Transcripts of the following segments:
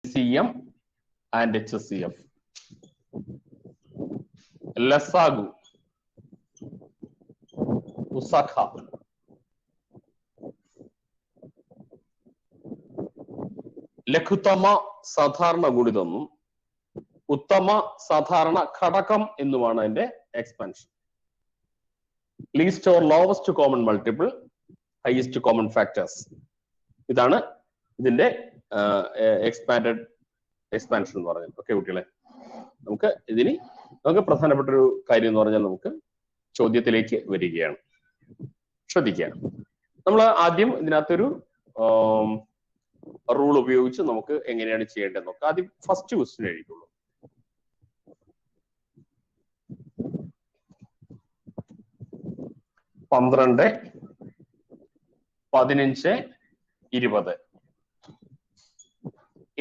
LCM and HCF. ലസാഗു, ഉസഖ, ലഘുത്തമ സാധാരണ ഗുണിതെന്നും ഉത്തമ സാധാരണ ഘടകം എന്നുമാണ് അതിന്റെ expansion. Least or lowest common multiple, highest common factors. ഇതാണ് ഇതിന്റെ എക്സ്പാൻഷൻ എന്ന് പറഞ്ഞത്. ഓക്കെ കുട്ടികളെ, നമുക്ക് പ്രധാനപ്പെട്ട ഒരു കാര്യം എന്ന് പറഞ്ഞാൽ നമുക്ക് ചോദ്യത്തിലേക്ക് വരികയാണ്. ശ്രദ്ധിക്കുക, നമ്മൾ ആദ്യം ഇതിനകത്തൊരു റൂൾ ഉപയോഗിച്ച് നമുക്ക് എങ്ങനെയാണ് ചെയ്യേണ്ടത് നോക്കാം. ആദ്യം ഫസ്റ്റ് ക്വസ്റ്റ്യൻ എഴുതിക്കുള്ളൂ. പന്ത്രണ്ട്, 15, 20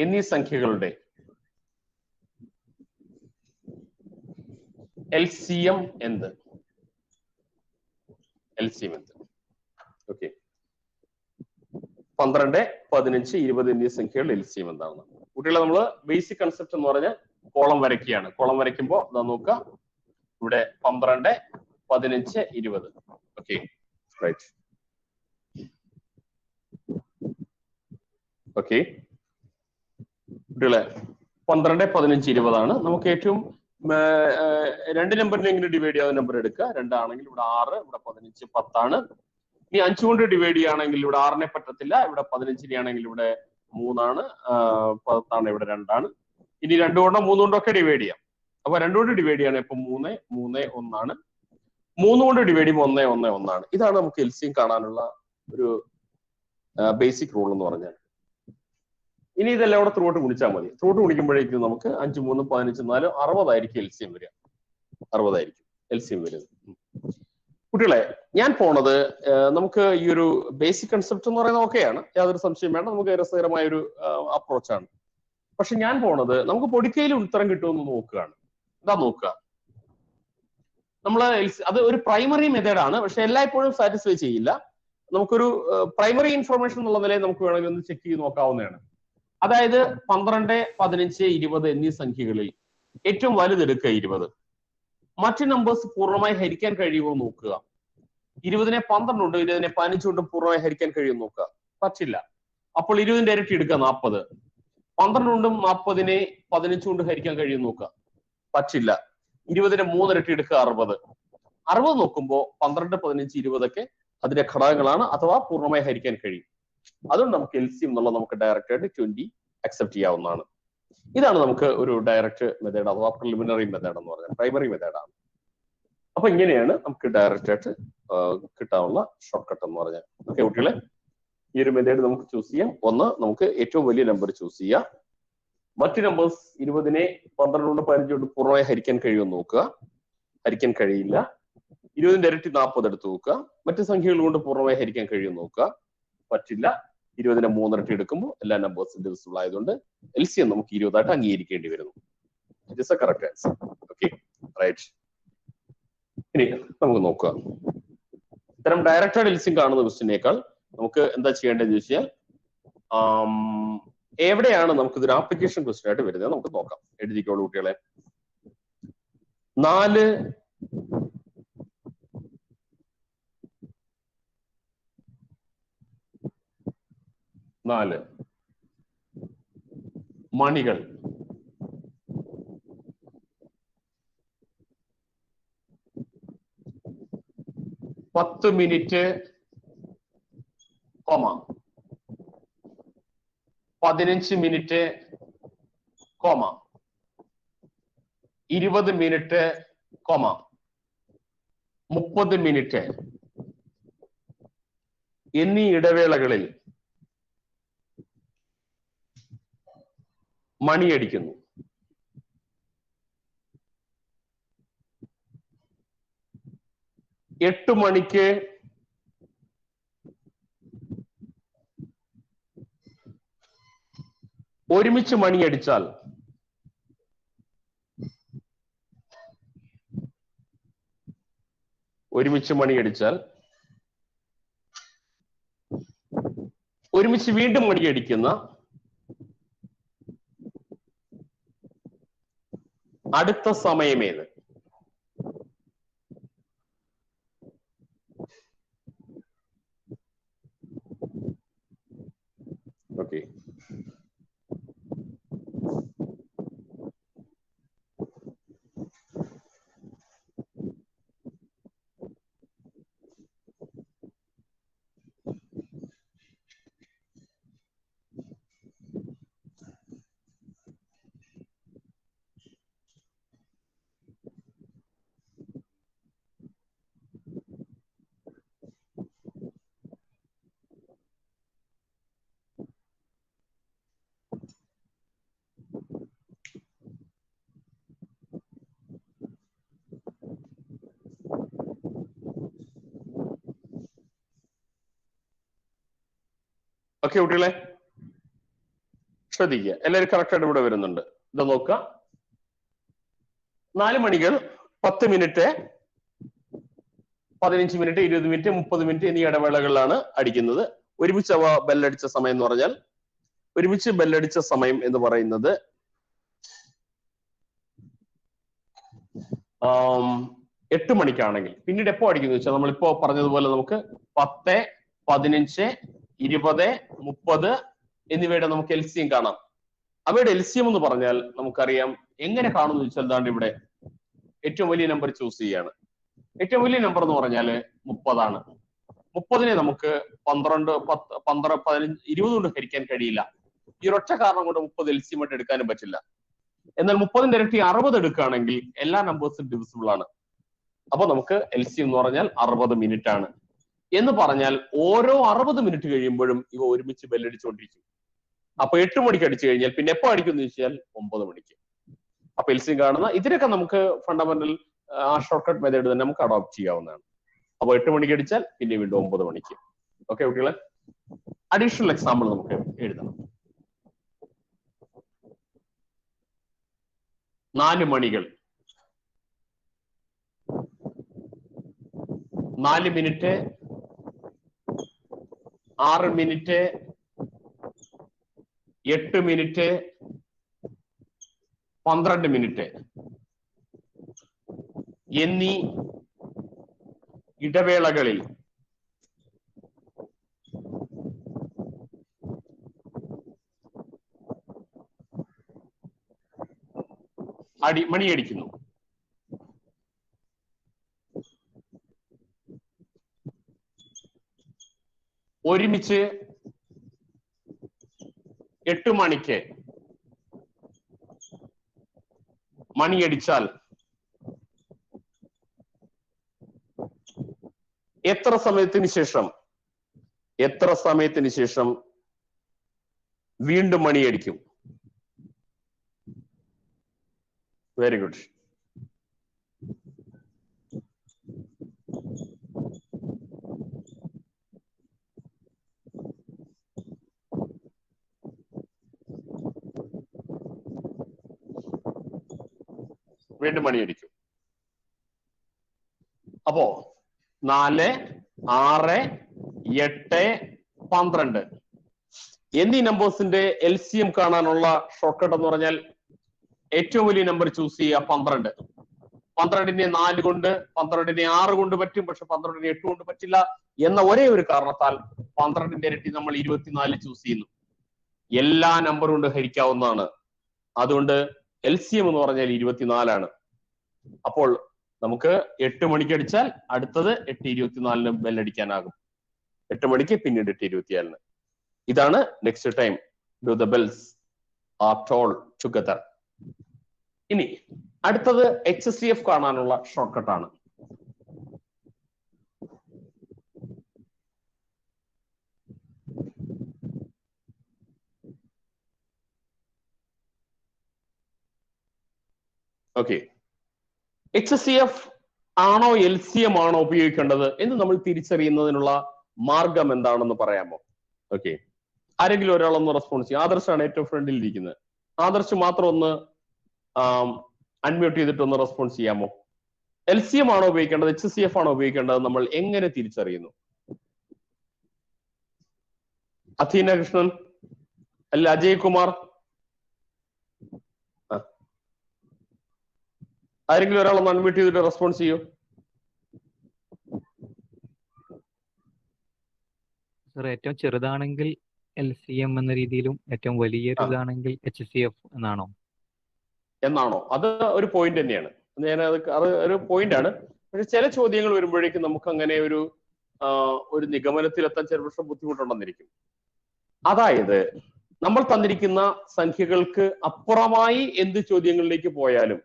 എന്നീ സംഖ്യകളുടെ LCM എന്ത്? LCM എന്ത്? ഓക്കെ, 12, 15, 20 എന്നീ സംഖ്യകളുടെ LCM എന്താണ്? കുട്ടികളെ, നമ്മൾ ബേസിക് കൺസെപ്റ്റ് എന്ന് പറഞ്ഞാൽ കോളം വരയ്ക്കുകയാണ്. കോളം വരയ്ക്കുമ്പോൾ ഇതാ നോക്കുക, ഇവിടെ 12, 15, 20. Okay, right. ഓക്കെ കുട്ടികളെ, 12, 15, 20 ആണ്. നമുക്ക് ഏറ്റവും രണ്ട് നമ്പറിനെ എങ്ങനെ ഡിവൈഡ് ചെയ്യാവുന്ന നമ്പർ എടുക്കുക. 2 ആണെങ്കിൽ ഇവിടെ 6, ഇവിടെ 15, 10 ആണ്. ഇനി 5 കൊണ്ട് ഡിവൈഡ് ചെയ്യുകയാണെങ്കിൽ ഇവിടെ 6നെ പറ്റത്തില്ല. ഇവിടെ 15 ആണെങ്കിൽ ഇവിടെ 3 ആണ്. 10 ഇവിടെ 2 ആണ്. ഇനി 2 കൊണ്ടോ 3 കൊണ്ടോ ഒക്കെ ഡിവൈഡ് ചെയ്യാം. അപ്പൊ 2 കൊണ്ട് ഡിവൈഡ് ചെയ്യണം. ഇപ്പൊ 3, 3, 1 ആണ്. 3 കൊണ്ട് ഡിവൈഡ് ചെയ്യുമ്പോൾ 1, 1, 1 ആണ്. ഇതാണ് നമുക്ക് LCM കാണാനുള്ള ഒരു ബേസിക് റൂൾ എന്ന് പറഞ്ഞാൽ. ഇനി ഇതെല്ലാം കൂടെ ത്രൂട്ട് ഗുണിച്ചാൽ മതി. ത്രൂട്ട് ഗുണിക്കുമ്പോഴേക്കും നമുക്ക് 5, 3, 15, 4, 60 ആയിരിക്കും LCM വരിക. 60 ആയിരിക്കും LCM വരുന്നത്. കുട്ടികളെ, ഞാൻ പോണത് നമുക്ക് ഈ ഒരു ബേസിക് കൺസെപ്റ്റ് എന്ന് പറയുന്നത് ഓക്കെയാണ്, യാതൊരു സംശയം വേണ്ട, നമുക്ക് രസകരമായ ഒരു അപ്രോച്ചാണ്. പക്ഷെ ഞാൻ പോണത് നമുക്ക് പൊടിക്കയിൽ ഉത്തരം കിട്ടുമെന്ന് നോക്കുകയാണ്. എന്താ നോക്കുക, നമ്മൾ അത് ഒരു പ്രൈമറി മെത്തേഡാണ്, പക്ഷെ എല്ലായ്പ്പോഴും സാറ്റിസ്ഫൈ ചെയ്യില്ല. നമുക്കൊരു പ്രൈമറി ഇൻഫർമേഷൻ എന്നുള്ള നിലയിൽ നമുക്ക് വേണമെങ്കിൽ ഒന്ന് ചെക്ക് ചെയ്ത് നോക്കാവുന്നതാണ്. അതായത് 12, 15, 20 എന്നീ സംഖ്യകളിൽ ഏറ്റവും വലുതെടുക്കുക 20. മറ്റ് നമ്പേഴ്സ് പൂർണ്ണമായി ഹരിക്കാൻ കഴിയുമോ നോക്കുക. 20നെ 12 കൊണ്ട് 20നെ 15 കൊണ്ട് പൂർണ്ണമായി ഹരിക്കാൻ കഴിയുമോ നോക്കുക. പറ്റില്ല. അപ്പോൾ 20ന്റെ ഇരട്ടി എടുക്കുക 40. 12 കൊണ്ടും 40നെ 15 കൊണ്ട് ഹരിക്കാൻ കഴിയും നോക്കുക. പറ്റില്ല. 20നെ 3 ഇരട്ടി എടുക്കുക 60. 60 നോക്കുമ്പോൾ 12, 15, 20 ഒക്കെ അതിന്റെ ഘടകങ്ങളാണ്, അഥവാ പൂർണ്ണമായി ഹരിക്കാൻ കഴിയും. അതുകൊണ്ട് നമുക്ക് LCM എന്നുള്ള നമുക്ക് ഡയറക്റ്റ് ആയിട്ട് 20 അക്സെപ്റ്റ് ചെയ്യാവുന്നതാണ്. ഇതാണ് നമുക്ക് ഒരു ഡയറക്റ്റ് മെത്തേഡ് അഥവാ പ്രിലിമിനറി മെത്തേഡ് എന്ന് പറഞ്ഞാൽ പ്രൈമറി മെത്തേഡാണ്. അപ്പൊ ഇങ്ങനെയാണ് നമുക്ക് ഡയറക്റ്റ് ആയിട്ട് കിട്ടാവുന്ന ഷോർട്ട് കട്ട് എന്ന് പറഞ്ഞാൽ. ഓക്കെ കുട്ടികളെ, ഈ ഒരു മെത്തേഡ് നമുക്ക് ചൂസ് ചെയ്യാം. ഒന്ന്, നമുക്ക് ഏറ്റവും വലിയ നമ്പർ ചൂസ് ചെയ്യാം. മറ്റു നമ്പേഴ്സ് 20നെ 12 കൊണ്ട് 15 കൊണ്ട് പൂർണ്ണമായി ഹരിക്കാൻ കഴിയുമെന്ന് നോക്കുക. ഹരിക്കാൻ കഴിയില്ല. 20ന്റെ ഇരട്ടി 40 എടുത്ത് നോക്കുക. മറ്റു സംഖ്യകൾ കൊണ്ട് പൂർണ്ണമായി ഹരിക്കാൻ കഴിയുമെന്ന് നോക്കുക. പറ്റില്ല. 20നെ 3 ഇരട്ടി എടുക്കുമ്പോൾ എല്ലാ നമ്പേഴ്സും ഡിവിസിബിൾ ആയതുകൊണ്ട് LCM നമുക്ക് 20 ആയിട്ട് അംഗീകരിക്കേണ്ടി വരുന്നു. It is a correct answer. Okay, right. ഇനി നമുക്ക് നോക്കുക, ഇത്തരം ഡയറക്റ്റ് LCM കാണുന്ന ക്വസ്റ്റ്യനേക്കാൾ നമുക്ക് എന്താ ചെയ്യേണ്ടതെന്ന് ചോദിച്ചാൽ എവിടെയാണ് നമുക്ക് ഇതൊരു ആപ്ലിക്കേഷൻ ക്വസ്റ്റ്യൻ ആയിട്ട് വരുന്നത് നമുക്ക് നോക്കാം. എഴുതിക്കോളൂ കുട്ടികളെ. 4 മണികൾ 10 മിനിറ്റ്, 15 മിനിറ്റ്, 20 മിനിറ്റ്, 30 മിനിറ്റ് എന്നീ ഇടവേളകളിൽ മണിയടിക്കുന്നു. എട്ട് മണിക്ക് ഒരുമിച്ച് മണിയടിച്ചാൽ ഒരുമിച്ച് വീണ്ടും മണിയടിക്കുന്ന അടുത്ത സമയം ഏത്? ഓക്കെ, ഓക്കെ കുട്ടികളെ ശ്രദ്ധിക്കുക, എല്ലാവരും കറക്റ്റ് ആയിട്ട് ഇവിടെ വരുന്നുണ്ട്. ഇത് നോക്കുക, 4 മണികൾ 10 മിനിറ്റ്, 15 മിനിറ്റ്, 20 മിനിറ്റ്, 30 മിനിറ്റ് എന്നീ ഇടവേളകളിലാണ് അടിക്കുന്നത്. ഒരുമിച്ച് അവ ബെല്ലടിച്ച സമയം എന്ന് പറഞ്ഞാൽ, ഒരുമിച്ച് ബെല്ലടിച്ച സമയം എന്ന് പറയുന്നത് 8 മണിക്കാണെങ്കിൽ പിന്നീട് എപ്പോ അടിക്കുന്നു വെച്ചാൽ നമ്മളിപ്പോ പറഞ്ഞതുപോലെ നമുക്ക് 10, 15, 20, 30 എന്നിവയുടെ നമുക്ക് LCM കാണാം. അവയുടെ LCM എന്ന് പറഞ്ഞാൽ നമുക്കറിയാം എങ്ങനെ കാണുന്നു വെച്ചാൽ എന്താണ്, ഇവിടെ ഏറ്റവും വലിയ നമ്പർ ചൂസ് ചെയ്യാണ്. ഏറ്റവും വലിയ നമ്പർ എന്ന് പറഞ്ഞാൽ 30 ആണ്. 30നെ നമുക്ക് 12, 10, 12, 15, 20 കൊണ്ട് ഹരിക്കാൻ കഴിയില്ല. ഈ ഒരൊറ്റ കാരണം കൊണ്ട് 30 LCM ആയിട്ട് എടുക്കാനും പറ്റില്ല. എന്നാൽ 30ന്റെ ഇരട്ടി 60 എടുക്കുകയാണെങ്കിൽ എല്ലാ നമ്പേഴ്സും ഡിവിസിബിൾ ആണ്. അപ്പൊ നമുക്ക് LCM എന്ന് പറഞ്ഞാൽ 60 മിനിറ്റ് ആണ്. എന്ന് പറഞ്ഞാൽ ഓരോ 60 മിനിറ്റ് കഴിയുമ്പോഴും ഇവ ഒരുമിച്ച് ബെല്ലടിച്ചുകൊണ്ടിരിക്കും. അപ്പൊ 8 മണിക്ക് അടിച്ചു കഴിഞ്ഞാൽ പിന്നെ എപ്പോ അടിക്കുന്നു വെച്ചാൽ 9 മണിക്ക്. അപ്പൊ LCM കാണുന്ന ഇതിനൊക്കെ നമുക്ക് ഫണ്ടമെന്റൽ ആ ഷോർട്ട് കട്ട് മെത്തേഡ് തന്നെ നമുക്ക് അഡോപ്റ്റ് ചെയ്യാവുന്നതാണ്. അപ്പൊ 8 മണിക്ക് അടിച്ചാൽ പിന്നെ വീണ്ടും 9 മണിക്ക്. ഓക്കെ കുട്ടികളെ, അഡീഷണൽ എക്സാമ്പിൾ നമുക്ക് എഴുതണം. 4 മണികൾ 4 മിനിറ്റ്, 6 മിനിറ്റ്, 8 മിനിറ്റ്, 12 മിനിറ്റ് എന്നീ ഇടവേളകളിൽ മണിയടിക്കുന്നു. ഒരുമിച്ച് 8 മണിക്ക് മണിയടിച്ചാൽ എത്ര സമയത്തിന് ശേഷം വീണ്ടും മണിയടിക്കും? Very good. വീണ്ടും മണിയടിക്കും. അപ്പോ 4, 6, 8, 12 എന്നീ നമ്പേഴ്സിന്റെ LCM കാണാനുള്ള ഷോർട്ട് കട്ട് എന്ന് പറഞ്ഞാൽ ഏറ്റവും വലിയ നമ്പർ ചൂസ് ചെയ്യുക 12. 12നെ 4 കൊണ്ട്, 12നെ 6 കൊണ്ട് പറ്റും, പക്ഷെ 12നെ 8 കൊണ്ട് പറ്റില്ല എന്ന ഒരേ ഒരു കാരണത്താൽ 12ന്റെ ഇരട്ടി നമ്മൾ 24 ചൂസ് ചെയ്യുന്നു. എല്ലാ നമ്പർ കൊണ്ട് ഹരിക്കാവുന്നതാണ്. അതുകൊണ്ട് LCM എന്ന് പറഞ്ഞാൽ 24 ആണ്. അപ്പോൾ നമുക്ക് 8 മണിക്ക് അടിച്ചാൽ അടുത്തത് 8:24 ബെല്ലടിക്കാനാകും. 8 മണിക്ക് പിന്നീട് 8:24. ഇതാണ് next time do the bells are toll together. ഇനി അടുത്തത് HCF കാണാനുള്ള ഷോർട്ട് കട്ടാണ്. ഓക്കെ, HCF ആണോ LCM ആണോ ഉപയോഗിക്കേണ്ടത് എന്ന് നമ്മൾ തിരിച്ചറിയുന്നതിനുള്ള മാർഗം എന്താണെന്ന് പറയാമോ? ഓക്കെ, ആരെങ്കിലും ഒരാളൊന്ന് റെസ്പോൺസ് ചെയ്യും. ആദർശാണ് ഏറ്റവും ഫ്രണ്ടിൽ ഇരിക്കുന്നത്. ആദർശ് മാത്രം ഒന്ന് അൺമ്യൂട്ട് ചെയ്തിട്ട് ഒന്ന് റെസ്പോൺസ് ചെയ്യാമോ? LCM ആണോ ഉപയോഗിക്കേണ്ടത്, HCF ആണോ ഉപയോഗിക്കേണ്ടത്, നമ്മൾ എങ്ങനെ തിരിച്ചറിയുന്നു? അഥീന കൃഷ്ണൻ അല്ല, അജയ് കുമാർ. ആരെങ്കിലും ഒരാളൊന്ന് അൺമ്യൂട്ട് ചെയ്തിട്ട് റെസ്പോൺസ് ചെയ്യൂ. സർ, ഏറ്റവും ചെറുതാണെങ്കിൽ LCM എന്ന രീതിയിലും ഏറ്റവും വലിയൊരു ഇതാണെങ്കിൽ HCF എന്നാണോ? അത് ഒരു പോയിന്റ് തന്നെയാണ്. അത് ഒരു പോയിന്റ് ആണ്. പക്ഷെ ചില ചോദ്യങ്ങൾ വരുമ്പോഴേക്കും നമുക്ക് അങ്ങനെ ഒരു നിഗമനത്തിലെത്താൻ ചില ബുദ്ധിമുട്ടുണ്ടെന്നിരിക്കും. അതായത് നമ്മൾ തന്നിരിക്കുന്ന സംഖ്യകൾക്ക് അപ്പുറമായി എന്ത് ചോദ്യങ്ങളിലേക്ക് പോയാലും,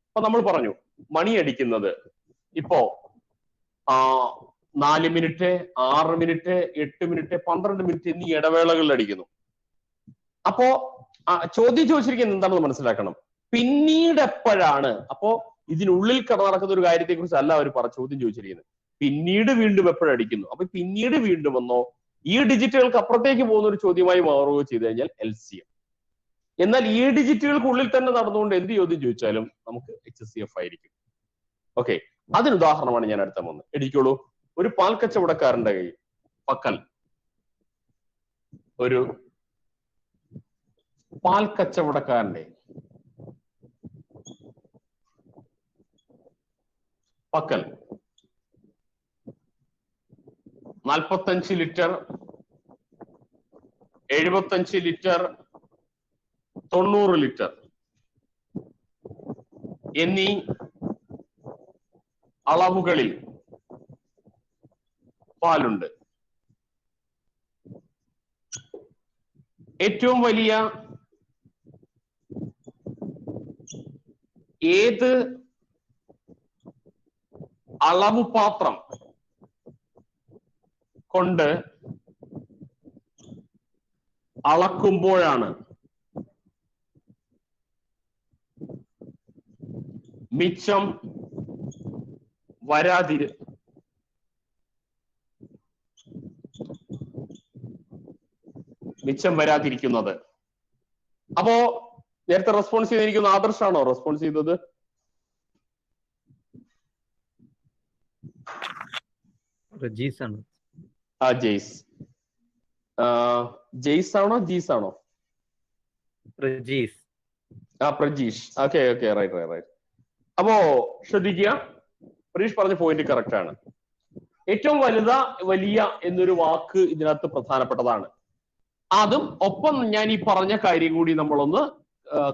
ഇപ്പൊ നമ്മൾ പറഞ്ഞു മണി അടിക്കുന്നത് ഇപ്പോ 4 മിനിറ്റ്, 6 മിനിറ്റ്, 8 മിനിറ്റ്, 12 മിനിറ്റ് എന്നീ ഇടവേളകളിൽ അടിക്കുന്നു. അപ്പോ ചോദ്യം ചോദിച്ചിരിക്കുന്നത് എന്താണെന്ന് മനസ്സിലാക്കണം. പിന്നീട് എപ്പോഴാണ്, അപ്പോ ഇതിനുള്ളിൽ നടക്കുന്ന ഒരു കാര്യത്തെ കുറിച്ച് അല്ല അവർ ചോദ്യം ചോദിച്ചിരിക്കുന്നത്. പിന്നീട് വീണ്ടും എപ്പോഴടിക്കുന്നു. അപ്പൊ പിന്നീട് വീണ്ടും വന്നോ ഈ ഡിജിറ്റുകൾക്ക് അപ്പുറത്തേക്ക് പോകുന്ന ഒരു ചോദ്യമായി മാറുകയോ ചെയ്തു കഴിഞ്ഞാൽ LCM. എന്നാൽ ഈ ഡിജിറ്റുകൾക്കുള്ളിൽ തന്നെ നടന്നുകൊണ്ട് എന്ത് ചോദ്യം ചോദിച്ചാലും നമുക്ക് HCF ആയിരിക്കും. ഓക്കെ, അതിന് ഉദാഹരണമാണ് ഞാൻ അടുത്ത വന്ന് എടിക്കുള്ളൂ. ഒരു പാൽ കച്ചവടക്കാരന്റെ കയ്യിൽ പക്കൽ ഒരു പാൽ കച്ചവടക്കാരന്റെ പക്കൽ 45 ലിറ്റർ, 75 ലിറ്റർ, 90 ലിറ്റർ എന്നീ അളവുകളിൽ പാലുണ്ട്. ഏറ്റവും വലിയ ഏത് അളവ് പാത്രം കൊണ്ട് അളക്കുമ്പോഴാണ് മിച്ചം വരാതിരിക്കുന്നത്? അപ്പോ നേരത്തെ റെസ്പോൺസ് ചെയ്തിരിക്കുന്ന ആദർശാണോ റെസ്പോൺസ് ചെയ്തത്? ജെയ്സ് ആണോ ജീസ് ആണോ? പ്രജീഷ്. Okay, right. അപ്പോ ശ്രദ്ധിക്കുക, പ്രജീഷ് പറഞ്ഞ പോയിന്റ് കറക്റ്റ് ആണ്. ഏറ്റവും വലിയ എന്നൊരു വാക്ക് ഇതിനകത്ത് പ്രധാനപ്പെട്ടതാണ്. അതും ഒപ്പം ഞാൻ ഈ പറഞ്ഞ കാര്യം കൂടി നമ്മളൊന്ന്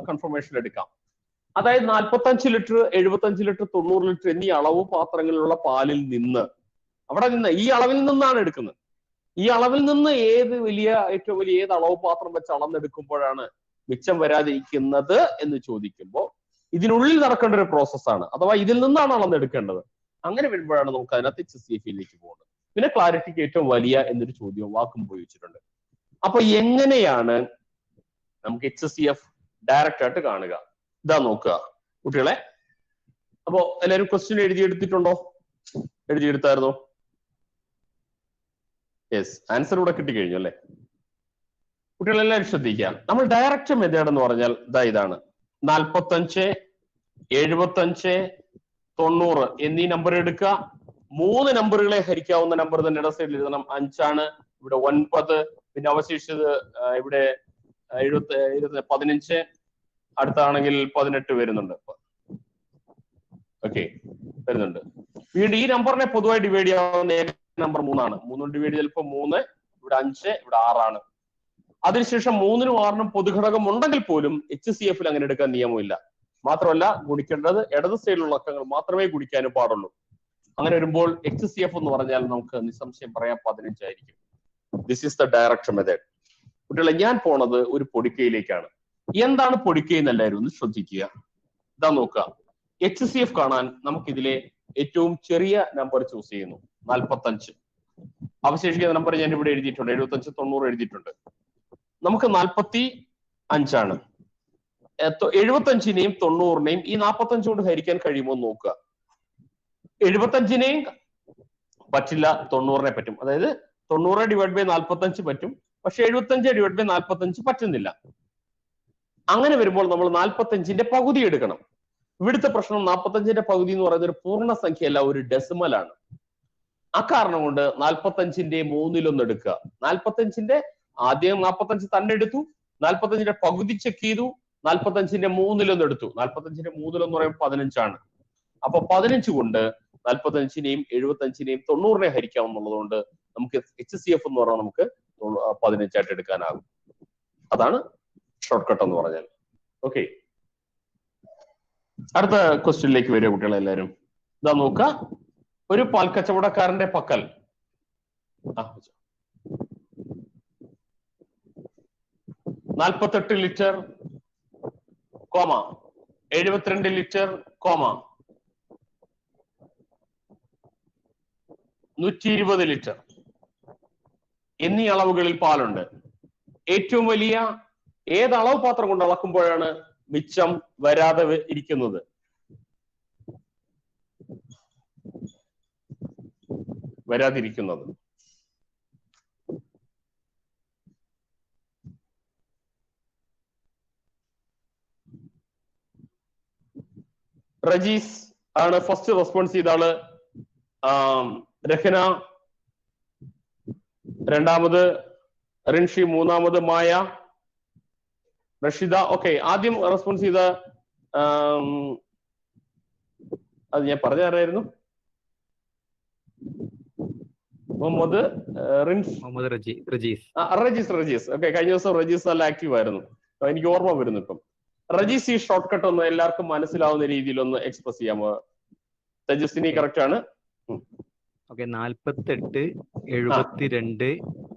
കൺഫർമേഷൻ എടുക്കാം. അതായത് 45 ലിറ്റർ, 75 ലിറ്റർ, 90 ലിറ്റർ എന്നീ അളവ് പാത്രങ്ങളിലുള്ള പാലിൽ നിന്ന് ഈ അളവിൽ നിന്നാണ് എടുക്കുന്നത്. ഈ അളവിൽ നിന്ന് ഏറ്റവും വലിയ ഏത് അളവ് പാത്രം വെച്ച് അളന്നെടുക്കുമ്പോഴാണ് മിച്ചം വരാതിരിക്കുന്നത് എന്ന് ചോദിക്കുമ്പോൾ ഇതിനുള്ളിൽ നടക്കേണ്ട ഒരു പ്രോസസ്സാണ്. അഥവാ ഇതിൽ നിന്നാണ് അളന്നെടുക്കേണ്ടത്. അങ്ങനെ വരുമ്പോഴാണ് നമുക്ക് അതിനകത്ത് HCF-ലേക്ക് പോകുന്നത്. പിന്നെ ക്ലാരിറ്റിക്ക് ഏറ്റവും വലിയ എന്നൊരു ചോദ്യവും വാക്കും ഉപയോഗിച്ചിട്ടുണ്ട്. അപ്പൊ എങ്ങനെയാണ് നമുക്ക് HCF ഡയറക്റ്റ് ആയിട്ട് കാണുക? ഇതാ നോക്കുക കുട്ടികളെ. അപ്പോ എല്ലാവരും ക്വസ്റ്റ്യൻ എഴുതിയെടുത്തിട്ടുണ്ടോ? എഴുതിയെടുത്തായിരുന്നോ? യെസ്, ആൻസർ ഇവിടെ കിട്ടിക്കഴിഞ്ഞു അല്ലെ? കുട്ടികളെല്ലാവരും ശ്രദ്ധിക്കുക. നമ്മൾ ഡയറക്റ്റ് മെത്തേഡ് എന്ന് പറഞ്ഞാൽ ഇതാണ്. 45, 75, 90 എന്നീ നമ്പർ എടുക്കുക. 3 നമ്പറുകളെ ഹരിക്കാവുന്ന നമ്പർ തന്നെ ഇട സൈഡിൽ എഴുതണം. 5 ആണ്, ഇവിടെ 9, പിന്നെ അവശേഷിച്ചത് ഇവിടെ 15, അടുത്താണെങ്കിൽ 18 വരുന്നുണ്ട്. ഓക്കെ, വരുന്നുണ്ട്. വീണ്ടും ഈ നമ്പറിനെ പൊതുവായി ഡിവൈഡ് ചെയ്യാവുന്ന നമ്പർ 3 ആണ്. 3 ഡിവൈഡ് ചിലപ്പോൾ 3, ഇവിടെ 5, ഇവിടെ 6 ആണ്. അതിനുശേഷം 3നും 6നും പൊതുഘടകം ഉണ്ടെങ്കിൽ പോലും HCF-ൽ അങ്ങനെ എടുക്കാൻ നിയമമില്ല. മാത്രമല്ല ഗുണിക്കേണ്ടത് ഇടത് സൈഡിലുള്ള അക്കങ്ങൾ മാത്രമേ ഗുണിക്കാനും പാടുള്ളൂ. അങ്ങനെ വരുമ്പോൾ HCF എന്ന് പറഞ്ഞാൽ നമുക്ക് നിസ്സംശയം പറയാം 15 ആയിരിക്കും. This is the direct method. കുട്ടികളെ, ഞാൻ പോണത് ഒരു പൊടിക്കയിലേക്കാണ്. എന്താണ് പൊടിക്കൈ എന്നെല്ലാവരും ഒന്ന് ശ്രദ്ധിക്കുക. ഇതാ നോക്കുക. HCF കാണാൻ നമുക്കിതിലെ ഏറ്റവും ചെറിയ നമ്പർ ചൂസ് ചെയ്യുന്നു, 45. അവശേഷിക്കുന്ന നമ്പർ ഞാൻ ഇവിടെ എഴുതിയിട്ടുണ്ട്, 75, 90 എഴുതിയിട്ടുണ്ട്. നമുക്ക് 45 ആണ്. 75നെയും 90നെയും ഈ 45 കൊണ്ട് ഹരിക്കാൻ കഴിയുമോ എന്ന് നോക്കുക. 75നെയും പറ്റില്ല, 90നെ പറ്റും. അതായത് 90 ഡിവൈഡ് ബൈ 45 പറ്റും, പക്ഷെ 75 ഡിവൈഡ് ബൈ 45 പറ്റുന്നില്ല. അങ്ങനെ വരുമ്പോൾ നമ്മൾ 45ന്റെ പകുതി എടുക്കണം. ഇവിടുത്തെ പ്രശ്നം 45ന്റെ പകുതി എന്ന് പറയുന്നത് ഒരു പൂർണ്ണസംഖ്യയല്ല, ഒരു ഡെസിമൽ ആണ്. അക്കാരണം കൊണ്ട് 45ന്റെ 3/1 എടുക്കുക. 45ന്റെ ആദ്യം 45 തന്നെ എടുത്തു, 45ന്റെ പകുതി ചെക്ക് ചെയ്തു, 45ന്റെ 3/1 എടുത്തു. 45ന്റെ 3/1 എന്ന് പറയുമ്പോൾ 15 ആണ്. അപ്പൊ 15 കൊണ്ട് 45-നെയും 75-നെയും 90-നെ ഹരിക്കാം എന്നുള്ളതുകൊണ്ട് നമുക്ക് HCF എന്ന് പറഞ്ഞാൽ നമുക്ക് 15 ആയിട്ട് എടുക്കാനാകും. അതാണ് ഷോർട്ട് കട്ട് എന്ന് പറഞ്ഞാൽ. ഓക്കെ, അടുത്ത ക്വസ്റ്റ്യനിലേക്ക് വരിക കുട്ടികളെ എല്ലാവരും. ഇതാ നോക്ക, ഒരു പാൽ കച്ചവടക്കാരന്റെ പക്കൽ 48 ലിറ്റർ, 72 ലിറ്റർ, 120 ലിറ്റർ എന്നീ അളവുകളിൽ പാലുണ്ട്. ഏറ്റവും വലിയ ഏത് അളവ് പാത്രം കൊണ്ട് അളക്കുമ്പോഴാണ് മിച്ചം വരാതെ ഇരിക്കുന്നത്? വരാതിരിക്കുന്നത് റജീസ് ആണ് ഫസ്റ്റ് റെസ്പോൺസ് ചെയ്ത ആള്. രഹ്ന, രണ്ടാമത് റിൻഷി, മൂന്നാമത് മായ, റഷിദ. ഓക്കെ, ആദ്യം റെസ്പോൺസ് ചെയ്ത അത് ഞാൻ പറഞ്ഞു തരായിരുന്നു. റജീസ്. ഓക്കെ, കഴിഞ്ഞ ദിവസം റജീസ് നല്ല ആക്റ്റീവ് ആയിരുന്നു, എനിക്ക് ഓർമ്മ വരുന്നു ഇപ്പം. റജീസ്, ഈ ഷോർട്ട് കട്ട് ഒന്ന് എല്ലാവർക്കും മനസ്സിലാവുന്ന രീതിയിൽ ഒന്ന് എക്സ്പ്രസ് ചെയ്യാമോ? തേജസ്വിനി കറക്റ്റ് ആണ്. 48, 72,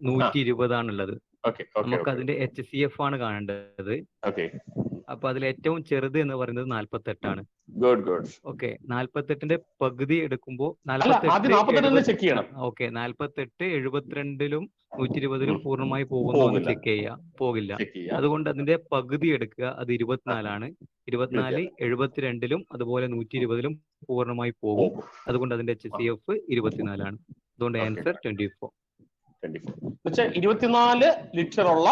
120 ആണുള്ളത്. നമുക്ക് അതിന്റെ HCF ആണ് കാണേണ്ടത്. അപ്പൊ അതിൽ ഏറ്റവും ചെറുത് എന്ന് പറയുന്നത് 48 ആണ്. ഓക്കെ, 48ന്റെ പകുതി എടുക്കുമ്പോ 48 72-ലും 120-ലും പൂർണ്ണമായി പോകുന്നു ചെക്ക് ചെയ്യാം, പോകില്ല. അതുകൊണ്ട് അതിന്റെ പകുതി എടുക്കുക, അത് 24 ആണ്. 24 72-ലും അതുപോലെ 120-ലും പൂർണ്ണമായി പോകും. അതുകൊണ്ട് അതിന്റെ HCF 24 ആണ്. അതുകൊണ്ട് ആൻസർ 24. 24 ലിറ്റർ ഉള്ള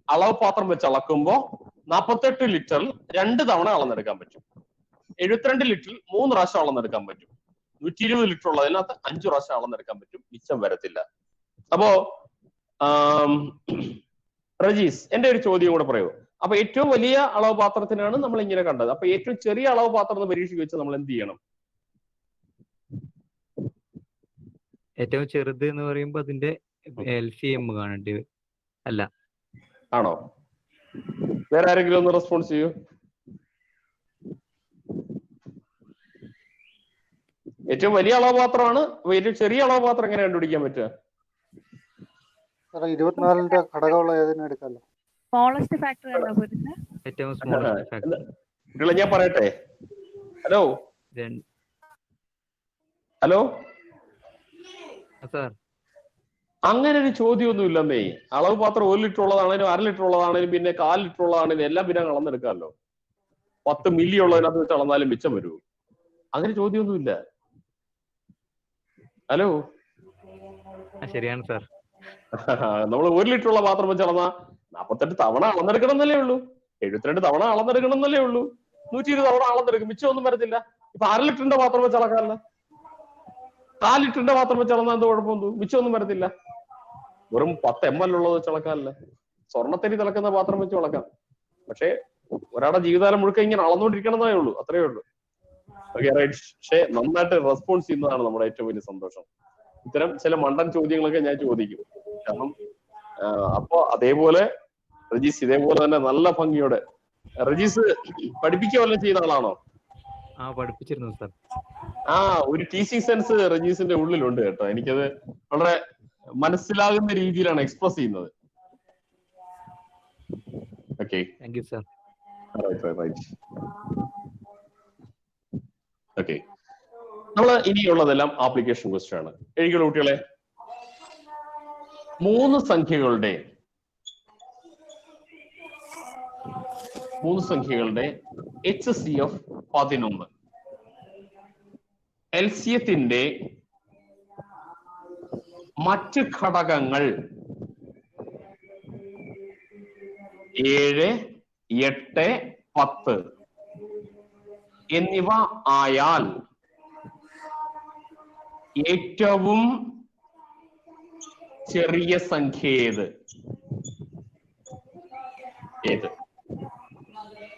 അളവ് പാത്രം വെച്ച് അളക്കുമ്പോ 48 ലിറ്ററിൽ 2 തവണ അളന്നെടുക്കാൻ പറ്റും. 72 ലിറ്ററിൽ 3 പ്രാവശ്യം അളന്നെടുക്കാൻ പറ്റും. 120 ലിറ്റർ ഉള്ളതിനകത്ത് 5 പ്രാവശ്യം അളന്നെടുക്കാൻ പറ്റും, മിച്ചം വരത്തില്ല. അപ്പോ റജീസ്, എന്റെ ഒരു ചോദ്യം കൂടെ പറയൂ. അപ്പൊ ഏറ്റവും വലിയ അളവ് പാത്രത്തിനാണ് നമ്മൾ ഇങ്ങനെ കണ്ടത്. അപ്പൊ ഏറ്റവും ചെറിയ അളവ് പാത്രം എന്ന് പരീക്ഷയ്ക്ക് വെച്ച് നമ്മൾ എന്ത് ചെയ്യണം? ഏറ്റവും ചെറുത് എന്ന് പറയുമ്പോ അതിന്റെ LCM കാണേണ്ടി അല്ല? ആണോ? വേറെ ആരെങ്കിലും ഒന്ന് റെസ്പോൺസ് ചെയ്യൂ. ഏറ്റവും വലിയ അളവ് പാത്രമാണ്. ഏറ്റവും ചെറിയ അളവ് പാത്രം എങ്ങനെ കണ്ടുപിടിക്കാൻ പറ്റുക? 24ന്റെ ഘടകമുള്ള ഏതിനും എടുക്കാമല്ലോ. സ്മോളസ്റ്റ് ഫാക്ടർ ആണോ? ഏറ്റവും സ്മോളസ്റ്റ് ഫാക്ടർ. കുട്ടികളെ ഞാൻ പറയട്ടെ. ഹലോ സാർ, അങ്ങനെ ഒരു ചോദ്യമൊന്നും ഇല്ലെന്നേ. അളവ് പാത്രം 1 ലിറ്റർ ഉള്ളതാണേലും 1/2 ലിറ്റർ ഉള്ളതാണേലും പിന്നെ 1/4 ലിറ്റർ ഉള്ളതാണേലും എല്ലാം പിന്നെ അളന്നെടുക്കാമല്ലോ. 10 മില്ലി ഉള്ളതിനകത്ത് വെച്ച് അളന്നാലും മിച്ചം വരൂ. അങ്ങനെ ചോദ്യമൊന്നുമില്ല. ഹലോ, ശരിയാണ് സാർ. നമ്മൾ 1 ലിറ്റർ ഉള്ള പാത്രം വെച്ച് അളന്നാ 48 തവണ അളന്നെടുക്കണം എന്നല്ലേ ഉള്ളൂ, 72 തവണ അളന്നെടുക്കണം എന്നല്ലേ ഉള്ളൂ, 120 തവണ അളന്നെടുക്കും, മിച്ചം ഒന്നും വരത്തില്ല. ഇപ്പൊ 1/2 ലിറ്ററിന്റെ പാത്രം വെച്ച് അളക്കാമല്ല, 4 ലിറ്ററിന്റെ പാത്രം വെച്ച് അളന്നാൽ എന്ത് കുഴപ്പമൊന്നും, മിച്ചം ഒന്നും വരത്തില്ല. വെറും 10 ml ഉള്ളത് വെച്ച് അളക്കാമല്ല, സ്വർണ്ണത്തരി തിളക്കുന്ന പാത്രം വെച്ച് അളക്കാം. പക്ഷെ ഒരാളുടെ ജീവിതകാലം മുഴുക്ക ഇങ്ങനെ അളന്നുകൊണ്ടിരിക്കണമെന്നേ ഉള്ളൂ, അത്രയേ ഉള്ളൂ. Okay, right. പക്ഷെ നന്നായിട്ട് റെസ്പോൺസ് ചെയ്യുന്നതാണ് നമ്മുടെ ഏറ്റവും വലിയ സന്തോഷം. ഇത്തരം ചില മണ്ടൻ ചോദ്യങ്ങളൊക്കെ ഞാൻ ചോദിക്കും. കാരണം അപ്പൊ അതേപോലെ റജീസ് ഇതേപോലെ തന്നെ നല്ല ഭംഗിയോടെ. റജീസ് പഠിപ്പിക്കുക വല്ലതും ചെയ്യുന്ന ആളാണോ? പഠിപ്പിച്ചിരുന്നു സാർ. ഒരു ടീച്ചിങ് സെൻസ് റജീസിന്റെ ഉള്ളിലുണ്ട് കേട്ടോ. എനിക്കത് വളരെ മനസ്സിലാകുന്ന രീതിയിലാണ് എക്സ്പ്രസ് ചെയ്യുന്നത്. Okay, thank you sir. Okay, നമ്മള് ഇനിയുള്ളതെല്ലാം ആപ്ലിക്കേഷൻ ക്വസ്റ്റ്യൻ ആണ്. എഴുതിയുള്ള കുട്ടികളെ, 3 സംഖ്യകളുടെ HCF 11, എൽസിയത്തിന്റെ മറ്റ് ഘടകങ്ങൾ 7, 8, 10 എന്നിവ ആയാൽ ഏറ്റവും ചെറിയ സംഖ്യ ഏത്?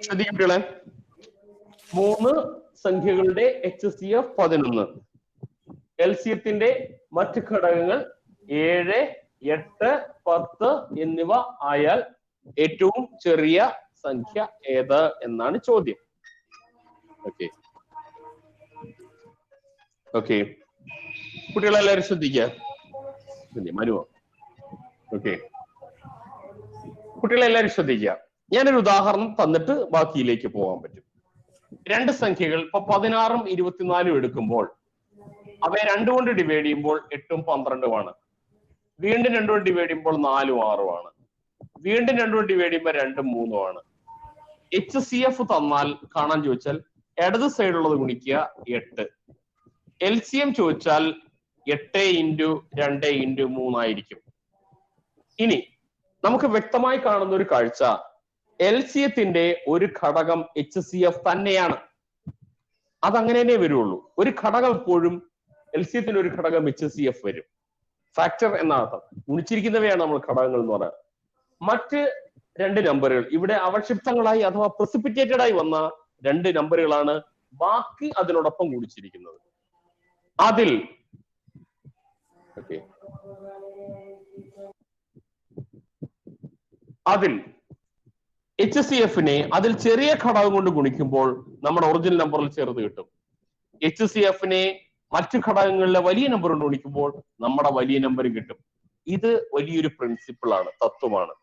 ശ്രദ്ധിക്കുട്ടികളെ, 3 സംഖ്യകളുടെ HCF 11. LCMത്തിന്റെ മറ്റ് ഘടകങ്ങൾ 7, 8, 10 എന്നിവ ആയാൽ ഏറ്റവും ചെറിയ സംഖ്യ ഏത് എന്നാണ് ചോദ്യം. ഓക്കെ ഓക്കെ കുട്ടികളെല്ലാവരും ശ്രദ്ധിക്കുക. മനുവോ? ഓക്കെ കുട്ടികളെല്ലാവരും ശ്രദ്ധിക്കുക. ഞാനൊരു ഉദാഹരണം തന്നിട്ട് ബാക്കിയിലേക്ക് പോകാൻ പറ്റും. രണ്ട് സംഖ്യകൾ ഇപ്പൊ 16ഉം 24ഉം എടുക്കുമ്പോൾ അവയെ 2 കൊണ്ട് ഡിവൈഡ് ചെയ്യുമ്പോൾ 8ഉം 12ഉമാണ്. വീണ്ടും 2 കൊണ്ട് ഡിവൈഡ് ചെയ്യുമ്പോൾ 4ഉം 6ഉമാണ്. വീണ്ടും 2 കൊണ്ട് ഡിവൈഡ് ചെയ്യുമ്പോൾ 2ഉം 3ഉമാണ്. HCF തന്നാൽ കാണാൻ ചോദിച്ചാൽ ഇടത് സൈഡുള്ളത് ഗുണിക്കുക 8. LCM ചോദിച്ചാൽ 8 × 2 × 3 ആയിരിക്കും. ഇനി നമുക്ക് വ്യക്തമായി കാണുന്ന ഒരു കാഴ്ച, LCMത്തിന്റെ ഒരു ഘടകം HCF തന്നെയാണ്. അതങ്ങനെ തന്നെ വരുള്ളൂ. ഒരു ഘടകം എപ്പോഴും LCMത്തിന്റെ ഒരു ഘടകം HCF വരും. ഫാക്ടർ എന്ന അർത്ഥം. ഗുണിച്ചിരിക്കുന്നവയാണ് നമ്മൾ ഘടകങ്ങൾ എന്ന് പറയുന്നത്. മറ്റ് 2 നമ്പറുകൾ ഇവിടെ അവക്ഷിപ്തങ്ങളായി അഥവാ പ്രസിപ്പിറ്റേറ്റഡ് ആയി വന്ന 2 നമ്പറുകളാണ് ബാക്കി അതിനോടൊപ്പം ഗുണിച്ചിരിക്കുന്നത്. അതിൽ HCFനെ അതിൽ ചെറിയ ഘടകം കൊണ്ട് ഗുണിക്കുമ്പോൾ നമ്മുടെ ഒറിജിനൽ നമ്പറിൽ ചേർത്ത് കിട്ടും. HCFനെ മറ്റു ഘടകങ്ങളിലെ വലിയ നമ്പർ കൊണ്ട് ഗുണിക്കുമ്പോൾ നമ്മുടെ വലിയ നമ്പർ കിട്ടും. ഇത് വലിയൊരു പ്രിൻസിപ്പിൾ ആണ്, തത്വമാണ്.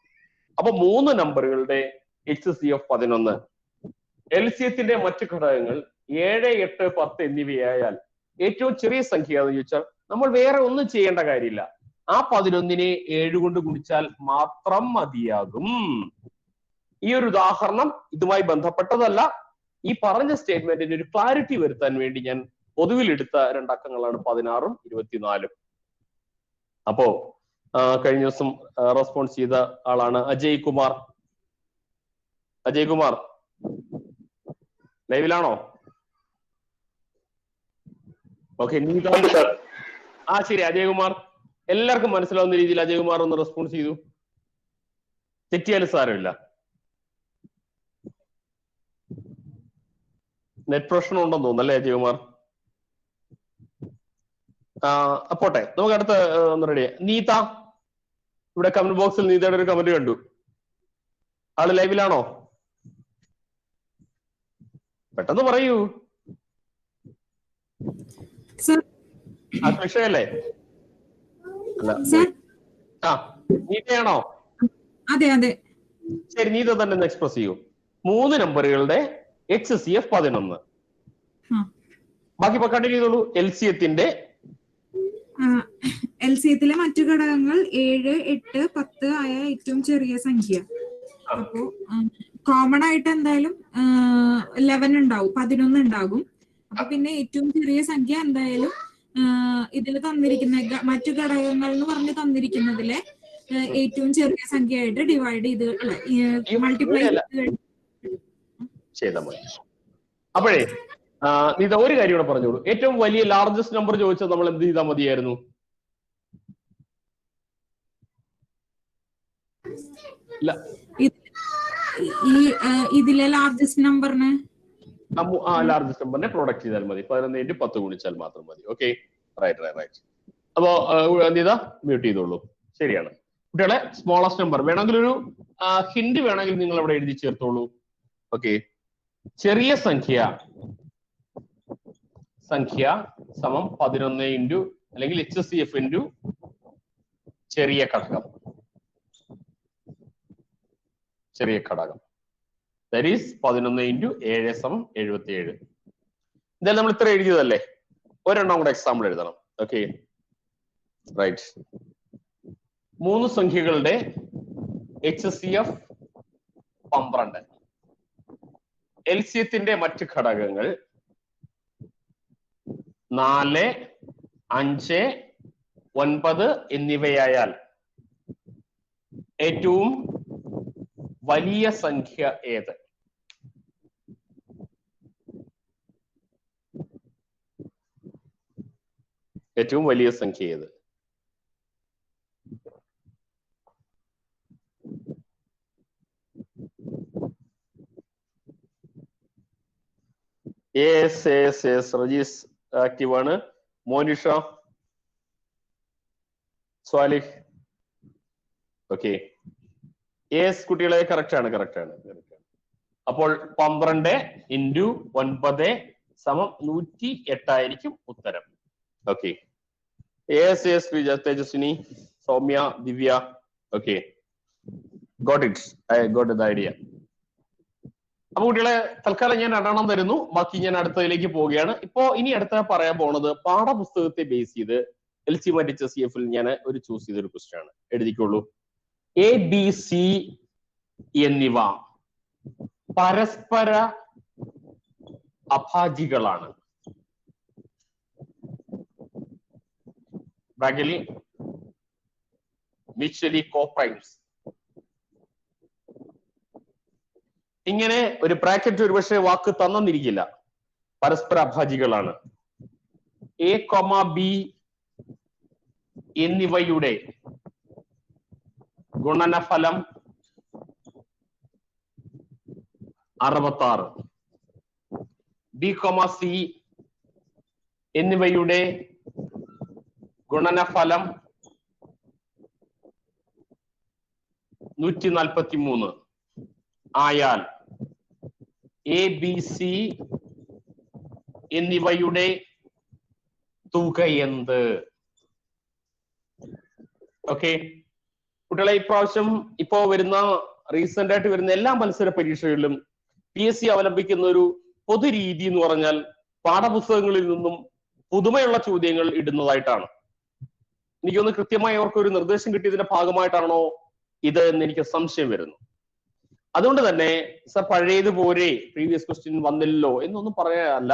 അപ്പൊ 3 നമ്പറുകളുടെ HCF 11. LCMത്തിന്റെ മറ്റു ഘടകങ്ങൾ 7, 8, 10 എന്നിവയായാൽ ഏറ്റവും ചെറിയ സംഖ്യ എന്ന് ചോദിച്ചാൽ നമ്മൾ വേറെ ഒന്നും ചെയ്യേണ്ട കാര്യമില്ല. ആ 11നെ 7 കൊണ്ട് ഗുണിച്ചാൽ മാത്രം മതിയാകും. ഈ ഒരു ഉദാഹരണം ഇതുമായി ബന്ധപ്പെട്ടതല്ല. ഈ പറഞ്ഞ സ്റ്റേറ്റ്മെന്റിന് ഒരു ക്ലാരിറ്റി വരുത്താൻ വേണ്ടി ഞാൻ പൊതുവിലെടുത്ത 2 അക്കങ്ങളാണ് 16ഉം 24ഉം. അപ്പോ കഴിഞ്ഞ ദിവസം റെസ്പോൺസ് ചെയ്ത ആളാണ് അജയ് കുമാർ. അജയ് കുമാർ ലൈവിലാണോ? ഓക്കെ ശരി അജയ് കുമാർ, എല്ലാവർക്കും മനസ്സിലാവുന്ന രീതിയിൽ അജയ് കുമാർ ഒന്ന് റെസ്പോൺസ് ചെയ്തു. തെറ്റിയാലും സാരമില്ല. നെറ്റ് പ്രശ്നം ഉണ്ടെന്ന് തോന്നുന്നല്ലേ അജയ് കുമാർ? അപ്പോട്ടെ, നമുക്ക് അടുത്ത ഒന്ന് റെഡി. നീത, ഇവിടെ കമന്റ് ബോക്സിൽ നീതയുടെ ഒരു കമന്റ് കണ്ടു. ആള് ലൈവിലാണോ? പെട്ടെന്ന് പറയൂ. അല്ലേ? അല്ല, നീതയാണോ? അതെ അതെ. ശരി, നീത തന്നെ എക്സ്പ്രസ് ചെയ്യൂ. 3 നമ്പറുകളുടെ HCF 11. ബാക്കി കണ്ടിന്യൂ ചെയ്തോളൂ. LCMത്തിലെ മറ്റു ഘടകങ്ങൾ 7, 8, 10 ആയ ഏറ്റവും ചെറിയ സംഖ്യ. അപ്പോ കോമൺ ആയിട്ട് എന്തായാലും 11 ഉണ്ടാവും, 11 ഉണ്ടാകും. അപ്പൊ പിന്നെ ഏറ്റവും ചെറിയ സംഖ്യ എന്തായാലും ഇതിൽ തന്നിരിക്കുന്ന മറ്റു ഘടകങ്ങൾ എന്ന് പറഞ്ഞ് തന്നിരിക്കുന്നതിലെ ഏറ്റവും ചെറിയ സംഖ്യയായിട്ട് ഡിവൈഡ് ചെയ്ത് മൾട്ടിപ്ലൈ ചെയ്താൽ മതി. അപ്പോഴേ ഇത് ഒരു കാര്യം കൂടെ പറഞ്ഞോളൂ. ഏറ്റവും വലിയ ലാർജസ്റ്റ് നമ്പർ ചോദിച്ചാൽ നമ്മൾ എന്ത് ചെയ്താൽ മതിയായിരുന്നു? ഇതിലെ ലാർജസ്റ്റ് നമ്പറിനെ പ്രൊഡക്റ്റ് ചെയ്താൽ മതി. 11 × 10 ഗുണിച്ചാൽ മാത്രം മതി. Okay, right. അപ്പോ നിത മ്യൂട്ട് ചെയ്തോളൂ. ശരിയാണ് കുട്ടികളെ. സ്മോളസ്റ്റ് നമ്പർ വേണമെങ്കിൽ ഒരു ഹിന്റ് വേണമെങ്കിൽ നിങ്ങൾ അവിടെ എഴുതി ചേർത്തോളൂ. ഓക്കെ, ചെറിയ സംഖ്യ സമം 11 × അല്ലെങ്കിൽ HCF × ചെറിയ ഘടകം. That is 11 × 7 = 77. ഇതെല്ലാം നമ്മൾ ഇത്ര എഴുതിയതല്ലേ? ഒരെണ്ണം കൂടെ എക്സാമ്പിൾ എഴുതണം. Okay, right. 3 സംഖ്യകളുടെ HCF 12. LCMത്തിന്റെ മറ്റ് ഘടകങ്ങൾ 4, 5, 9 എന്നിവയായാൽ ഏറ്റവും വലിയ സംഖ്യ ഏത്? ഏറ്റവും വലിയ സംഖ്യ ഏത്? യെസ് റജീസ് ആക്റ്റീവ് ആണ്. മോനിഷ, സ്വാലിഹ്, ഓക്കെ. യെസ് കുട്ടികളെ കറക്റ്റ് ആണ്. അപ്പോൾ 12 × 9 = 108 ആയിരിക്കും ഉത്തരം. Okay. Yes Tejaswini, Soumya, Divya, okay. Got it, I got the idea. അപ്പൊ കുട്ടികളെ തൽക്കാലം ഞാൻ 2 തരുന്നു, ബാക്കി ഞാൻ അടുത്തതിലേക്ക് പോവുകയാണ്. ഇനി അടുത്ത പറയാൻ പോണത് പാഠപുസ്തകത്തെ ബേസ് ചെയ്ത് LC HCF ഞാൻ ഒരു ചൂസ് ചെയ്തൊരു ക്വസ്റ്റ്യൻ ആണ്. എഴുതിക്കോളൂ. ABC എന്നിവ പരസ്പര അഭാജികളാണ്. ബ്രാക്കറ്റിൽ മ്യൂച്വലി കോപ്രൈംസ്. ഇങ്ങനെ ഒരു ബ്രാക്കറ്റ് ഒരുപക്ഷെ വാക്ക് തന്നിരിക്കില്ല. പരസ്പര അഭാജികളാണ്. A, B എന്നിവയുടെ ഗുണനഫലം 66. B, C എന്നിവയുടെ ഗുണനഫലം 143 ആയാൽ ABC എന്നിവയുടെ തുക എന്ത്? ഓക്കെ കുട്ടികളെ, ഇപ്രാവശ്യം ഇപ്പോ വരുന്ന റീസെന്റ് ആയിട്ട് വരുന്ന എല്ലാ മത്സര പരീക്ഷകളിലും PSC അവലംബിക്കുന്ന ഒരു പൊതുരീതി എന്ന് പറഞ്ഞാൽ പാഠപുസ്തകങ്ങളിൽ നിന്നും പുതുമയുള്ള ചോദ്യങ്ങൾ ഇടുന്നതായിട്ടാണ്. എനിക്കൊന്ന് കൃത്യമായി അവർക്കൊരു നിർദ്ദേശം കിട്ടിയതിന്റെ ഭാഗമായിട്ടാണോ ഇത് എന്ന് എനിക്ക് സംശയം വരുന്നു. അതുകൊണ്ട് തന്നെ സർ പഴയതുപോലെ പ്രീവിയസ് ക്വസ്റ്റ്യൻ വന്നില്ലല്ലോ എന്നൊന്നും പറയാനല്ല,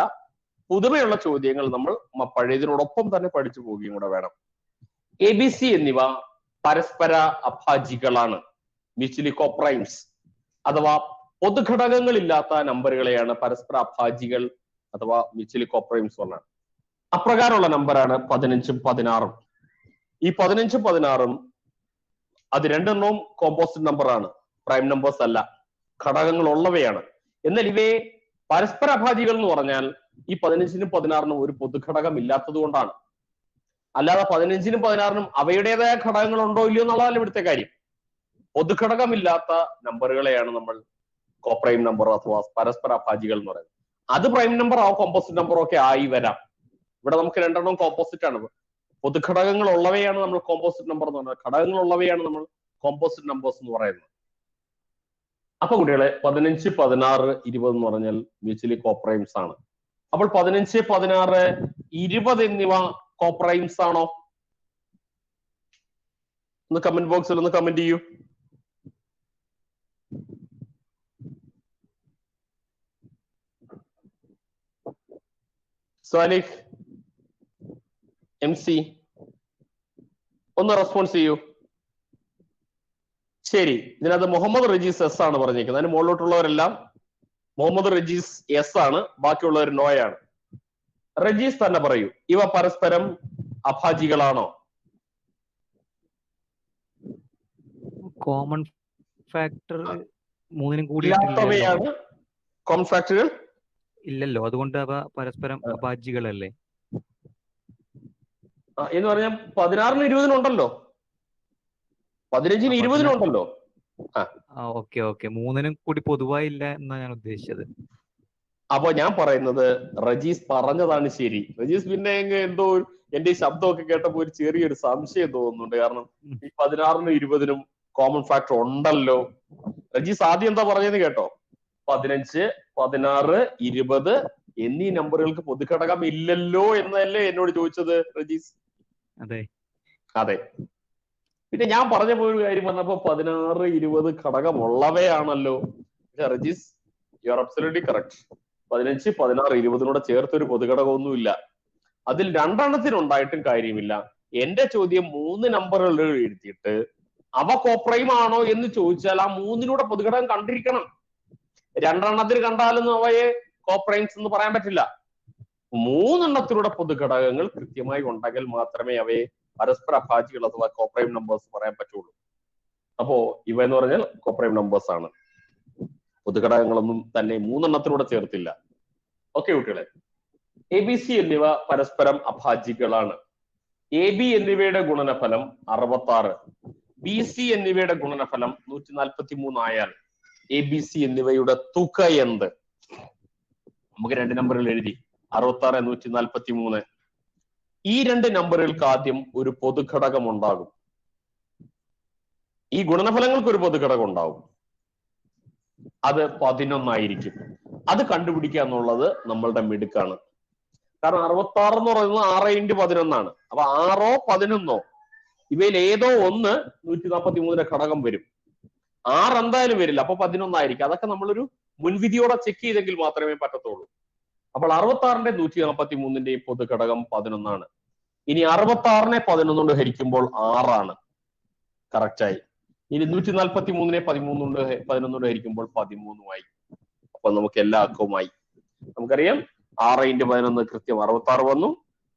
പുതുമയുള്ള ചോദ്യങ്ങൾ നമ്മൾ പഴയതിനോടൊപ്പം തന്നെ പഠിച്ചു പോവുകയും കൂടെ വേണം. ABC എന്നിവ പരസ്പര അഭാജികളാണ്, മ്യൂച്വലി കോപ്രൈംസ് അഥവാ പൊതുഘടകങ്ങളില്ലാത്ത നമ്പറുകളെയാണ് പരസ്പര അഭാജികൾ അഥവാ മ്യൂച്വലി കോപ്രൈംസ് പറഞ്ഞാൽ. അപ്രകാരമുള്ള നമ്പറാണ് 15 ഉം 16. ഈ 15 ഉം 16 അത് രണ്ടെണ്ണവും കോമ്പോസിറ്റ് നമ്പറാണ്, പ്രൈം നമ്പേഴ്സ് അല്ല, ഘടകങ്ങൾ ഉള്ളവയാണ്. എന്നാൽ ഇവയെ പരസ്പര അഭാജികൾ എന്ന് പറഞ്ഞാൽ ഈ 15നും 16നും ഒരു പൊതുഘടകം ഇല്ലാത്തത് കൊണ്ടാണ്. അല്ലാതെ 15നും 16നും അവയുടേതായ ഘടകങ്ങൾ ഉണ്ടോ ഇല്ലയോ എന്നുള്ളതല്ല ഇവിടുത്തെ കാര്യം. പൊതുഘടകമില്ലാത്ത നമ്പറുകളെയാണ് നമ്മൾ കോപ്രൈം നമ്പർ അഥവാ പരസ്പര അഭാജികൾ എന്ന് പറയുന്നത്. അത് പ്രൈം നമ്പറോ കോമ്പോസിറ്റ് നമ്പറോ ഒക്കെ ആയി വരാം. ഇവിടെ നമുക്ക് രണ്ടെണ്ണം കോമ്പോസിറ്റ് ആണ്. പൊതുഘടകങ്ങൾ ഉള്ളവയാണ് നമ്മൾ കോമ്പോസിറ്റ് നമ്പർ എന്ന് പറയുന്നത്, ഘടകങ്ങൾ ഉള്ളവയാണ് നമ്മൾ കോമ്പോസിറ്റ് നമ്പേഴ്സ് എന്ന് പറയുന്നത്. അപ്പൊ കുട്ടികളെ 15, 16, 20 എന്ന് പറഞ്ഞാൽ മ്യൂച്വലി കോപ്രൈംസ് ആണ്. അപ്പോൾ 15, 16, 20 എന്നിവ കോപ്രൈംസ് ആണോ? ഒന്ന് കമന്റ് ബോക്സിൽ ഒന്ന് കമന്റ് ചെയ്യൂ. സാലിഹ്, MC ഒന്ന് റെസ്പോൺസ് ചെയ്യൂ. ശരി, ഇതിനകത്ത് മുഹമ്മദ് റജീസ് എസ് ആണ് പറഞ്ഞേക്കുന്നത്. അതിന് മുകളിലോട്ടുള്ളവരെല്ലാം മുഹമ്മദ് റജീസ് എസ് ആണ്, ബാക്കിയുള്ളവർ നോയാണ്. റജീസ് തന്നെ പറയൂ, ഇവ പരസ്പരം അഭാജികളാണോ? കോമൺ ഫാക്ടർ 3നും കൂടി ഇല്ലാത്തവയാണ് കോമൺ ഫാക്ടറുകൾ ഇല്ലല്ലോ, അതുകൊണ്ട് അവ പരസ്പരം അഭാജികളല്ലേ എന്ന് പറഞ്ഞാൽ 16നും 20നും ഉണ്ടല്ലോ, 15നും 20നും ഉണ്ടല്ലോ. ഓക്കെ 3നും കൂടി പൊതുവായി ഇല്ല എന്നാ ഞാൻ ഉദ്ദേശിച്ചത്. അപ്പൊ ഞാൻ പറയുന്നത് റജീസ് പറഞ്ഞതാണ് ശരി. റജീസ് പിന്നെ എന്തോ എന്റെ ഈ ശബ്ദമൊക്കെ കേട്ടപ്പോ ഒരു ചെറിയൊരു സംശയം തോന്നുന്നുണ്ട്. കാരണം ഈ 16നും 20നും കോമൺ ഫാക്ടർ ഉണ്ടല്ലോ. റജീസ് ആദ്യം എന്താ പറഞ്ഞതെന്ന് കേട്ടോ? 15, 16, 20 എന്നീ നമ്പറുകൾക്ക് പൊതുഘടകം ഇല്ലല്ലോ എന്നല്ലേ എന്നോട് ചോദിച്ചത് റജീസ്? അതെ. പിന്നെ ഞാൻ പറഞ്ഞ ഒരു കാര്യം പറഞ്ഞപ്പോ 16, 20 ഘടകമുള്ളവയാണല്ലോ. റജീസ് യു ആർ അബ്സല്യൂട്ട്ലി കറക്റ്റ്. 15, 16, 20 ചേർത്തൊരു പൊതുഘടകമൊന്നുമില്ല. അതിൽ 2 എണ്ണത്തിനുണ്ടായിട്ടും കാര്യമില്ല. എന്റെ ചോദ്യം 3 നമ്പറുകൾ എഴുതിയിട്ട് അവ കോപ്രൈം ആണോ എന്ന് ചോദിച്ചാൽ ആ 3 പൊതുഘടകം കണ്ടിരിക്കണം. 2 എണ്ണത്തിൽ കണ്ടാലൊന്നും അവയെ കോപ്രൈംസ് എന്ന് പറയാൻ പറ്റില്ല. 3 പൊതുഘടകങ്ങൾ കൃത്യമായി ഉണ്ടെങ്കിൽ മാത്രമേ അവയെ പരസ്പര അഭാജികൾ അഥവാ കോപ്രൈം നമ്പേഴ്സ് പറയാൻ പറ്റുള്ളൂ. അപ്പോ ഇവ എന്ന് പറഞ്ഞാൽ കോപ്രൈം നമ്പേഴ്സ് ആണ്. പൊതുഘടകങ്ങളൊന്നും തന്നെ 3 ചേർത്തില്ല. ഓക്കെ കുട്ടികളെ, എ ബി സി എന്നിവ പരസ്പരം അഭാജ്യങ്ങളാണ്. എ ബി എന്നിവയുടെ ഗുണനഫലം 66, ബി സി എന്നിവയുടെ ഗുണനഫലം 143 ആയാൽ എ ബി സി എന്നിവയുടെ തുക എന്ത്? നമുക്ക് രണ്ട് നമ്പറുകൾ എഴുതി, 66, 143. ഈ രണ്ട് നമ്പറുകൾക്ക് ആദ്യം ഒരു പൊതുഘടകം ഉണ്ടാകും. ഈ ഗുണനഫലങ്ങൾക്ക് ഒരു പൊതുഘടകം ഉണ്ടാവും, അത് 11 ആയിരിക്കും. അത് കണ്ടുപിടിക്കുക എന്നുള്ളത് നമ്മളുടെ മിടുക്കാണ്. കാരണം 66 എന്ന് പറയുന്നത് 6 × 11 ആണ്. അപ്പൊ 6ഓ 11ഓ ഇവയിൽ ഏതോ ഒന്ന് 143 ഘടകം വരും. 6 എന്തായാലും വരില്ല, അപ്പൊ 11 ആയിരിക്കും. അതൊക്കെ നമ്മളൊരു മുൻവിധിയോടെ ചെക്ക് ചെയ്തെങ്കിൽ മാത്രമേ പറ്റത്തുള്ളൂ. അപ്പോൾ 66ന്റെ 143ന്റെയും പൊതുഘടകം 11 ആണ്. ഇനി 66നെ 11 കൊണ്ട് ഹരിക്കുമ്പോൾ 6 ആണ്, കറക്റ്റായി. ഇനി 143നെ 11 കൊണ്ട് ഹരിക്കുമ്പോൾ 13 ആയി. അപ്പൊ നമുക്ക് എല്ലാ അക്കവുമായി. നമുക്കറിയാം 6 × 11 കൃത്യം 66 വന്നു,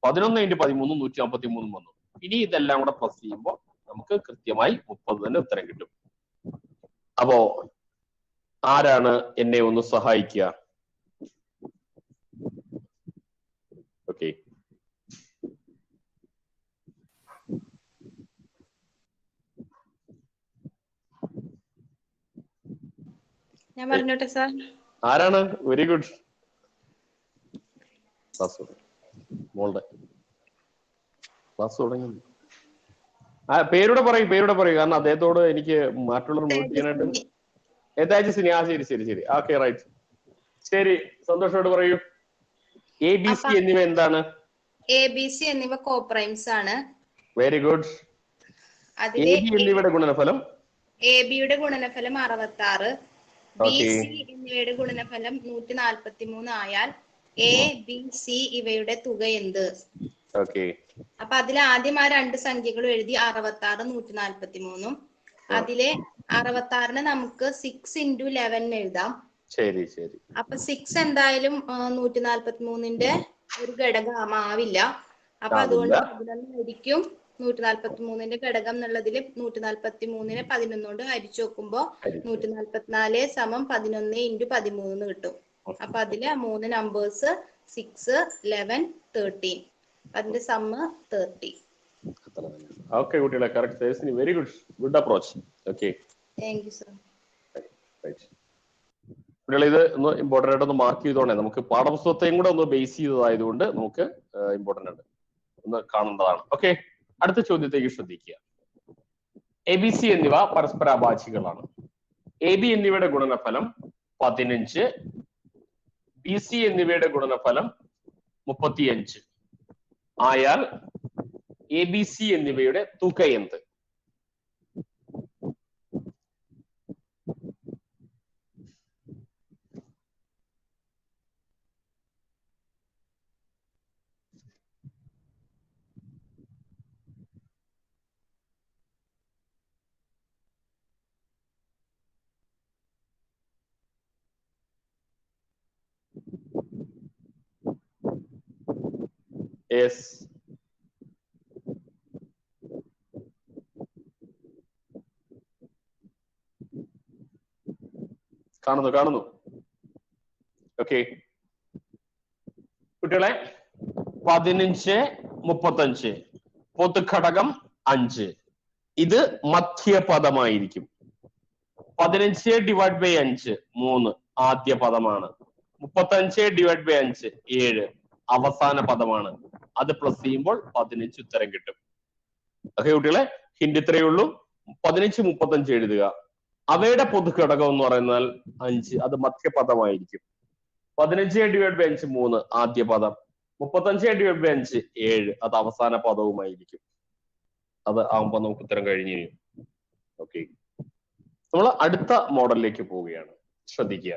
11 × 13 143 വന്നു. ഇനി ഇതെല്ലാം കൂടെ പ്ലസ് ചെയ്യുമ്പോൾ നമുക്ക് കൃത്യമായി 30 തന്നെ ഉത്തരം കിട്ടും. അപ്പോ ആരാണ് എന്നെ ഒന്ന് സഹായിക്കുക? ഓക്കെ, ഞാൻ പറഞ്ഞോട്ടെ സാർ. ആരാണ്? Very good. മോളുടെ ക്ലാസ് തുടങ്ങി. പേരുടെ പറയും, കാരണം അദ്ദേഹത്തോട് എനിക്ക് മറ്റുള്ളവർ മ്യൂട്ട് ചെയ്യാനായിട്ട്. തേജസ്വിനി. ശരി ശരി ശരി, ഓക്കെ, റൈറ്റ്. ശരി, സന്തോഷോട് പറയൂ. എ ബി സി എന്നിവ എന്താണ്? എ ബി സി എന്നിവ കോപ്രൈംസ് ആണ്. Very good. എ ബി എന്നിവയുടെ ഗുണനഫലം? എ ബിയുടെ ഗുണനഫലം 66, ബി സി എന്നിവയുടെ ഗുണനഫലം 143 ആയാൽ എ ബി സി ഇവയുടെ തുക എന്ത്? അപ്പൊ അതിൽ ആദ്യം ആ രണ്ട് സംഖ്യകളും എഴുതി, 66, 143. അതിലെ 66നെ നമുക്ക് 6 × 11 എഴുതാം. ശരി ശരി. അപ്പൊ 6 എന്തായാലും 143ന്റെ ഒരു ഘടകം ആവില്ല. അപ്പൊ അതുകൊണ്ട് 11 ആയിരിക്കും 143ന്റെ ഘടകം എന്നുള്ളതിൽ 143നെ 11 കൊണ്ട് ഹരിച്ചു നോക്കുമ്പോ 144 = 11 × 13 കിട്ടും. അപ്പൊ അതില് 3 നമ്പേഴ്സ് 6, 11, 13. അതിന്റെ സമ്മ് 30. ഓക്കെ കുട്ടികളെ, correct. Very good, good approach. Okay, thank you sir. കുട്ടികളെ, ഇത് ഒന്ന് ഇമ്പോർട്ടൻ്റ് ആയിട്ട് ഒന്ന് മാർക്ക് ചെയ്തോണേ. നമുക്ക് പാഠപുസ്തകത്തെയും കൂടെ ഒന്ന് ബേസ് ചെയ്തതായതുകൊണ്ട് നമുക്ക് ഇമ്പോർട്ടൻ്റ് ആണ്, ഒന്ന് കാണേണ്ടതാണ്. ഓക്കെ, അടുത്ത ചോദ്യത്തേക്ക് ശ്രദ്ധിക്കുക. എ ബി സി എന്നിവ പരസ്പര അഭാജ്യങ്ങളാണ്. എ ബി എന്നിവയുടെ ഗുണനഫലം 15, ബി സി എന്നിവയുടെ ഗുണനഫലം 35 ആയാൽ എ ബി സി എന്നിവയുടെ തുക എന്ത്? Yes. കാണുന്നു. ഓക്കെ കുട്ടികളെ, 15, 35 പൊതുഘടകം 5. ഇത് മധ്യപദമായിരിക്കും. 15 / 5 3 ആദ്യ പദമാണ്. 35 / 5 7 അവസാന പദമാണ്. അത് പ്ലസ് ചെയ്യുമ്പോൾ 15 ഉത്തരം കിട്ടും. ഓക്കെ കുട്ടികളെ, ഹിന്റ് ഇത്രയേ ഉള്ളൂ. 15, 35 എഴുതുക. അവയുടെ പൊതുഘടകം എന്ന് പറയുന്നാൽ 5, അത് മധ്യപദമായിരിക്കും. 15 / 5 3 ആദ്യ പദം, 35 / 5 7 അത് അവസാന പദവുമായിരിക്കും. അത് ആകുമ്പോൾ നമുക്ക് ഉത്തരം കഴിഞ്ഞു. ഓക്കെ, നമ്മൾ അടുത്ത മോഡലിലേക്ക് പോവുകയാണ്. ശ്രദ്ധിക്കുക.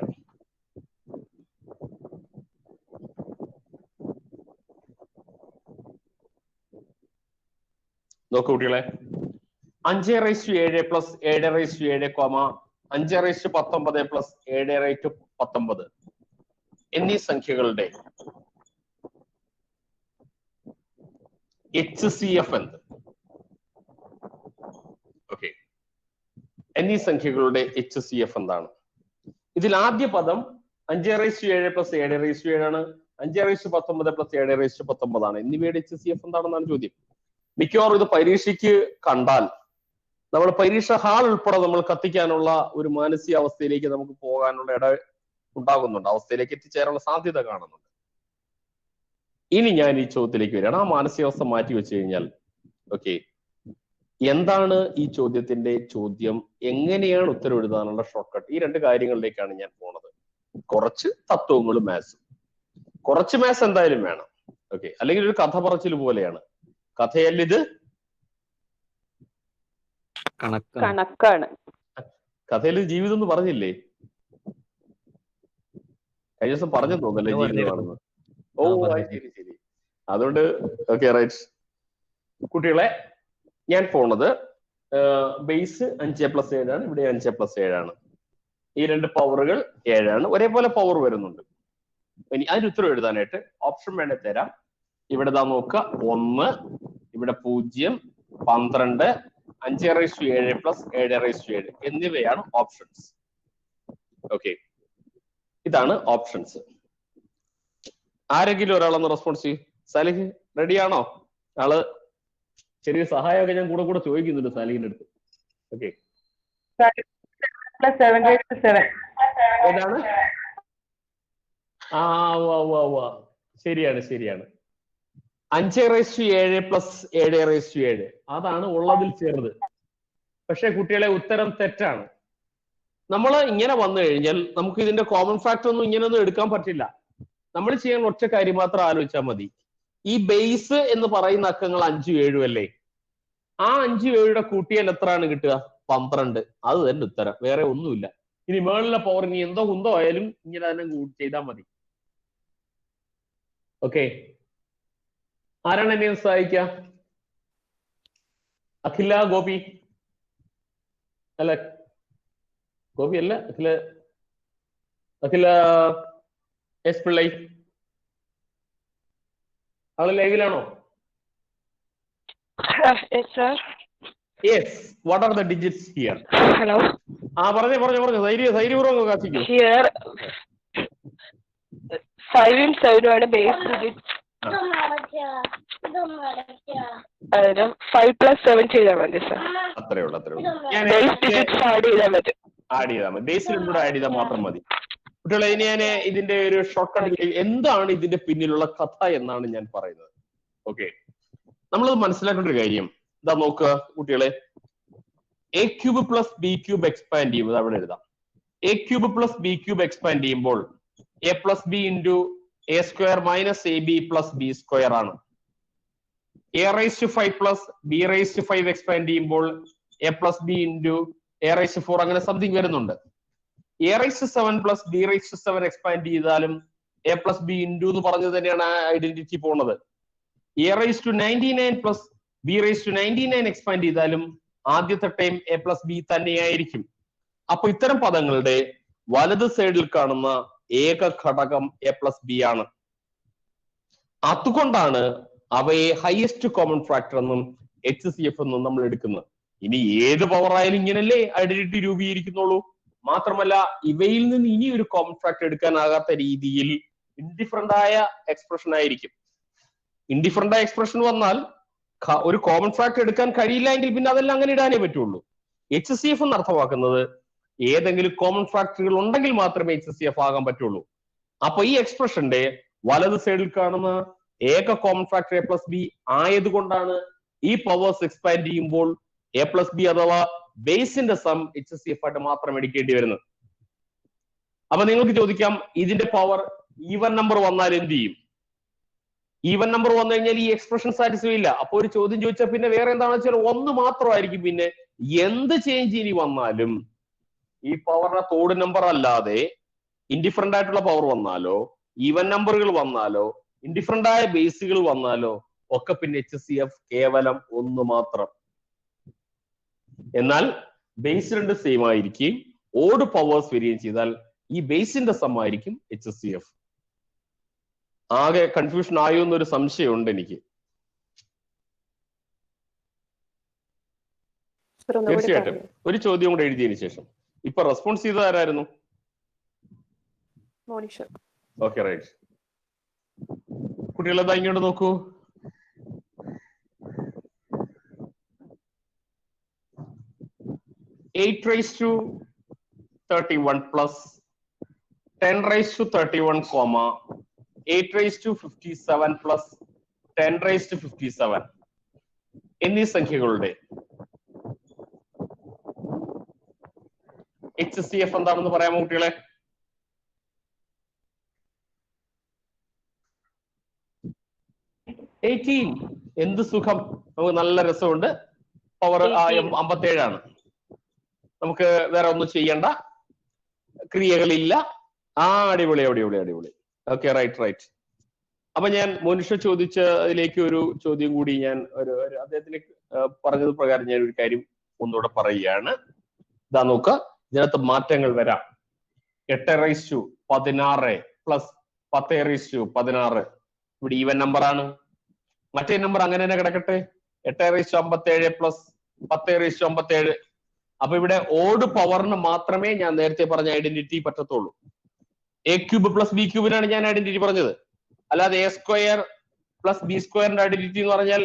നോക്കൂ കുട്ടികളെ, 5/7 + 7/7, 5/19 + 7/19 എന്നീ സംഖ്യകളുടെ HCF എന്ത്? ഓക്കെ, എന്നീ സംഖ്യകളുടെ HCF എന്താണ്? ഇതിൽ ആദ്യ പദം 5/7 പ്ലസ് 7/7 ആണ്. 5/19 പ്ലസ് 7/19 ആണ്. എന്നിവയുടെ HCF എന്താണെന്നാണ് ചോദ്യം. മിക്കവാറും ഇത് പരീക്ഷയ്ക്ക് കണ്ടാൽ നമ്മൾ പരീക്ഷ ഹാൾ ഉൾപ്പെടെ നമ്മൾ കത്തിക്കാനുള്ള ഒരു മാനസികാവസ്ഥയിലേക്ക് നമുക്ക് പോകാനുള്ള ഉണ്ടാകുന്നുണ്ട്, അവസ്ഥയിലേക്ക് എത്തിച്ചേരാനുള്ള സാധ്യത കാണുന്നുണ്ട്. ഇനി ഞാൻ ഈ ചോദ്യത്തിലേക്ക് വരികയാണ്. ആ മാനസികാവസ്ഥ മാറ്റി വെച്ച് കഴിഞ്ഞാൽ ഓക്കെ, എന്താണ് ഈ ചോദ്യത്തിന്റെ ചോദ്യം, എങ്ങനെയാണ് ഉത്തരം എഴുതാനുള്ള ഷോർട്ട് കട്ട്? ഈ രണ്ട് കാര്യങ്ങളിലേക്കാണ് ഞാൻ പോണത്. കുറച്ച് തത്വങ്ങളും മാത്സും. കുറച്ച് മാത്സ് എന്തായാലും വേണം. ഓക്കെ, അല്ലെങ്കിൽ ഒരു കഥ പറച്ചിൽ പോലെയാണ്. കഥയല്ലിത്, കണക്കാണ്. കഥയിൽ ജീവിതം എന്ന് പറഞ്ഞില്ലേ? കഴിഞ്ഞ ദിവസം പറഞ്ഞു തോന്നല്ലേ ജീവിതമാണെന്ന്. ഓ ശരി ശരി. അതുകൊണ്ട് ഓക്കെ റൈറ്റ്. കുട്ടികളെ, ഞാൻ പോണത് ബേസ് 5+7 ആണ്. ഇവിടെ 5+7 ആണ്. ഈ രണ്ട് പവറുകൾ 7 ആണ്. ഒരേപോലെ പവർ വരുന്നുണ്ട്. ഇനി അതിന് ഉത്തരം എഴുതാനായിട്ട് ഓപ്ഷൻ വേണേ തരാം. ഇവിടെ നോക്കുക, 1, ഇവിടെ 0, 12, 5/7 പ്ലസ് 7/7 എന്നിവയാണ് ഓപ്ഷൻസ്. ഓക്കെ, ഇതാണ് ഓപ്ഷൻസ്. ആരെങ്കിലും ഒരാളൊന്ന് റെസ്പോൺസ് ചെയ്യും. സാലിഹ് റെഡിയാണോ? ആള് ചെറിയ സഹായമൊക്കെ ഞാൻ കൂടെ ചോദിക്കുന്നുണ്ട് സാലിഹിന്റെ അടുത്ത്. ഓക്കെ, ഏതാണ്? ശരിയാണ് 5/7 പ്ലസ് 7/7 അതാണ് ഉള്ളതിൽ ചേർന്നത്. പക്ഷെ കുട്ടികളെ ഉത്തരം തെറ്റാണ്. നമ്മൾ ഇങ്ങനെ വന്നു കഴിഞ്ഞാൽ നമുക്ക് ഇതിന്റെ കോമൺ ഫാക്ടർ ഒന്നും ഇങ്ങനെയൊന്നും എടുക്കാൻ പറ്റില്ല. നമ്മൾ ചെയ്യാൻ ഒറ്റ കാര്യം മാത്രം ആലോചിച്ചാൽ മതി. ഈ ബേസ് എന്ന് പറയുന്ന അക്കങ്ങൾ 5ഉം 7ഉം അല്ലേ? ആ 5ഉം 7യുടെ കൂട്ടിയാൽ എത്രയാണ് കിട്ടുക? 12. അത് തന്നെ ഉത്തരം, വേറെ ഒന്നുമില്ല. ഇനി മേളിലെ പവർ ഇനി എന്തോ കുന്തോ ആയാലും ഇങ്ങനെ തന്നെ ചെയ്താൽ മതി. ഓക്കെ, ആരാണ് എന്നെ സഹായിക്ക? അഖില, ഗോപി അല്ല, ഗോപി അല്ല, അഖില എസ് പിള്ളൈ. ആള് ലൈവിലാണോ? Yes. What are the digits here? Hello. പറഞ്ഞു ധൈര്യപൂർവ്വം കാത്തിക്കൂ. ഹിയർ 5ഉം 7ഉം ആണ് ബേസ് ഡിജിറ്റ്സ്. 5+7 ചെയ്താൽ മതി സർ. അത്രേ ഉള്ളൂ. ആഡ് ചെയ്താൽ മതി. ബേസിലും കൂടെ ആഡ് ചെയ്താൽ മാത്രം മതി. കുട്ടികളെ, ഇനി ഞാൻ ഇതിന്റെ ഒരു ഷോർട്ട് കട്ട്, എന്താണ് ഇതിന്റെ പിന്നിലുള്ള കഥ എന്നാണ് ഞാൻ പറയുന്നത്. ഓക്കെ, നമ്മളത് മനസ്സിലാക്കേണ്ട ഒരു കാര്യം ഇതാ നോക്കുക കുട്ടികളെ. a³ പ്ലസ് b³ എക്സ്പാൻഡ് ചെയ്യുമ്പോൾ അവിടെ എഴുതാം. a³ പ്ലസ് b³ എക്സ്പാൻഡ് ചെയ്യുമ്പോൾ a+b into a² minus ab plus b² ആണ്. a⁵ പ്ലസ് b⁵ എക്സ്പാൻഡ് ചെയ്യുമ്പോൾ a+b ഇൻറ്റു a⁴ അങ്ങനെ സംതിങ് വരുന്നുണ്ട്. a�7 പ്ലസ് b�7 എക്സ്പാൻഡ് ചെയ്താലും a+b ഇൻറ്റു എന്ന് പറഞ്ഞത് തന്നെയാണ് ഐഡന്റിറ്റി പോണത്. a�99 പ്ലസ് b�99 എക്സ്പാൻഡ് ചെയ്താലും ആദ്യത്തെ ടൈം a+b തന്നെയായിരിക്കും. അപ്പൊ ഇത്തരം പദങ്ങളുടെ വലത് സൈഡിൽ കാണുന്ന ഏക ഘടകം a+b ആണ്. അതുകൊണ്ടാണ് അവയെ ഹയസ്റ്റ് കോമൺ ഫാക്ടർ എന്നും HCF എന്നും നമ്മൾ എടുക്കുന്നത്. ഇനി ഏത് പവർ ആയാലും ഇങ്ങനല്ലേ ഐഡന്റിറ്റി രൂപീകരിക്കുന്നുള്ളൂ. മാത്രമല്ല ഇവയിൽ നിന്ന് ഇനി ഒരു കോമൺ ഫാക്ടർ എടുക്കാനാകാത്ത രീതിയിൽ ഇൻഡിഫറന്റ് ആയ എക്സ്പ്രഷൻ ആയിരിക്കും. ഇൻഡിഫറന്റ് ആയ എക്സ്പ്രഷൻ വന്നാൽ ഒരു കോമൺ ഫാക്ടർ എടുക്കാൻ കഴിയില്ല എങ്കിൽ പിന്നെ അതെല്ലാം അങ്ങനെ ഇടാനേ പറ്റുള്ളൂ. HCF എന്ന് അർത്ഥമാക്കുന്നത് ഏതെങ്കിലും കോമൺ ഫാക്ടറുകൾ ഉണ്ടെങ്കിൽ മാത്രമേ HCF ആകാൻ പറ്റുള്ളൂ. അപ്പൊ ഈ എക്സ്പ്രഷന്റെ വലത് സൈഡിൽ കാണുന്ന ഏക കോമൺ ഫാക്ടർ a+b ആയതുകൊണ്ടാണ് ഈ പവേഴ്സ് എക്സ്പാൻഡ് ചെയ്യുമ്പോൾ a+b അഥവാ ബേസിന്റെ സം HCF ആയിട്ട് മാത്രം എടുക്കേണ്ടി വരുന്നത്. അപ്പൊ നിങ്ങൾക്ക് ചോദിക്കാം, ഇതിന്റെ പവർ ഈവൻ നമ്പർ വന്നാൽ എന്ത് ചെയ്യും? ഈവൻ നമ്പർ വന്നു കഴിഞ്ഞാൽ ഈ എക്സ്പ്രഷൻ സാറ്റിസ്ഫൈ ഇല്ല. അപ്പൊ ഒരു ചോദ്യം ചോദിച്ചാൽ പിന്നെ വേറെ എന്താണെന്ന് വെച്ചാൽ 1 മാത്രമായിരിക്കും. പിന്നെ എന്ത് ചേഞ്ച് ഇനി വന്നാലും ഈ പവറിന്റെ തോട് നമ്പർ അല്ലാതെ ഇൻഡിഫറന്റ് ആയിട്ടുള്ള പവർ വന്നാലോ, ഈവൻ നമ്പറുകൾ വന്നാലോ, ഇൻഡിഫറന്റ് ആയ ബേസുകൾ വന്നാലോ ഒക്കെ പിന്നെ HCF കേവലം 1 മാത്രം. എന്നാൽ ബേസ് 2 സെയിം ആയിരിക്കും, ഓഡ് പവേഴ്സ് വരികയും ചെയ്താൽ ഈ ബേസിന്റെ സം ആയിരിക്കും HCF. ആകെ കൺഫ്യൂഷൻ ആയോ എന്നൊരു സംശയമുണ്ട് എനിക്ക്. തീർച്ചയായിട്ടും ഒരു ചോദ്യം കൂടെ എഴുതിയതിനു ശേഷം. ഇപ്പൊ റെസ്പോൺസ് ചെയ്തത് ആരായിരുന്നു? മോനിഷ. Okay right. കുട്ടികളെ ഇങ്ങോട്ട് നോക്കൂ. Eight raised to 31 plus 10 raised to 31 comma 8 raised to 57 plus 10 raised to 57 എന്നീ സംഖ്യകളുടെ HCF എന്താണെന്ന് പറയാമോ കുട്ടികളെ? എന്ത് സുഖം, നമുക്ക് നല്ല രസമുണ്ട്. പവർ 57 നമുക്ക് വേറെ ഒന്നും ചെയ്യണ്ട, ക്രിയകളില്ല. അടിപൊളി അടിപൊളി അടിപൊളി. Okay right right. അപ്പൊ ഞാൻ മനുഷ്യ ചോദിച്ച അതിലേക്ക് ഒരു ചോദ്യം കൂടി ഞാൻ അദ്ദേഹത്തിന് പറഞ്ഞത് പ്രകാരം ഞാൻ ഒരു കാര്യം ഒന്നുകൂടെ പറയുകയാണ്. ഇതാ നോക്ക, ഇതിനകത്ത് മാറ്റങ്ങൾ വരാം. 816 പ്ലസ് 1016 ഇവിടെ ഈവൻ നമ്പർ ആണ്. മറ്റേ നമ്പർ അങ്ങനെ തന്നെ കിടക്കട്ടെ. 857 പ്ലസ് 1057. അപ്പൊ ഇവിടെ ഓഡ് പവറിന് മാത്രമേ ഞാൻ നേരത്തെ പറഞ്ഞ ഐഡന്റിറ്റി പറ്റത്തുള്ളൂ. എ ക്യൂബ് പ്ലസ് ബി ക്യൂബിനാണ് ഞാൻ ഐഡന്റിറ്റി പറഞ്ഞത്. അല്ലാതെ എ സ്ക്വയർ പ്ലസ് ബി സ്ക്വയറിന്റെ ഐഡന്റിറ്റി എന്ന് പറഞ്ഞാൽ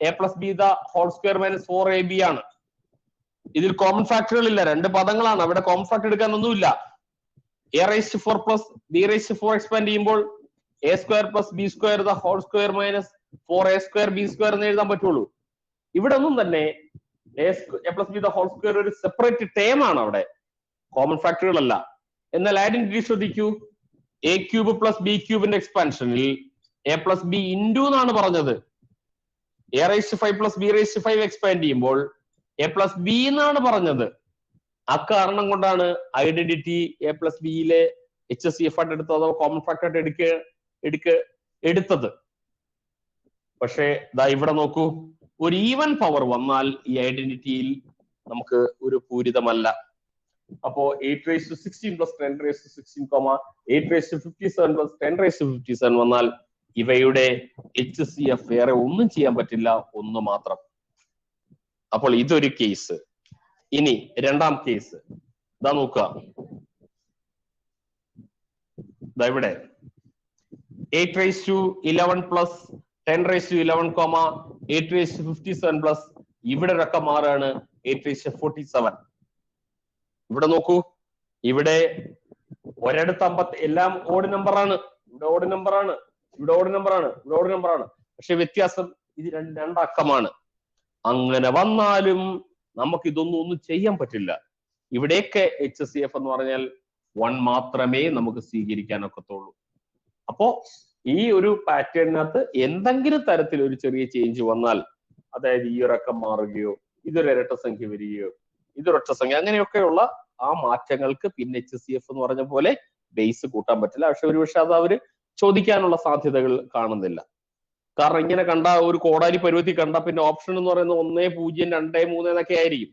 a plus b the whole square minus 4ab ആണ്. ഇതിൽ കോമൺ ഫാക്ടറുകളില്ല, രണ്ട് പദങ്ങളാണ്. അവിടെ കോമൺ ഫാക്ടർ എടുക്കാനൊന്നുമില്ല. A raise 4 plus b raise 4 expand ചെയ്യുമ്പോൾ a square plus b square the whole square minus 4a square b square എന്ന് എഴുതാൻ പറ്റുള്ളൂ. ഇവിടെ ഒന്നും തന്നെ a plus b the whole square ഒരു സെപ്പറേറ്റ് ടേം ആണ്, അവിടെ കോമൺ ഫാക്ടറുകളല്ല. എന്നാൽ ഐഡന്റിറ്റി ശ്രദ്ധിക്കൂ. എ ക്യൂബ് പ്ലസ് ബി ക്യൂബിന്റെ എക്സ്പാൻഷനിൽ എ പ്ലസ് ബി ഇൻറ്റു എന്നാണ് പറഞ്ഞത്. A raise 5 plus b raise 5 expand ചെയ്യുമ്പോൾ എ പ്ലസ് ബി എന്നാണ് പറഞ്ഞത്. അക്കാരണം കൊണ്ടാണ് ഐഡന്റിറ്റി എ പ്ലസ് ബിയിലെ HCF ആയിട്ട് എടുത്തത്, അതോ കോമൺ ഫാക്ടർ ആയിട്ട് എടുത്തത്. പക്ഷേ ദാ ഇവിടെ നോക്കൂ, ഒരു ഈവൻ പവർ വന്നാൽ ഈ ഐഡന്റിറ്റിയിൽ നമുക്ക് ഒരു പൂരിതമല്ല. അപ്പോ 816 plus 1016, 857 plus 1057 വന്നാൽ ഇവയുടെ HCF വേറെ ഒന്നും ചെയ്യാൻ പറ്റില്ല, ഒന്ന് മാത്രം. അപ്പോൾ ഇതൊരു കേസ്. ഇനി രണ്ടാം കേസ് ഇതാ നോക്കുക. ഇവിടെ 811 plus 1011, 857 plus ഇവിടെ ഒക്കെ മാറാണ് 847. ഇവിടെ നോക്കൂ, ഇവിടെ ഒരിടത്ത് 50 എല്ലാം ഓഡ് നമ്പറാണ്. ഇവിടെ ഓഡ് നമ്പറാണ്, ഇവിടെ ഓഡ് നമ്പറാണ്, ഇവിടെ ഓഡ് നമ്പറാണ്. പക്ഷെ വ്യത്യാസം ഇത് രണ്ടക്കമാണ്. അങ്ങനെ വന്നാലും നമുക്ക് ഒന്നും ചെയ്യാൻ പറ്റില്ല. ഇവിടെയൊക്കെ HCF എന്ന് പറഞ്ഞാൽ 1 മാത്രമേ നമുക്ക് സ്വീകരിക്കാൻ ഒക്കത്തുള്ളൂ. അപ്പോ ഈ ഒരു പാറ്റേണിനകത്ത് എന്തെങ്കിലും തരത്തിൽ ഒരു ചെറിയ ചേഞ്ച് വന്നാൽ, അതായത് ഈ ഒരക്കം മാറുകയോ ഇതൊരു ഇരട്ട സംഖ്യ വരികയോ ഇതൊരൊറ്റ സംഖ്യ, അങ്ങനെയൊക്കെയുള്ള ആ മാറ്റങ്ങൾക്ക് പിന്നെ HCF എന്ന് പറഞ്ഞ പോലെ ബേസ് കൂട്ടാൻ പറ്റില്ല. പക്ഷെ ഒരുപക്ഷെ അത് അവര് ചോദിക്കാനുള്ള സാധ്യതകൾ കാണുന്നില്ല. കാരണം ഇങ്ങനെ കണ്ട ഒരു കോടാലി പരുവത്തി കണ്ട പിന്നെ ഓപ്ഷൻ എന്ന് പറയുന്നത് 1, 0, 2, 3 എന്നൊക്കെ ആയിരിക്കും.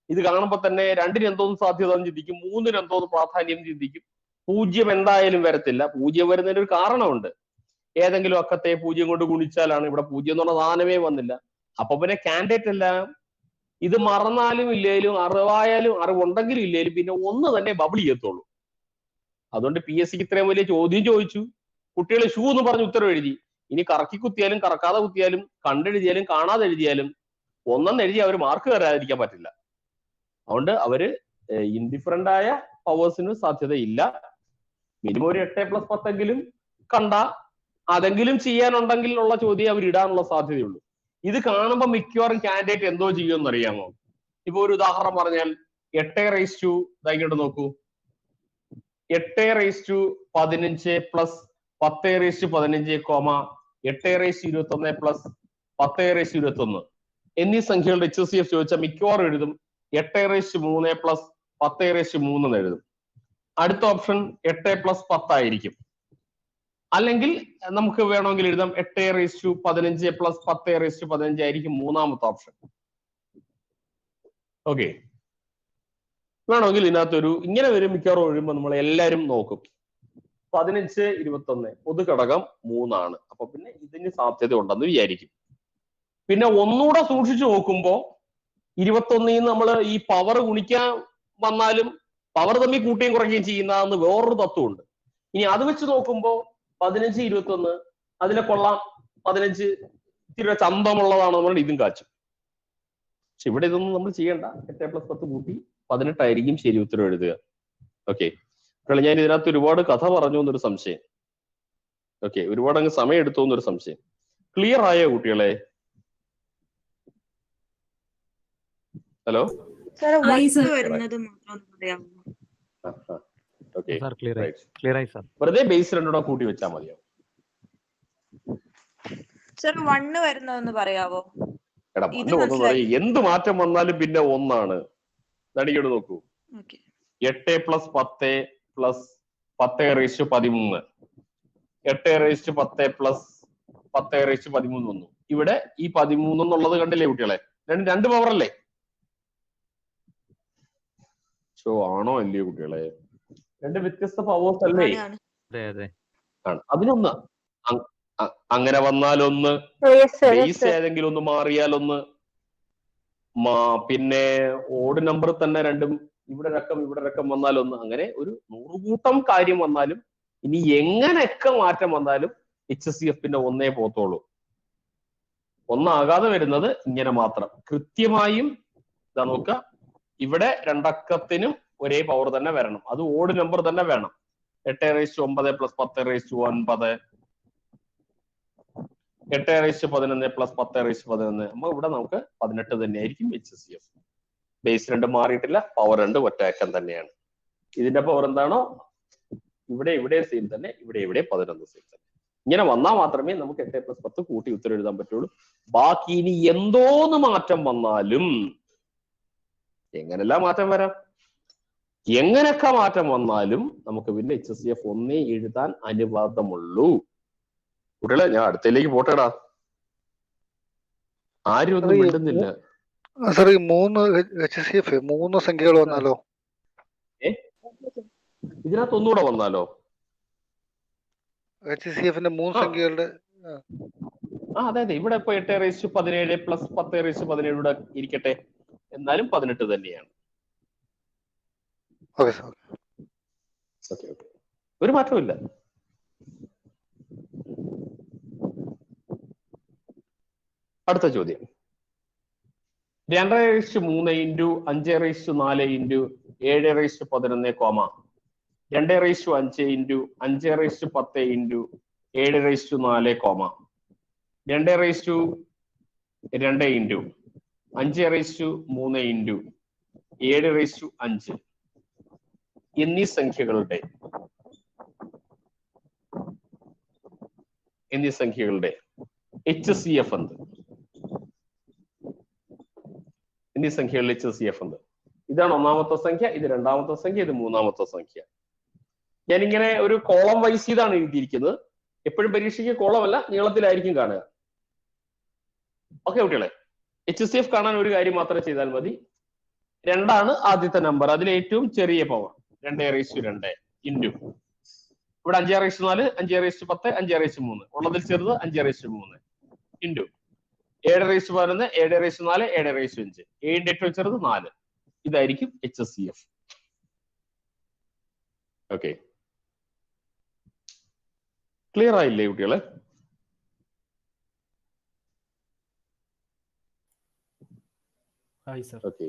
ഇത് കാണുമ്പോൾ തന്നെ 2-ന് എന്തോന്ന് സാധ്യത ചിന്തിക്കും, 3-ന് എന്തോന്ന് പ്രാധാന്യം ചിന്തിക്കും. 0 എന്തായാലും വരത്തില്ല. 0 വരുന്നതിന് ഒരു കാരണമുണ്ട്. ഏതെങ്കിലും അക്കത്തെ 0 കൊണ്ട് ഗുണിച്ചാലാണ്. ഇവിടെ 0 എന്ന് പറഞ്ഞ സാധനമേ വന്നില്ല. അപ്പൊ പിന്നെ കാൻഡിഡേറ്റ് എല്ലാം ഇത് മറന്നാലും ഇല്ലേലും, അറിവായാലും അറിവുണ്ടെങ്കിലും ഇല്ലേലും പിന്നെ 1 തന്നെ ബബിൾ ചെയ്യത്തുള്ളൂ. അതുകൊണ്ട് PSCക്ക് ഇത്രയും വലിയ ചോദ്യം ചോദിച്ചു, കുട്ടികൾ ഷൂ എന്ന് പറഞ്ഞ് ഉത്തരം എഴുതി. ഇനി കറക്കി കുത്തിയാലും കറക്കാതെ കുത്തിയാലും കണ്ടെഴുതിയാലും കാണാതെ എഴുതിയാലും 1 എഴുതി അവർ മാർക്ക് തരാതിരിക്കാൻ പറ്റില്ല. അതുകൊണ്ട് അവര് ഇൻഡിഫറന്റ് ആയ പവേഴ്സിന് സാധ്യതയില്ല. മിനിമം ഒരു 8+10 കണ്ട അതെങ്കിലും ചെയ്യാനുണ്ടെങ്കിൽ ഉള്ള ചോദ്യം അവർ ഇടാനുള്ള സാധ്യതയുള്ളൂ. ഇത് കാണുമ്പോൾ മിക്കവാറും കാൻഡിഡേറ്റ് എന്തോ ചെയ്യുമെന്ന് അറിയാമോ? ഇപ്പൊ ഒരു ഉദാഹരണം പറഞ്ഞാൽ 8 ഇങ്ങോട്ട് നോക്കൂ, 815 plus 1015, 821 plus 1021 എന്നീ സംഖ്യകളുടെ HCF ചോദിച്ചാൽ മിക്കവാറും എഴുതും 8 plus 10 എന്ന് എഴുതും. അടുത്ത ഓപ്ഷൻ 8+10 ആയിരിക്കും. അല്ലെങ്കിൽ നമുക്ക് വേണമെങ്കിൽ എഴുതാം 8 plus 10 ആയിരിക്കും മൂന്നാമത്തെ ഓപ്ഷൻ. ഓക്കെ, വേണമെങ്കിൽ ഇതിനകത്തൊരു ഇങ്ങനെ വരും. മിക്കവാറും എഴുതുമ്പോൾ നമ്മൾ എല്ലാവരും നോക്കും 15, 21 പൊതു ഘടകം 3 ആണ്. അപ്പൊ പിന്നെ ഇതിന് സാധ്യത ഉണ്ടെന്ന് വിചാരിക്കും. പിന്നെ ഒന്നുകൂടെ സൂക്ഷിച്ചു നോക്കുമ്പോ 21 നമ്മൾ ഈ പവർ ഗുണിക്കാൻ വന്നാലും പവർ തമ്മിൽ കൂട്ടുകയും കുറയ്ക്കുകയും ചെയ്യുന്നതെന്ന് വേറൊരു തത്വമുണ്ട്. ഇനി അത് വെച്ച് നോക്കുമ്പോ 15, 21 അതിലെ കൊള്ളാം 15 ഇത്തിരി ചന്തമുള്ളതാണെന്ന് പറഞ്ഞാൽ ഇതും കാച്ചും. പക്ഷെ ഇവിടെ ഇതൊന്നും നമ്മൾ ചെയ്യണ്ട. 8+10 കൂട്ടി 18 ആയിരിക്കും ശരി ഉത്തരം എഴുതുക. ഓക്കെ, ഞാൻ ഇതിനകത്ത് ഒരുപാട് കഥ പറഞ്ഞു എന്നൊരു സംശയം. ഓക്കെ, ഒരുപാട് അങ്ങ് സമയം എടുത്തു എന്നൊരു സംശയം. ക്ലിയർ ആയോ കുട്ടികളെ? ഹലോ, വെറുതെ ബേസ് രണ്ടോടെ കൂട്ടി വെച്ചാൽ മതിയോ? എടാ, 1 വന്നെന്ന് പറയും. എന്ത് മാറ്റം വന്നാലും പിന്നെ 1 ആണ്. നടിയോട് നോക്കൂ. 8 + 10 + 10⁻13. 8⁻10 + 10⁻13 വന്നു. ഇവിടെ ഈ 13 എന്നുള്ളത് കണ്ടില്ലേ കുട്ടികളെ? രണ്ട് പവർ അല്ലേ? ആണോ അല്ലയോ കുട്ടികളെ? 2 വ്യത്യസ്ത പവേഴ്സ് അല്ലേ? അതിനൊന്ന് അങ്ങനെ വന്നാലൊന്ന്, ബേസ് ഏതെങ്കിലും ഒന്ന് മാറിയാലൊന്ന്, പിന്നെ ഓഡ് നമ്പർ തന്നെ രണ്ടും ഇവിടെ രക്കം വന്നാലൊന്ന്, അങ്ങനെ ഒരു 100 കൂട്ടം കാര്യം വന്നാലും ഇനി എങ്ങനെയൊക്കെ മാറ്റം വന്നാലും HCFന്റെ 1 പോകത്തുള്ളൂ. 1 ആകാതെ വരുന്നത് ഇങ്ങനെ മാത്രം. കൃത്യമായും ഇതാ നോക്കുക, ഇവിടെ 2 അക്കത്തിനും ഒരേ പവർ തന്നെ വരണം. അത് ഓഡ് നമ്പർ തന്നെ വേണം. 8⁻9 + 10⁻9, 8⁻11 + 10⁻11. ഇവിടെ നമുക്ക് 18 തന്നെയായിരിക്കും HCF. ബേസ് 2 മാറിയിട്ടില്ല, പവർ 2 ഒറ്റ അക്കം തന്നെയാണ്. ഇതിന്റെ പവർ എന്താണോ ഇവിടെ സെയിം തന്നെ, ഇവിടെ 11 സെയിം തന്നെ. ഇങ്ങനെ വന്നാൽ മാത്രമേ നമുക്ക് 8+10 കൂട്ടി ഉത്തരം എഴുതാൻ പറ്റുള്ളൂ. ബാക്കി ഇനി എന്തോന്ന് മാറ്റം വന്നാലും, എങ്ങനെല്ലാം മാറ്റം വരാം, എങ്ങനെയൊക്കെ മാറ്റം വന്നാലും നമുക്ക് പിന്നെ HCF 1 എഴുതാൻ അനുവാദമുള്ളൂ. കുട്ടികളെ, ഞാൻ അടുത്തയിലേക്ക് പോട്ടെടാ. ആരും ഒന്നും മിണ്ടുന്നില്ല. സാർ, ഈ 3 HCF 3 സംഖ്യകൾ വന്നാലോ? ഇതിനകത്ത് ഒന്നുകൂടെ വന്നാലോ? HCFന്റെ 3 സംഖ്യകളുടെ അതെ, ഇവിടെ ഇപ്പൊ 8⁻17 + 10⁻17 ഇവിടെ ഇരിക്കട്ടെ, എന്നാലും 18 തന്നെയാണ്. ഒരു മാറ്റമില്ല. അടുത്ത ചോദ്യം. 2⁻3 × 5⁻4 × 7⁻11, 2⁻5 × 5⁻10 × 7⁻4, 2⁻2 × 5⁻3 × 7⁻5 എന്നീ സംഖ്യകളുടെ HCF എന്ത്? എന്നീ സംഖ്യകളുടെ HCF എന്ത്? ഇതാണ് ഒന്നാമത്തെ സംഖ്യ, ഇത് രണ്ടാമത്തെ സംഖ്യ, ഇത് മൂന്നാമത്തെ സംഖ്യ. ഞാനിങ്ങനെ ഒരു കോളം വൈസ് ചെയ്താണ് എഴുതിയിരിക്കുന്നത്. എപ്പോഴും പരീക്ഷയ്ക്ക് കോളമല്ല, നീളത്തിലായിരിക്കും കാണുക. ഓക്കെ കുട്ടികളെ, HCF കാണാൻ ഒരു കാര്യം മാത്രം ചെയ്താൽ മതി. 2 ആണ് ആദ്യത്തെ നമ്പർ, അതിൽ ഏറ്റവും ചെറിയ പവർ 2⁻2 ഇൻറ്റു ഇവിടെ 5⁻4, 5⁻10, 5⁻3 ഉള്ളതിൽ ചെറുത് 5⁻3 ഇൻറ്റു 7⁻11, 7⁻4, 7⁻5, 7ന്റെ ഏറ്റവും ചെറുത് 4. ഇതായിരിക്കും HCF. ഓക്കെ, ക്ലിയർ ആയില്ലേ കുട്ടികളെ? Okay,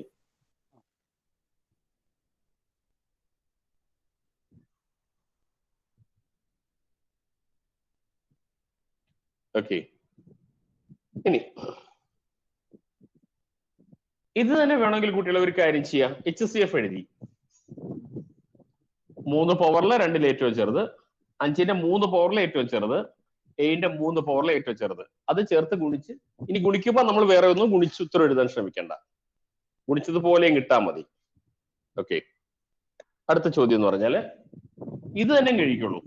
okay. ഇനി ഇത് തന്നെ വേണമെങ്കിൽ കുട്ടികളെ ഒരു കാര്യം ചെയ്യാം. HCF എഴുതി 3 പവറിലെ 2ൽ ഏറ്റവും ചെറുത്, 5ന്റെ 3 പവറിലെ ഏറ്റവും ചെറുത്, 7ന്റെ 3 പവറിലെ ഏറ്റവും ചെറുത്, അത് ചേർത്ത് ഗുണിച്ച്, ഇനി ഗുണിക്കുമ്പോൾ നമ്മൾ വേറെ ഒന്നും ഗുണിച്ച് ഉത്തരം എഴുതാൻ ശ്രമിക്കണ്ട, ഗുണിച്ചതുപോലെയും കിട്ടാൻ മതി. ഓക്കെ, അടുത്ത ചോദ്യം എന്ന് പറഞ്ഞാല് ഇത് തന്നെ കഴിക്കുള്ളൂ.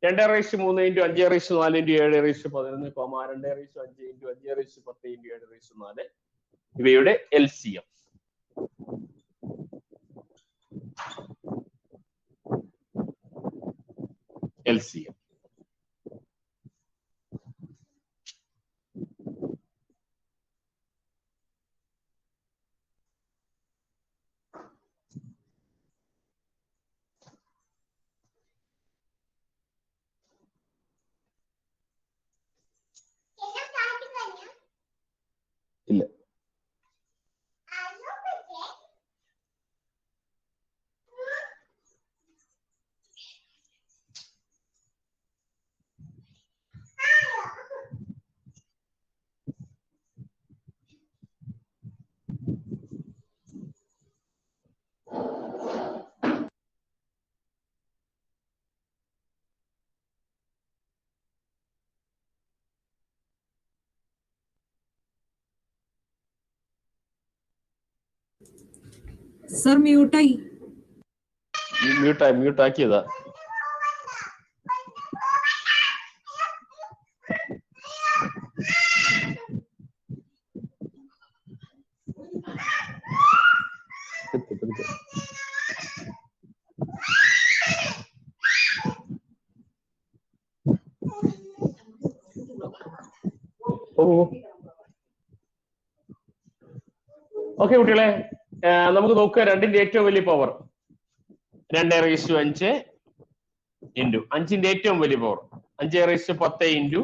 2⁻3 × 5⁻4 × 7⁻11, 2⁻5 × 5⁻10 × 7⁻4 ഇവയുടെ LCM. സർ മ്യൂട്ടായി. മ്യൂട്ടാക്കിയതാ. ഓക്കെ കുട്ടികളെ, നമുക്ക് നോക്കുക. 2ന്റെ ഏറ്റവും വലിയ പവർ 2⁵5 ഇൻറ്റു 5ന്റെ ഏറ്റവും വലിയ പവർ 5⁻10 ഇൻറ്റു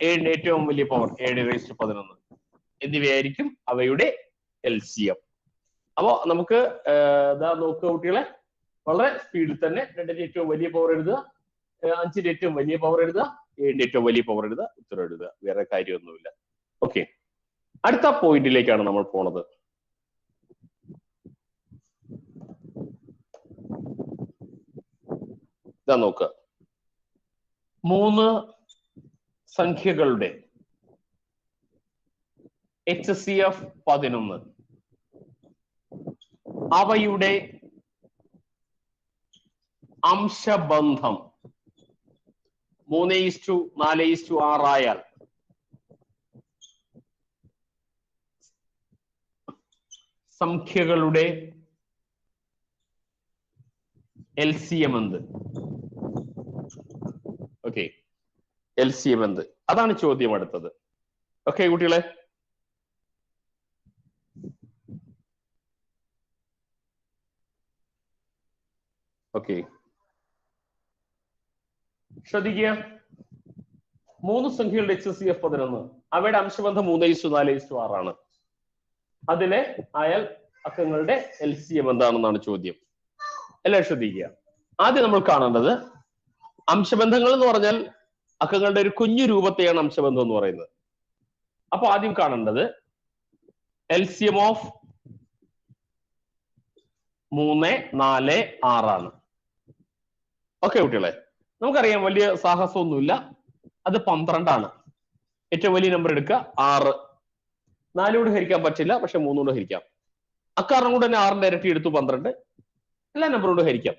7ന്റെ ഏറ്റവും വലിയ പവർ 7�11 എന്നിവയായിരിക്കും അവയുടെ LCM. അപ്പോ നമുക്ക് ഇതാ നോക്കുക കുട്ടികളെ, വളരെ സ്പീഡിൽ തന്നെ 2ന്റെ ഏറ്റവും വലിയ പവർ എഴുതുക, 5ന്റെ ഏറ്റവും വലിയ പവർ എഴുതുക, 7ന്റെ ഏറ്റവും വലിയ പവർ എഴുതുക, ഉത്തരം എഴുതുക. വേറെ കാര്യമൊന്നുമില്ല. ഓക്കെ, അടുത്ത പോയിന്റിലേക്കാണ് നമ്മൾ പോണത്. ഇതാ നോക്കുക, 3 സംഖ്യകളുടെ HCF 11 അവയുടെ അംശബന്ധം 3:4:6 ആയാൽ സംഖ്യകളുടെ LCM എന്ത്? ഓക്കെ, LCM എന്ത്? അതാണ് ചോദ്യം അടുത്തത്. ഓക്കെ കുട്ടികളെ, ഓക്കെ ശ്രദ്ധിക്കുക. 3 സംഖ്യകളുടെ HCF 11 അവയുടെ അംശബന്ധം 3:4:6 ആണ്. അതിലെ അയൽ അക്കങ്ങളുടെ LCM എന്താണെന്നാണ് ചോദ്യം. എല്ലാവരും ശ്രദ്ധിക്കുക. ആദ്യം നമ്മൾ കാണേണ്ടത് അംശബന്ധങ്ങൾ എന്ന് പറഞ്ഞാൽ അക്കങ്ങളുടെ ഒരു കുഞ്ഞു രൂപത്തെയാണ് അംശബന്ധം എന്ന് പറയുന്നത്. അപ്പൊ ആദ്യം കാണേണ്ടത് LCM ഓഫ് 3, 4, 6 ആണ്. ഓക്കെ കുട്ടികളെ, നമുക്കറിയാം വലിയ സാഹസമൊന്നുമില്ല. അത് 12 ആണ്. ഏറ്റവും വലിയ നമ്പർ എടുക്കുക 6. 4 കൊണ്ട് ഹരിക്കാൻ പറ്റില്ല, പക്ഷെ 3 കൊണ്ട് ഹരിക്കാം. അക്കാരണം കൊണ്ട് തന്നെ 6ന്റെ ഇരട്ടി എടുത്തു 12. എല്ലാ നമ്പറോട് ഹരിക്കാം.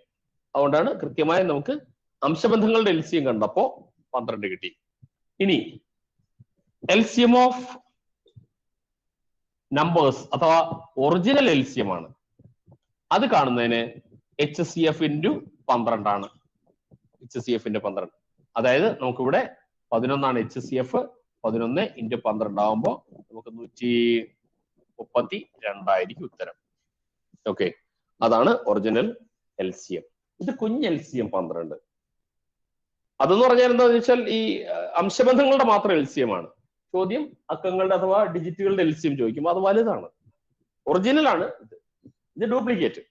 അതുകൊണ്ടാണ് കൃത്യമായി നമുക്ക് അംശബന്ധങ്ങളുടെ LCM കണ്ടപ്പോ 12 കിട്ടി. ഇനി LCM ഓഫ് നമ്പേഴ്സ് അഥവാ ഒറിജിനൽ LCM ആണ്. അത് കാണുന്നതിന് HCF ഇൻറ്റു 12 ആണ്. HCF ഇൻറ്റു 12, അതായത് നമുക്കിവിടെ 11 ആണ് HCF. 11 ഇൻറ്റു 12 ആവുമ്പോൾ നമുക്ക് 132 ആയിരിക്കും ഉത്തരം. ഓക്കെ, അതാണ് ഒറിജിനൽ LCM. ഇത് കുഞ്ഞ് LCM 12. അതെന്ന് പറഞ്ഞാൽ എന്താണെന്ന് വെച്ചാൽ ഈ അംശബന്ധങ്ങളുടെ മാത്രം LCM ആണ്. ചോദ്യം അക്കങ്ങളുടെ അഥവാ ഡിജിറ്റുകളുടെ LCM ചോദിക്കുമ്പോൾ അത് വലുതാണ്. ഒറിജിനൽ ആണ് ഇത് ഡ്യൂപ്ലിക്കേറ്റ്.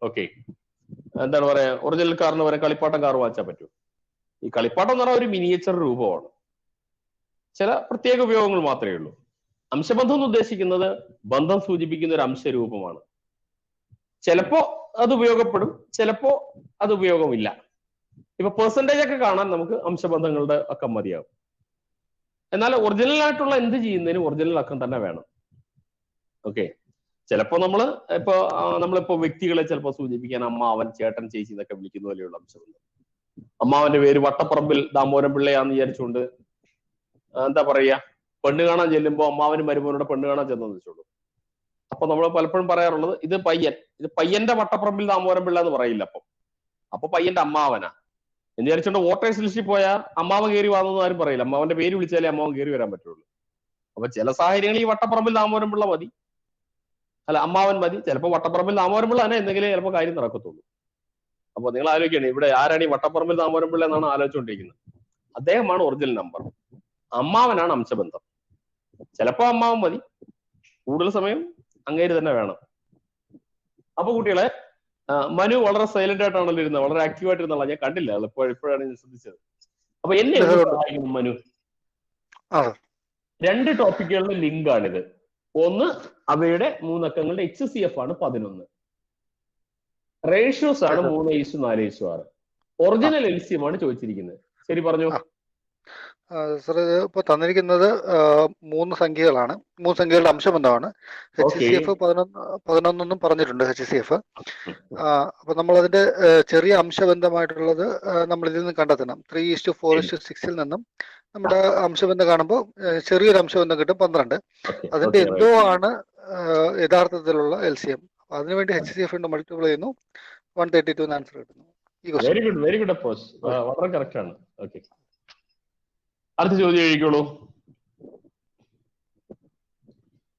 ഓക്കെ, എന്താണ് പറയാ, ഒറിജിനൽ കാറിന് വരെ കളിപ്പാട്ടം കാർ വാങ്ങിച്ചാൽ പറ്റും. ഈ കളിപ്പാട്ടം എന്ന് പറഞ്ഞാൽ ഒരു മിനിയേച്ചർ രൂപമാണ്. ചില പ്രത്യേക ഉപയോഗങ്ങൾ മാത്രമേ ഉള്ളൂ. അംശബന്ധം എന്ന് ഉദ്ദേശിക്കുന്നത് ബന്ധം സൂചിപ്പിക്കുന്ന ഒരു അംശരൂപമാണ്. ചിലപ്പോ അത് ഉപയോഗപ്പെടും, ചിലപ്പോ അത് ഉപയോഗമില്ല. ഇപ്പൊ പെർസെന്റേജ് ഒക്കെ കാണാൻ നമുക്ക് അംശബന്ധങ്ങളുടെ അക്കം മതിയാകും. എന്നാൽ ഒറിജിനൽ ആയിട്ടുള്ള എന്ത് ചെയ്യുന്നതിനും ഒറിജിനൽ അക്കം തന്നെ വേണം. ഓക്കെ, ചിലപ്പോ നമ്മളിപ്പോ വ്യക്തികളെ ചിലപ്പോൾ സൂചിപ്പിക്കാൻ അമ്മാവൻ, ചേട്ടൻ, ചേച്ചി എന്നൊക്കെ വിളിക്കുന്ന പോലെയുള്ള അംശബന്ധം. അമ്മാവന്റെ പേര് വട്ടപ്പറമ്പിൽ ദാമോദരൻ പിള്ളയാന്ന് വിചാരിച്ചുകൊണ്ട് എന്താ പറയാ, പെണ്ണ് കാണാൻ ചെല്ലുമ്പോ അമ്മാവനും മരുമോനോട് പെണ്ണ് കാണാൻ ചെന്നെന്ന് വെച്ചോളൂ. അപ്പൊ നമ്മൾ പലപ്പോഴും പറയാറുള്ളത് ഇത് പയ്യന്റെ വട്ടപ്പറമ്പിൽ ദാമോദരൻ പിള്ള എന്ന് പറയില്ല. അപ്പൊ പയ്യന്റെ അമ്മാവനാ എന്ന് വിചാരിച്ചോണ്ട് വോട്ടേഴ്സ് ലിസ്റ്റിൽ പോയാൽ അമ്മാവൻ കയറി വന്നൊന്നും ആരും പറയില്ല. അമ്മാവന്റെ പേര് വിളിച്ചാലേ അമ്മാവൻ കയറി വരാൻ പറ്റുള്ളൂ. അപ്പൊ ചില സാഹചര്യങ്ങളിൽ ഈ വട്ടപ്പറമ്പിൽ ദാമോദരൻ പിള്ള മതി, അല്ല അമ്മാവൻ മതി. ചിലപ്പോൾ വട്ടപ്പറമ്പിൽ ദാമോദരൻ പിള്ള തന്നെ എന്തെങ്കിലും ചിലപ്പോൾ കാര്യം നടക്കത്തുള്ളൂ. അപ്പൊ നിങ്ങൾ ആലോചിക്കണം, ഇവിടെ ആരാണ് ഈ വട്ടപ്പറമ്പിൽ ദാമോദരൻ പിള്ള എന്നാണ് ആലോചിച്ചുകൊണ്ടിരിക്കുന്നത്. അദ്ദേഹമാണ് ഒറിജിനൽ നമ്പർ. അമ്മാവനാണ് അംശബന്ധം. ചിലപ്പോ അമ്മാവൻ മതി, കൂടുതൽ സമയം അങ്ങേര് തന്നെ വേണം. അപ്പൊ കുട്ടികളെ, മനു വളരെ സൈലന്റ് ആയിട്ടാണല്ലോ ഇരുന്നത്, വളരെ ആക്റ്റീവ് ആയിട്ടിരുന്നുള്ള ഞാൻ കണ്ടില്ല. ഇപ്പോഴാണ് ഞാൻ ശ്രദ്ധിച്ചത്. അപ്പൊ എന്നെ സഹായിക്കുന്നു മനു. 2 ടോപ്പിക്കുകളുടെ ലിങ്ക് ആണിത്. ഒന്ന്, അവയുടെ 3 അക്കങ്ങളുടെ HCF ആണ് 11. റേഷ്യോസ് ആണ് 3:4:6. ഒറിജിനൽ LCM ആണ് ചോദിച്ചിരിക്കുന്നത്. ശരി, പറഞ്ഞു. സാർ ഇത് ഇപ്പോൾ തന്നിരിക്കുന്നത് 3 സംഖ്യകളാണ്, 3 സംഖ്യകളുടെ അംശബന്ധമാണ്. HCF 11 പറഞ്ഞിട്ടുണ്ട് HCF. അപ്പൊ നമ്മൾ അതിന്റെ ചെറിയ അംശബന്ധമായിട്ടുള്ളത് നമ്മൾ ഇതിൽ നിന്ന് കണ്ടെത്തണം. 3:4:6 നിന്നും നമ്മുടെ അംശബന്ധം കാണുമ്പോൾ ചെറിയൊരു അംശബന്ധം കിട്ടും 12. അതിന്റെ എന്തോ ആണ് യഥാർത്ഥത്തിലുള്ള LCM. അതിനുവേണ്ടി HCF കൊണ്ട് മൾട്ടിപ്ലൈ ചെയ്യുന്നു, 132 ആൻസർ കിട്ടുന്നു. വെരി ഗുഡ് അപ്രോച്ച്, വളരെ കറക്റ്റ് ആണ്. ഓക്കെ, അടുത്ത ചോദ്യം എഴുതിക്കോളൂ.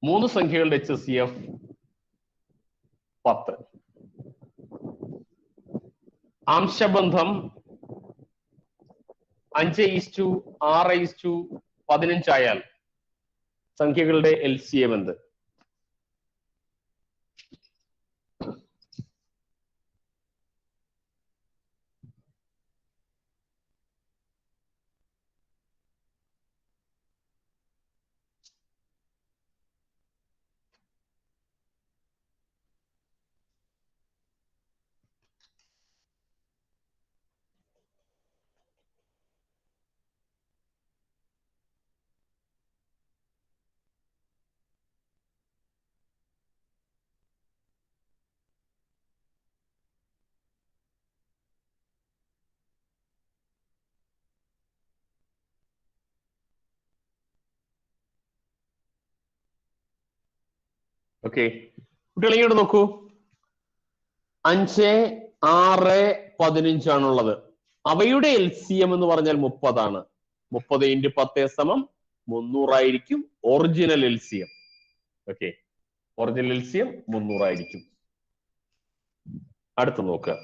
3 സംഖ്യകളുടെ HCF 10. അംശബന്ധം 5:6:15 ആയാൽ സംഖ്യകളുടെ LCM എന്ത്? ഓക്കെ, കുട്ടികൾ ഇങ്ങോട്ട് നോക്കൂ. 5, 6, 15 ആണുള്ളത്. അവയുടെ LCM എന്ന് പറഞ്ഞാൽ 30 ആണ്. 30 × 10 = 300 ആയിരിക്കും original LCM. Okay, original LCM 300 ആയിരിക്കും. അടുത്ത് നോക്കുക.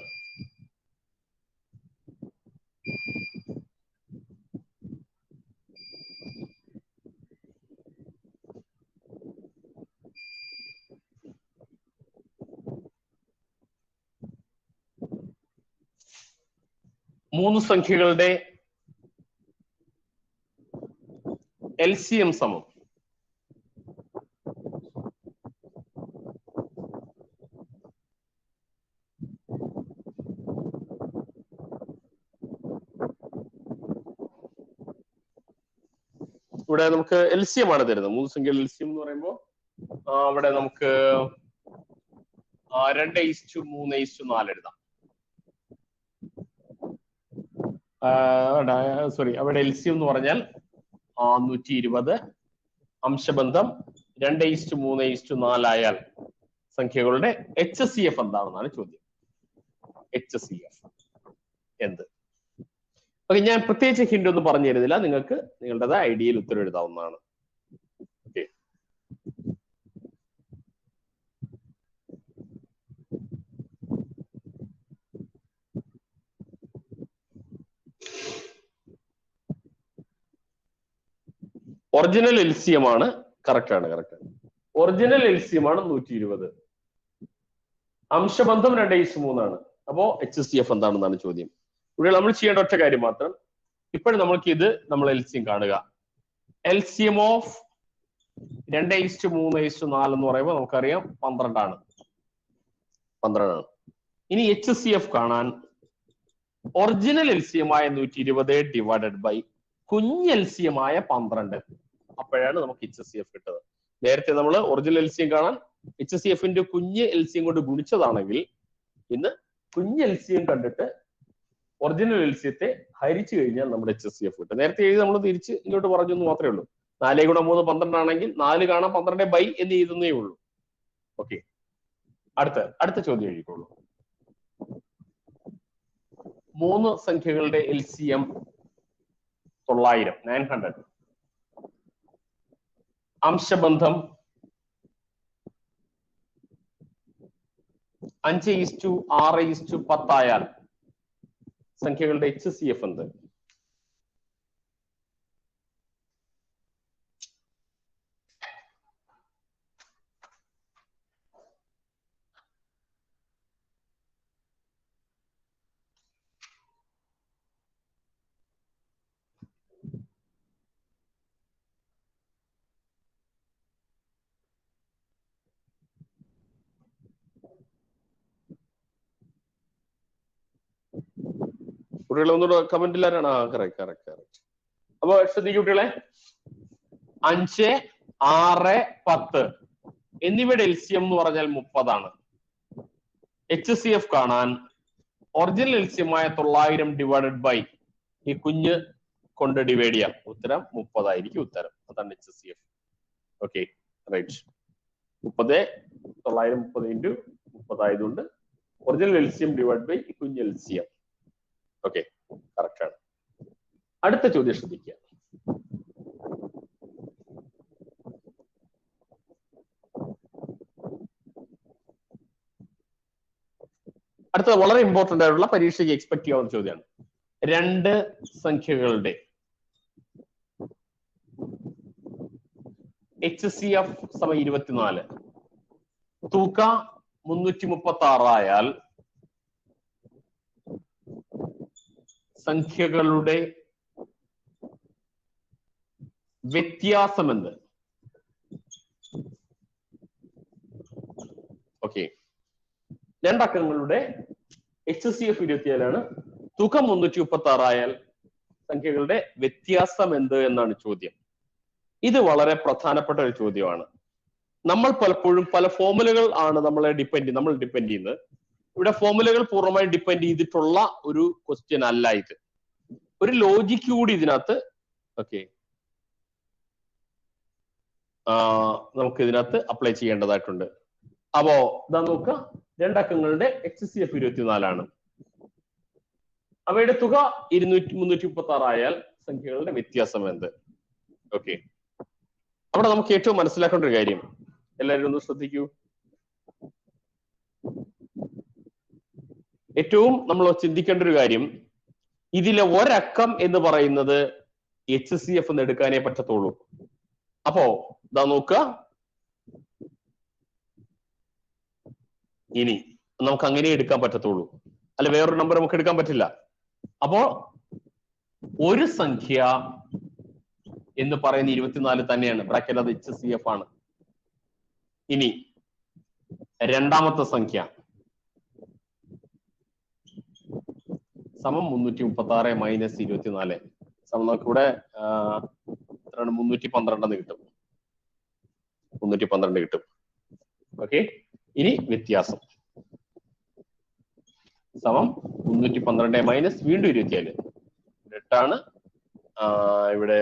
മൂന്ന് സംഖ്യകളുടെ LCM സമം ഇവിടെ നമുക്ക് LCM ആണ് തരുന്നത്. മൂന്ന് സംഖ്യകളുടെ LCM എന്ന് പറയുമ്പോൾ അവിടെ നമുക്ക് 2:3:4 എഴുതാം. സോറി, അവിടെ LCM എന്ന് പറഞ്ഞാൽ 120. അംശബന്ധം 2:3:4 ആയാൽ സംഖ്യകളുടെ HCF എന്താണെന്നാണ് ചോദ്യം. HCF എന്ത്? ഓക്കെ, ഞാൻ പ്രത്യേകിച്ച് ഹിന്റ് ഒന്നും പറഞ്ഞു തരുന്നില്ല, നിങ്ങൾക്ക് നിങ്ങളുടേതായ ഐഡിയയിൽ ഉത്തരം എഴുതാവുന്നതാണ്. ഓക്കെ, ഒറിജിനൽ LCM ആണ്. കറക്റ്റ് ആണ്. ഒറിജിനൽ LCM ആണ് 120. അംശബന്ധം 2:3 ആണ്. അപ്പോ HCF എന്താണെന്നാണ് ചോദ്യം. ഇവിടെ നമ്മൾ ചെയ്യേണ്ട ഒറ്റ കാര്യം മാത്രം, ഇപ്പോഴും നമ്മൾക്ക് ഇത് നമ്മൾ LCM കാണുക. LCM ഓഫ് 2:3:4 എന്ന് പറയുമ്പോൾ നമുക്കറിയാം 12 ആണ്. ഇനി HCF കാണാൻ ഒറിജിനൽ LCM ആയ 120 ഡിവൈഡഡ് ബൈ കുഞ്ഞ് LCM ആയ 12, അപ്പോഴാണ് നമുക്ക് HCF കിട്ടുന്നത്. നേരത്തെ നമ്മൾ ഒറിജിനൽ LCM കാണാൻ HCFന്റെ കുഞ്ഞ് LCM കൊണ്ട് ഗുണിച്ചതാണെങ്കിൽ ഇന്ന് കുഞ്ഞ് LCM കണ്ടിട്ട് ഒറിജിനൽ LCMത്തെ ഹരിച്ചു കഴിഞ്ഞാൽ നമ്മുടെ HCF കിട്ടും. നേരത്തെ എഴുതി നമ്മൾ തിരിച്ച് ഇങ്ങോട്ട് പറഞ്ഞു എന്ന് മാത്രമേ ഉള്ളൂ. 4 × 3 12 ആണെങ്കിൽ 4 കാണാൻ 12 ബൈ എന്ന് എഴുതുന്നേ ഉള്ളൂ. ഓക്കെ, അടുത്ത ചോദ്യം എഴുതിക്കോളൂ. 3 സംഖ്യകളുടെ LCM 900. അംശബന്ധം 5:6:10 ആയാൽ സംഖ്യകളുടെ HCF എന്ത്? കുട്ടികളെ ഒന്നുകൂടെ കമന്റിൽ ആരാണ്? കറക്റ്റ്. അപ്പൊ ശ്രദ്ധിക്കൂ കുട്ടികളെ, 5, 6, 10 എന്നിവയുടെ എൽസിയം എന്ന് പറഞ്ഞാൽ 30 HCF കാണാൻ ഒറിജിനൽ എൽസിയമായ 900 ഡിവൈഡഡ് ബൈ ഈ കുഞ്ഞ് കൊണ്ട് ഡിവൈഡ് ചെയ്യാം. ഉത്തരം 30 ആയിരിക്കും ഉത്തരം. അതാണ് HCF. Okay, right. 30 930 ഇൻറ്റു 30 ആയതുകൊണ്ട് ഒറിജിനൽ എൽസിയം ഡിവൈഡ് ബൈ ഈ കുഞ്ഞ് എൽസിയം. ഓക്കെ, കറക്റ്റ് ആണ്. അടുത്ത ചോദ്യം ശ്രദ്ധിക്കുക. അടുത്തത് വളരെ ഇമ്പോർട്ടന്റ് ആയിട്ടുള്ള പരീക്ഷയ്ക്ക് എക്സ്പെക്ട് ചെയ്യാവുന്ന ചോദ്യമാണ്. 2 സംഖ്യകളുടെ HCF 24, തുക 336 ആയാൽ സംഖ്യകളുടെ വ്യത്യാസം എന്ത്? ഓക്കെ, രണ്ടക്കങ്ങളുടെ HCF 24 തുക 336 ആയാൽ സംഖ്യകളുടെ വ്യത്യാസം എന്ത് എന്നാണ് ചോദ്യം. ഇത് വളരെ പ്രധാനപ്പെട്ട ഒരു ചോദ്യമാണ്. നമ്മൾ പലപ്പോഴും പല ഫോർമുലകൾ ആണ് നമ്മൾ ഡിപ്പെൻഡ് ചെയ്യുന്നത്. ഇവിടെ ഫോർമുലകൾ പൂർണ്ണമായി ഡിപ്പെൻഡ് ചെയ്തിട്ടുള്ള ഒരു ക്വസ്റ്റ്യൻ അല്ല ഇത്. ഒരു ലോജിക്ക് കൂടി ഇതിനകത്ത് ഓക്കെ നമുക്ക് ഇതിനകത്ത് അപ്ലൈ ചെയ്യേണ്ടതായിട്ടുണ്ട്. അപ്പോ ഇതാ നോക്കുക, രണ്ടക്കങ്ങളുടെ HCF 24 അവയുടെ തുക 336 ആയാൽ സംഖ്യകളുടെ വ്യത്യാസം എന്ത്? ഓക്കെ, അവിടെ നമുക്ക് ഏറ്റവും മനസ്സിലാക്കേണ്ട ഒരു കാര്യം, എല്ലാവരും ഒന്ന് ശ്രദ്ധിക്കൂ. ഏറ്റവും നമ്മൾ ചിന്തിക്കേണ്ട ഒരു കാര്യം, ഇതിലെ ഒരക്കം എന്ന് പറയുന്നത് HCF എന്ന് എടുക്കാനേ പറ്റത്തുള്ളൂ. അപ്പോ ഇതാ നോക്കുക, ഇനി നമുക്ക് അങ്ങനെ എടുക്കാൻ പറ്റത്തുള്ളൂ, അല്ല വേറൊരു നമ്പർ നമുക്ക് എടുക്കാൻ പറ്റില്ല. അപ്പോ ഒരു സംഖ്യ എന്ന് പറയുന്ന 24 തന്നെയാണ്, ബ്രാക്കറ്റ് അത് HCF ആണ്. ഇനി രണ്ടാമത്തെ സംഖ്യ സമം 336 മൈനസ് 24 സമം നമുക്കിവിടെ 312 കിട്ടും. 312 കിട്ടും. ഓക്കെ, ഇനി വ്യത്യാസം സമം 312 മൈനസ് വീണ്ടും 24 8 ഇവിടെ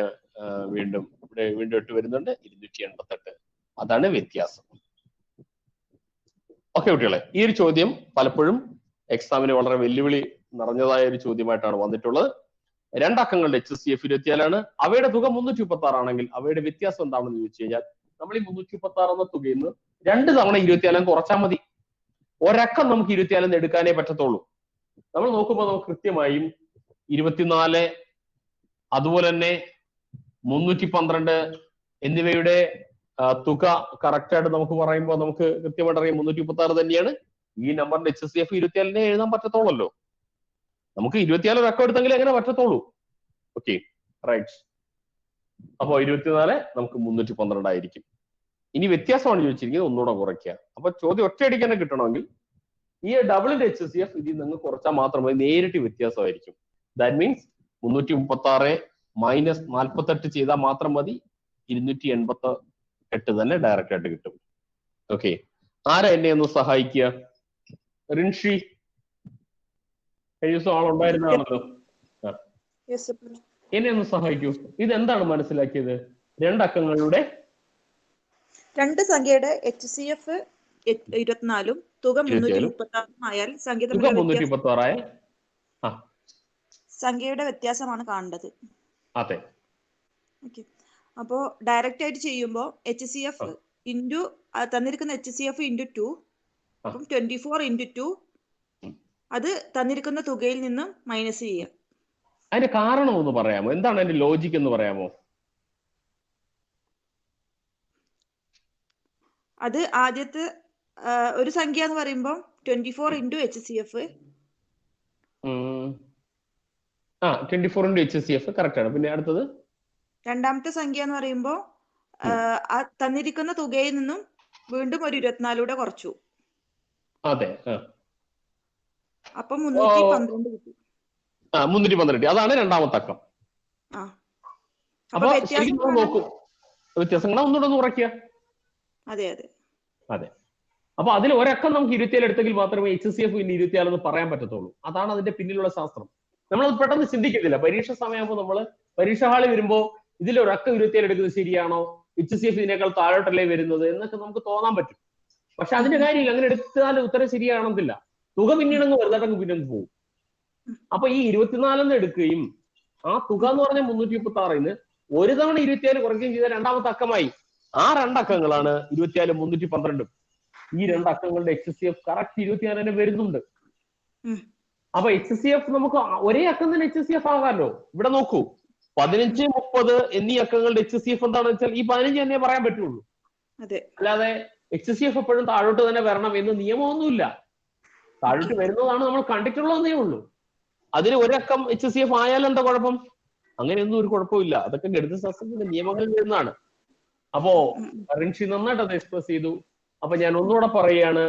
വീണ്ടും 8 വരുന്നുണ്ട്, 288. അതാണ് വ്യത്യാസം. ഓക്കെ കുട്ടികളെ, ഈ ഒരു ചോദ്യം പലപ്പോഴും എക്സാമിന് വളരെ വെല്ലുവിളി നിറഞ്ഞതായ ഒരു ചോദ്യമായിട്ടാണ് വന്നിട്ടുള്ളത്. രണ്ടക്കങ്ങളുടെ HCF 24 അവയുടെ തുക 336 ആണെങ്കിൽ അവയുടെ വ്യത്യാസം എന്താണെന്ന് ചോദിച്ചു കഴിഞ്ഞാൽ നമ്മൾ ഈ 336 എന്ന തുകയിൽ നിന്ന് 2 തവണ 24 കുറച്ചാൽ മതി. ഒരക്കം നമുക്ക് 24 എടുക്കാനേ പറ്റത്തുള്ളൂ. നമ്മൾ നോക്കുമ്പോൾ നമുക്ക് കൃത്യമായും 24 അതുപോലെ തന്നെ 312 എന്നിവയുടെ തുക കറക്റ്റായിട്ട് നമുക്ക് പറയുമ്പോൾ നമുക്ക് കൃത്യമായിട്ട് അറിയാം 336 തന്നെയാണ്. ഈ നമ്പറിന്റെ HCF 24 എഴുതാൻ പറ്റത്തുള്ളല്ലോ. നമുക്ക് 24 ഒരു അക്കം എടുത്തെങ്കിൽ എങ്ങനെ പറ്റത്തുള്ളൂ. Okay, right. അപ്പോ 24 നമുക്ക് 312 ആയിരിക്കും. ഇനി വ്യത്യാസമാണ് ചോദിച്ചിരിക്കുന്നത്, ഒന്നുകൂടെ കുറയ്ക്കുക. അപ്പൊ ചോദ്യം ഒറ്റയടിക്ക് തന്നെ കിട്ടണമെങ്കിൽ ഈ ഡബിളിന്റെ HCF ഇതിൽ നിന്ന് കുറച്ചാൽ മാത്രമേ നേരിട്ട് വ്യത്യാസമായിരിക്കും. ദാറ്റ് മീൻസ് 336 മൈനസ് 48 ചെയ്താൽ മാത്രം മതി, 288 തന്നെ ഡയറക്റ്റ് ആയിട്ട് കിട്ടും. ഓക്കെ, ആരാ എന്നെ ഒന്ന് സഹായിക്കുക? റിൻഷി കഴിഞ്ഞ ദിവസം ആളുണ്ടായിരുന്നാണല്ലോ, എന്നെ ഒന്ന് സഹായിക്കൂ. ഇതെന്താണ് മനസ്സിലാക്കിയത്? രണ്ടക്കങ്ങളുടെ 2 സംഖ്യയുടെ HCF 24 തുക 336 ആയാൽ സംഖ്യയുടെ വ്യത്യാസമാണ് കാണേണ്ടത്. അതെ. ഓക്കെ, അപ്പോ ഡയറക്റ്റ് ആയിട്ട് ചെയ്യുമ്പോൾ HCF ഇൻറ്റു തന്നിരിക്കുന്ന HCF ഇൻറ്റു 2, അപ്പം 24 ഇൻറ്റു 2 അത് തന്നിരിക്കുന്ന തുകയിൽ നിന്നും മൈനസ് ചെയ്യാം. അതിന്റെ കാരണം ഒന്ന് പറയാമോ? എന്താണ് അതിന്റെ ലോജിക് എന്ന് പറയാമോ? അത് ആദ്യത്തെ ഒരു സംഖ്യ എന്ന് പറയുമ്പോൾ 24 into HCF. 24 into HCF correct ആണ്. പിന്നെ അടുത്തത് രണ്ടാമത്തെ സംഖ്യ എന്ന് പറയുമ്പോൾ തന്നിരിക്കുന്ന തുകയിൽ നിന്നും വീണ്ടും ഒരു 24 കുറച്ചു. അതെ, അപ്പൊ 312 കിട്ടി. 312, അതാണ് രണ്ടാമത്തെ അക്കം. അപ്പൊ ശരിക്കും നമ്മൾ നോക്കും വ്യത്യാസങ്ങൾ ഒന്നുകൂടെ ഒന്ന് കുറയ്ക്കുക. അതെ അതെ അതെ. അപ്പൊ അതിൽ ഒരക്കം നമുക്ക് 27 എടുത്തെങ്കിൽ മാത്രമേ HCF ഇനി 26 എന്ന് പറയാൻ പറ്റത്തുള്ളൂ. അതാണ് അതിന്റെ പിന്നിലുള്ള ശാസ്ത്രം. നമ്മളത് പെട്ടെന്ന് ചിന്തിക്കുന്നില്ല. പരീക്ഷ സമയമാകുമ്പോൾ നമ്മൾ പരീക്ഷ ഹാളിൽ വരുമ്പോൾ ഇതിലൊരക്കം 27 എടുക്കുന്നത് ശരിയാണോ, HCF ഇതിനേക്കാൾ താഴോട്ടല്ലേ വരുന്നത് എന്നൊക്കെ നമുക്ക് തോന്നാൻ പറ്റും. പക്ഷെ അതിന്റെ കാര്യമില്ല, അങ്ങനെ എടുത്താൽ ഉത്തരം ശരിയാണെന്നില്ല. തുക പിന്നീടങ്ങ് വലുതായിട്ടങ്ങ് പിന്നെ പോകും. അപ്പൊ ഈ 24 എടുക്കുകയും ആ തുക എന്ന് പറഞ്ഞ 336 ഒരു തവണ 27 കുറയ്ക്കുകയും ചെയ്ത രണ്ടാമത്തെ അക്കമായി. ആ രണ്ടക്കങ്ങളാണ് 24 312. ഈ രണ്ടക്കങ്ങളുടെ HCF കറക്റ്റ് 24 തന്നെ വരുന്നുണ്ട്. അപ്പൊ HCF നമുക്ക് ഒരേ അക്കം തന്നെ HCF ആകാമല്ലോ. ഇവിടെ നോക്കൂ, 15, 30 എന്നീ അക്കങ്ങളുടെ HCF എന്താണെന്ന് വെച്ചാൽ ഈ 15 തന്നെ പറയാൻ പറ്റുള്ളൂ. അല്ലാതെ HCF എപ്പോഴും താഴോട്ട് തന്നെ വരണം എന്ന് നിയമമൊന്നുമില്ല. താഴോട്ട് വരുന്നതാണ് നമ്മൾ കണ്ടിട്ടുള്ളതെന്നേ ഉള്ളൂ. അതിന് ഒരക്കം HCF ആയാലും എന്താ കുഴപ്പം? അങ്ങനെയൊന്നും ഒരു കുഴപ്പമില്ല. അതൊക്കെ ഗണിതശാസ്ത്രത്തിന്റെ നിയമങ്ങളിൽ വരുന്നതാണ്. അപ്പോ റിൻഷി നന്നായിട്ട് അത് എക്സ്പ്രസ് ചെയ്തു. അപ്പൊ ഞാൻ ഒന്നുകൂടെ പറയുകയാണ്,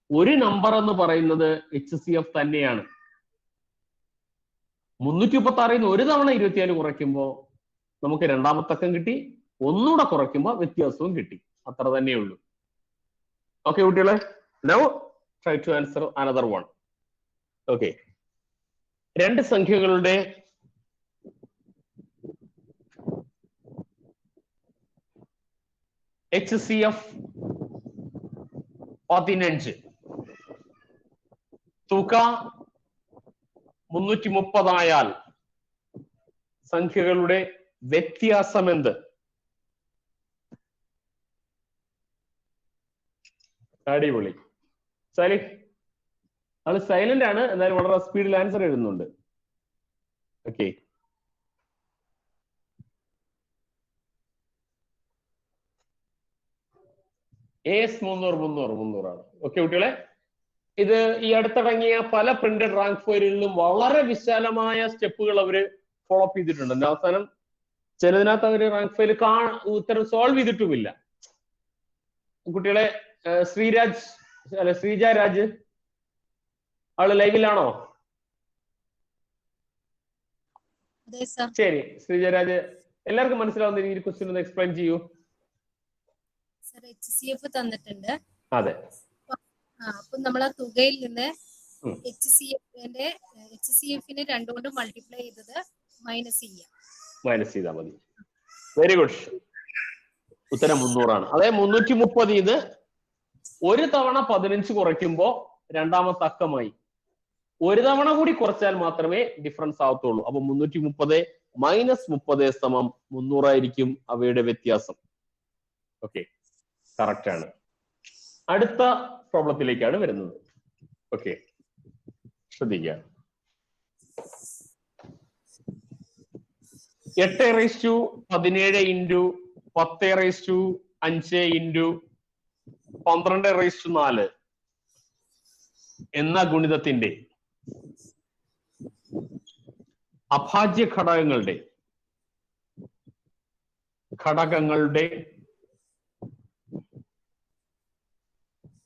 ഒരു നമ്പർ എന്ന് പറയുന്നത് HCF തന്നെയാണ്. 336 ഒരു തവണ 24 കുറയ്ക്കുമ്പോൾ നമുക്ക് രണ്ടാമത്തെ അക്കം കിട്ടി, ഒന്നുകൂടെ കുറയ്ക്കുമ്പോൾ വ്യത്യാസവും കിട്ടി. അത്ര തന്നെയുള്ളൂ. ഓക്കെ കുട്ടികളെ, now try to answer another one. Okay, രണ്ട് സംഖ്യകളുടെ HCF 15, തുക 330 ആയാൽ സംഖ്യകളുടെ വ്യത്യാസം എന്ത്? അടിപൊളി. സാലിഹ് ആള് സൈലന്റ് ആണ്, എന്നാലും വളരെ സ്പീഡിൽ ആൻസർ എഴുതുന്നുണ്ട്. ഓക്കെ, AS 300 ആണ്. ഓക്കെ കുട്ടികളെ, ഇത് ഈ അടുത്തടങ്ങിയ പല പ്രിന്റഡ് റാങ്ക് ഫയലുകളിലും വളരെ വിശാലമായ സ്റ്റെപ്പുകൾ അവര് ഫോളോ അപ്പ് ചെയ്തിട്ടുണ്ട്. അവസാനം ചിലതിനകത്ത് അവര് റാങ്ക് ഫയൽ ഉത്തരം സോൾവ് ചെയ്തിട്ടുമില്ല. കുട്ടികളെ, ശ്രീജ രാജ് ആള് ലൈവിലാണോ? ശരി ശ്രീജ രാജ്, എല്ലാവർക്കും മനസ്സിലാവുന്ന രീതിയിൽ ക്വസ്റ്റ്യൻ ഒന്ന് എക്സ്പ്ലെയിൻ ചെയ്യൂ. HCF തന്നിട്ടുണ്ട്. അതെ, അപ്പൊ നമ്മൾ ആ തുകയിൽ നിന്ന് HCF-നെ 2 കൊണ്ട് മൾട്ടിപ്ലൈ ചെയ്തത് മൈനസ് ചെയ്താൽ മതി. Very good. ഉത്തരം 300 ആണ്. അതായത് 330 ഒരു തവണ 15 കുറയ്ക്കുമ്പോ രണ്ടാമത്തെ അക്കമായി. ഒരു തവണ കൂടി കുറച്ചാൽ മാത്രമേ ഡിഫറൻസ് ആവത്തുള്ളൂ. അപ്പൊ 330 മൈനസ് 30 സമം 300 ആയിരിക്കും അവയുടെ വ്യത്യാസം. ഓക്കെ, കറക്റ്റ് ആണ്. അടുത്ത പ്രോബ്ലത്തിലേക്കാണ് വരുന്നത്. ഓക്കെ, ശ്രദ്ധിക്കുക. 8/17 ഇൻറ്റു 10/5 ഇൻറ്റു 12/4 എന്ന ഗുണിതത്തിന്റെ അഭാജ്യ ഘടകങ്ങളുടെ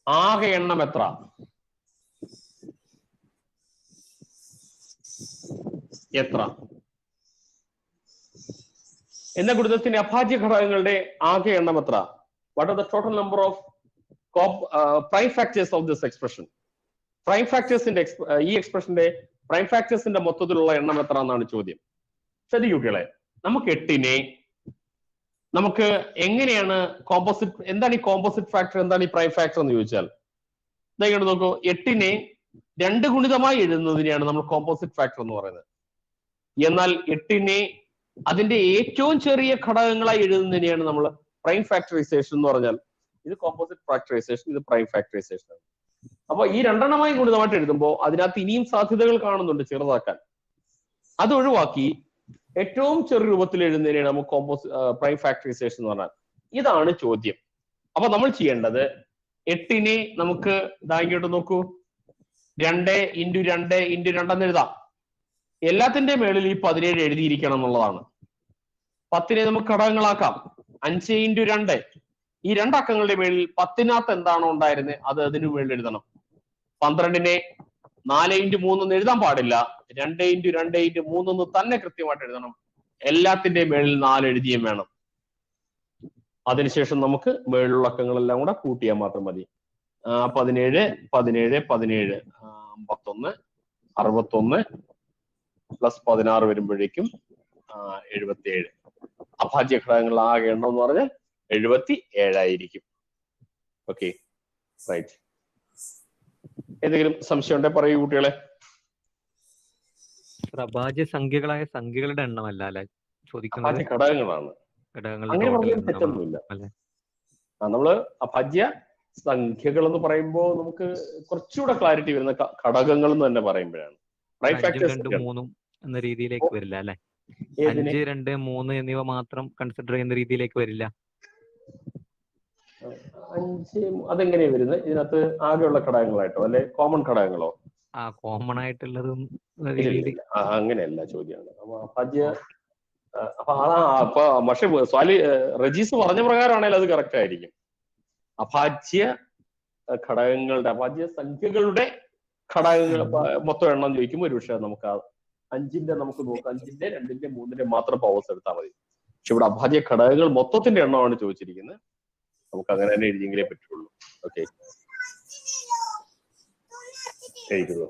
ആകെ എണ്ണം എത്ര? എന്ന ഗുണിതത്തിന്റെ അഭാജ്യ ഘടകങ്ങളുടെ ആകെ എണ്ണം എത്ര? What are the total number of prime factors of this expression? Prime ഫാക്ടേഴ്സിന്റെ ഈ എക്സ്പ്രഷന്റെ പ്രൈം ഫാക്ടേഴ്സിന്റെ മൊത്തത്തിലുള്ള എണ്ണം എത്ര എന്നാണ് ചോദ്യം. കുട്ടികളെ, നമുക്ക് 8-നെ നമുക്ക് എങ്ങനെയാണ് കോമ്പോസിറ്റ്, എന്താണ് ഈ കോമ്പോസിറ്റ് ഫാക്ടർ, എന്താണ് ഈ പ്രൈം ഫാക്ടർ എന്ന് ചോദിച്ചാൽ ഇതെങ്ങനെ നോക്കൂ. 8-നെ 2 ഗുണിതമായി എഴുതുന്നതിനെയാണ് നമ്മൾ കോമ്പോസിറ്റ് ഫാക്ടർ എന്ന് പറയുന്നത്. എന്നാൽ 8-നെ അതിന്റെ ഏറ്റവും ചെറിയ ഘടകങ്ങളായി എഴുതുന്നതിനെയാണ് നമ്മൾ പ്രൈം ഫാക്ടറൈസേഷൻ എന്ന് പറഞ്ഞാൽ. ഇത് കോമ്പോസിറ്റ് ഫാക്ടറൈസേഷൻ, ഇത് പ്രൈം ഫാക്ടറൈസേഷൻ ആണ്. അപ്പൊ ഈ 2 ഗുണിതമായിട്ട് എഴുതുമ്പോൾ അതിനകത്ത് ഇനിയും സാധ്യതകൾ കാണുന്നുണ്ട് ചെറുതാക്കാൻ. അത് ഒഴിവാക്കി ഏറ്റവും ചെറിയ രൂപത്തിൽ എഴുതുന്നതിനാണ് നമുക്ക് പ്രൈം ഫാക്ടറൈസേഷൻ എന്ന് പറഞ്ഞാൽ. ഇതാണ് ചോദ്യം. അപ്പൊ നമ്മൾ ചെയ്യേണ്ടത് 8-നെ നമുക്ക് ഇങ്ങോട്ട് നോക്കൂ, 2 ഇൻറ്റു 2 ഇൻറ്റു 2 എന്ന് എഴുതാം. എല്ലാത്തിന്റെ മേളിൽ ഈ 17 എഴുതിയിരിക്കണം എന്നുള്ളതാണ്. 10-നെ നമുക്ക് ഘടകങ്ങളാക്കാം. 5 ഇൻറ്റു 2, ഈ 2 അക്കങ്ങളുടെ മേളിൽ 10-നകത്ത് എന്താണോ ഉണ്ടായിരുന്നത് അത് അതിന് മേളിൽ എഴുതണം. 12-നെ 4 ഇൻറ്റു 3 എന്ന് എഴുതാൻ പാടില്ല, 2 ഇൻറ്റു 2 ഇൻറ്റു 3 എന്ന് തന്നെ കൃത്യമായിട്ട് എഴുതണം. എല്ലാത്തിന്റെയും മേളിൽ 4 എഴുതിയും വേണം. അതിനുശേഷം നമുക്ക് മേളിലുള്ള അക്കങ്ങളെല്ലാം കൂടെ കൂട്ടിയാൽ മാത്രം മതി. 17, 17, 17, 51, 61 പ്ലസ് 16 വരുമ്പോഴേക്കും 77. അഭാജ്യ ഘടകങ്ങൾ ആകെ എണ്ണം എന്ന് പറഞ്ഞാൽ 77 ആയിരിക്കും. Okay, right. എന്തെങ്കിലും സംശയം ഉണ്ടെ പറയൂ കുട്ടികളെ. അഭാജ്യ സംഖ്യകളായ സംഖ്യകളുടെ എണ്ണമല്ല അല്ലെ ചോദിക്കുന്നത്? അഭാജ്യ ഘടകങ്ങളാണ്. ഘടകങ്ങളുടെ അങ്ങനെ ടോട്ടൽ പറഞ്ഞാൽ തെറ്റൊന്നുമില്ല. നമ്മള് അഭാജ്യ സംഖ്യകൾ എന്ന് പറയുമ്പോൾ നമുക്ക് കുറച്ചുകൂടെ ക്ലാരിറ്റി വരുന്ന ഘടകങ്ങൾ എന്ന് തന്നെ പറയുമ്പോഴാണ്. 5, 2, 3 എന്ന രീതിയിലേക്ക് വരില്ല അല്ലെ? 5, 2, 3 എന്നിവ മാത്രം കൺസിഡർ ചെയ്യുന്ന രീതിയിലേക്ക് വരില്ല. 5 അതെങ്ങനെയാ വരുന്നത്? ഇതിനകത്ത് ആകെയുള്ള ഘടകങ്ങളായിട്ടോ അല്ലെ കോമൺ ഘടകങ്ങളോ? കോമൺ ആയിട്ടുള്ളത് അങ്ങനെയല്ല ചോദ്യമാണ്. അപ്പൊ അഭാജ്യ അപ്പൊ പക്ഷെ റജീസ് പറഞ്ഞ പ്രകാരമാണെങ്കിൽ അത് കറക്റ്റ് ആയിരിക്കും. അഭാജ്യ ഘടകങ്ങളുടെ അഭാജ്യ സംഖ്യകളുടെ ഘടകങ്ങൾ മൊത്തം എണ്ണം ചോദിക്കുമ്പോൾ ഒരു വിഷയം നമുക്ക് 5ന്റെ നമുക്ക് നോക്കാം. 5ന്റെ 2ന്റെ 3ന്റെ മാത്രം പവേഴ്സ് എടുത്താൽ മതി. പക്ഷെ ഇവിടെ അഭാജ്യ ഘടകങ്ങൾ മൊത്തത്തിന്റെ എണ്ണമാണ് ചോദിച്ചിരിക്കുന്നത്. നമുക്ക് അങ്ങനെ തന്നെ എഴുതിയെങ്കിലേ പറ്റുള്ളൂ. ഓക്കെ, എഴുതുക.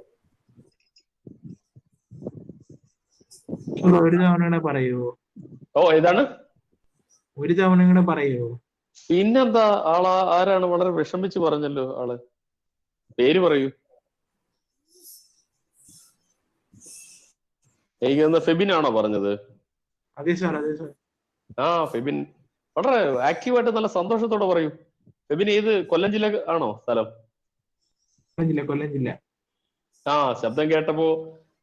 ഒരു തവണ പറയോ? ഏതാണ്? ഒരു തവണ കൂടെ പറയോ? പിന്നെന്താ? ആരാണ് വളരെ വിഷമിച്ച് പറഞ്ഞല്ലോ ആള്? പേര് പറയൂ. എനിക്ക് തോന്നുന്നു ഫെബിൻ ആണോ പറഞ്ഞത്? അതെ സാർ, അതെ സാർ. ഫെബിൻ വളരെ ആക്റ്റീവായിട്ട് നല്ല സന്തോഷത്തോടെ പറയൂ. ഫെബിൻ ഏത് കൊല്ലം ജില്ല ആണോ സ്ഥലം? കൊല്ലം ജില്ല. ശബ്ദം കേട്ടപ്പോ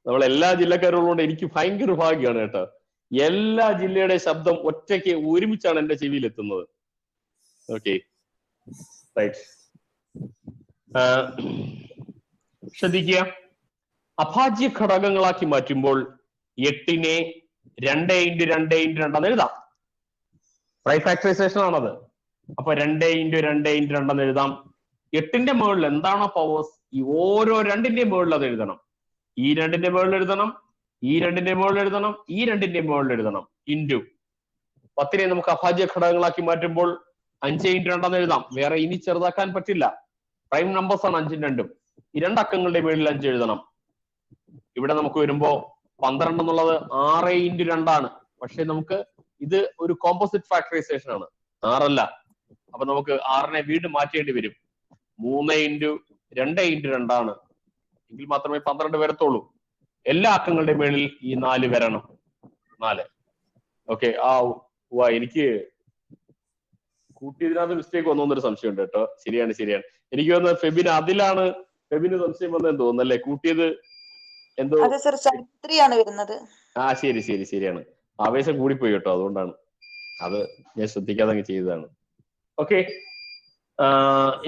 നമ്മൾ എല്ലാ ജില്ലക്കാരും ഉള്ളതുകൊണ്ട് എനിക്ക് ഭയങ്കര ഭാഗ്യമാണ് കേട്ടോ. എല്ലാ ജില്ലയുടെ ശബ്ദം ഒറ്റയ്ക്ക് ഒരുമിച്ചാണ് എന്റെ ചെവിയിൽ എത്തുന്നത്. Okay, right. ശ്രദ്ധിക്കുക, അഭാജ്യ ഘടകങ്ങളാക്കി മാറ്റുമ്പോൾ 8നെ 2 × 2 × 2 എന്ന് എഴുതാം. പ്രൈം ഫാക്ടറൈസേഷൻ ആണത്. അപ്പൊ 2 × 2 × 2 എന്ന് എഴുതാം. 8ന്റെ മുകളിൽ എന്താണോ പവേഴ്സ്, ഈ ഓരോ 2ന്റെ മുകളിൽ അത് എഴുതണം. ഈ 2ന്റെ മുകളിൽ എഴുതണം, ഈ 2ന്റെ മുകളിൽ എഴുതണം, ഈ 2ന്റെ മുകളിൽ എഴുതണം. ഇൻറ്റു 10നെ നമുക്ക് അഭാജ്യ ഘടകങ്ങളാക്കി മാറ്റുമ്പോൾ 5 × 2 എന്ന് എഴുതാം. വേറെ ഇനി ചെറുതാക്കാൻ പറ്റില്ല. പ്രൈം നമ്പേഴ്സ് ആണ് 5ഉം 2ഉം. ഈ 2 അക്കങ്ങളുടെ മുകളിൽ 5 എഴുതണം. ഇവിടെ നമുക്ക് വരുമ്പോ 12 എന്നുള്ളത് 6 × 2 ആണ്. പക്ഷെ നമുക്ക് ഇത് ഒരു കോമ്പോസിറ്റ് ഫാക്ടറൈസേഷൻ ആണ്, 6 അല്ല. അപ്പൊ നമുക്ക് 6നെ വീണ്ടും മാറ്റേണ്ടി വരും. 3 × 2 × 2 ആണ്. എങ്കിൽ മാത്രമേ 12 വരത്തുള്ളൂ. എല്ലാ അക്കങ്ങളുടെ മേളിൽ ഈ 4 വരണം. 4. ഓക്കെ. എനിക്ക് കൂട്ടിയതിനകത്ത് മിസ്റ്റേക്ക് വന്നൊരു സംശയമുണ്ട് കേട്ടോ. ശരിയാണ്. എനിക്ക് തോന്നുന്നത് ഫെബിന് അതിലാണ് ഫെബിന് സംശയം വന്നതെന്ന് തോന്നുന്നല്ലേ? കൂട്ടിയത് എന്തോ വരുന്നത്. ശരിയാണ്. ആവേശം കൂടിപ്പോയി കേട്ടോ, അതുകൊണ്ടാണ്. അത് ഞാൻ ശ്രദ്ധിക്കാതെ അങ്ങ് ചെയ്തതാണ്. ഓക്കെ,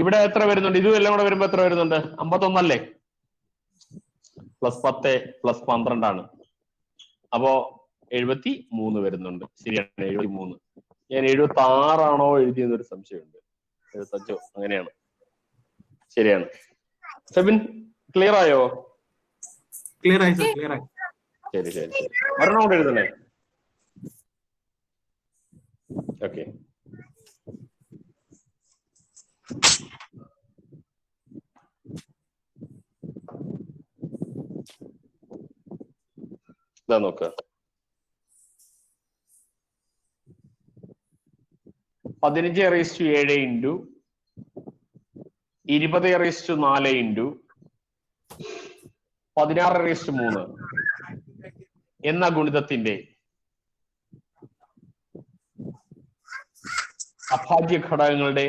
ഇവിടെ എത്ര വരുന്നുണ്ട്? ഇതും എല്ലാം കൂടെ വരുമ്പോ എത്ര വരുന്നുണ്ട്? 51 അല്ലേ? +10 +12 ആണ്. അപ്പോ 73 വരുന്നുണ്ട്. ശരിയാണ്, 73. ഞാൻ 76 ആണോ എഴുതിയെന്നൊരു സംശയമുണ്ട്. 75 അങ്ങനെയാണ്. ശരിയാണ്. ഫെബിൻ ക്ലിയർ ആയോ? ക്ലിയർ ആയി സർ, ക്ലിയർ ആയി. ശരി. ഒരെണ്ണം കൂടെ എഴുതണേ. ഓക്കെ. ഇതാ നോക്ക, 15⁻7 × 20⁻4 × 16⁻3 എന്ന ഗുണിതത്തിന്റെ അഭാജ്യ ഘടകങ്ങളുടെ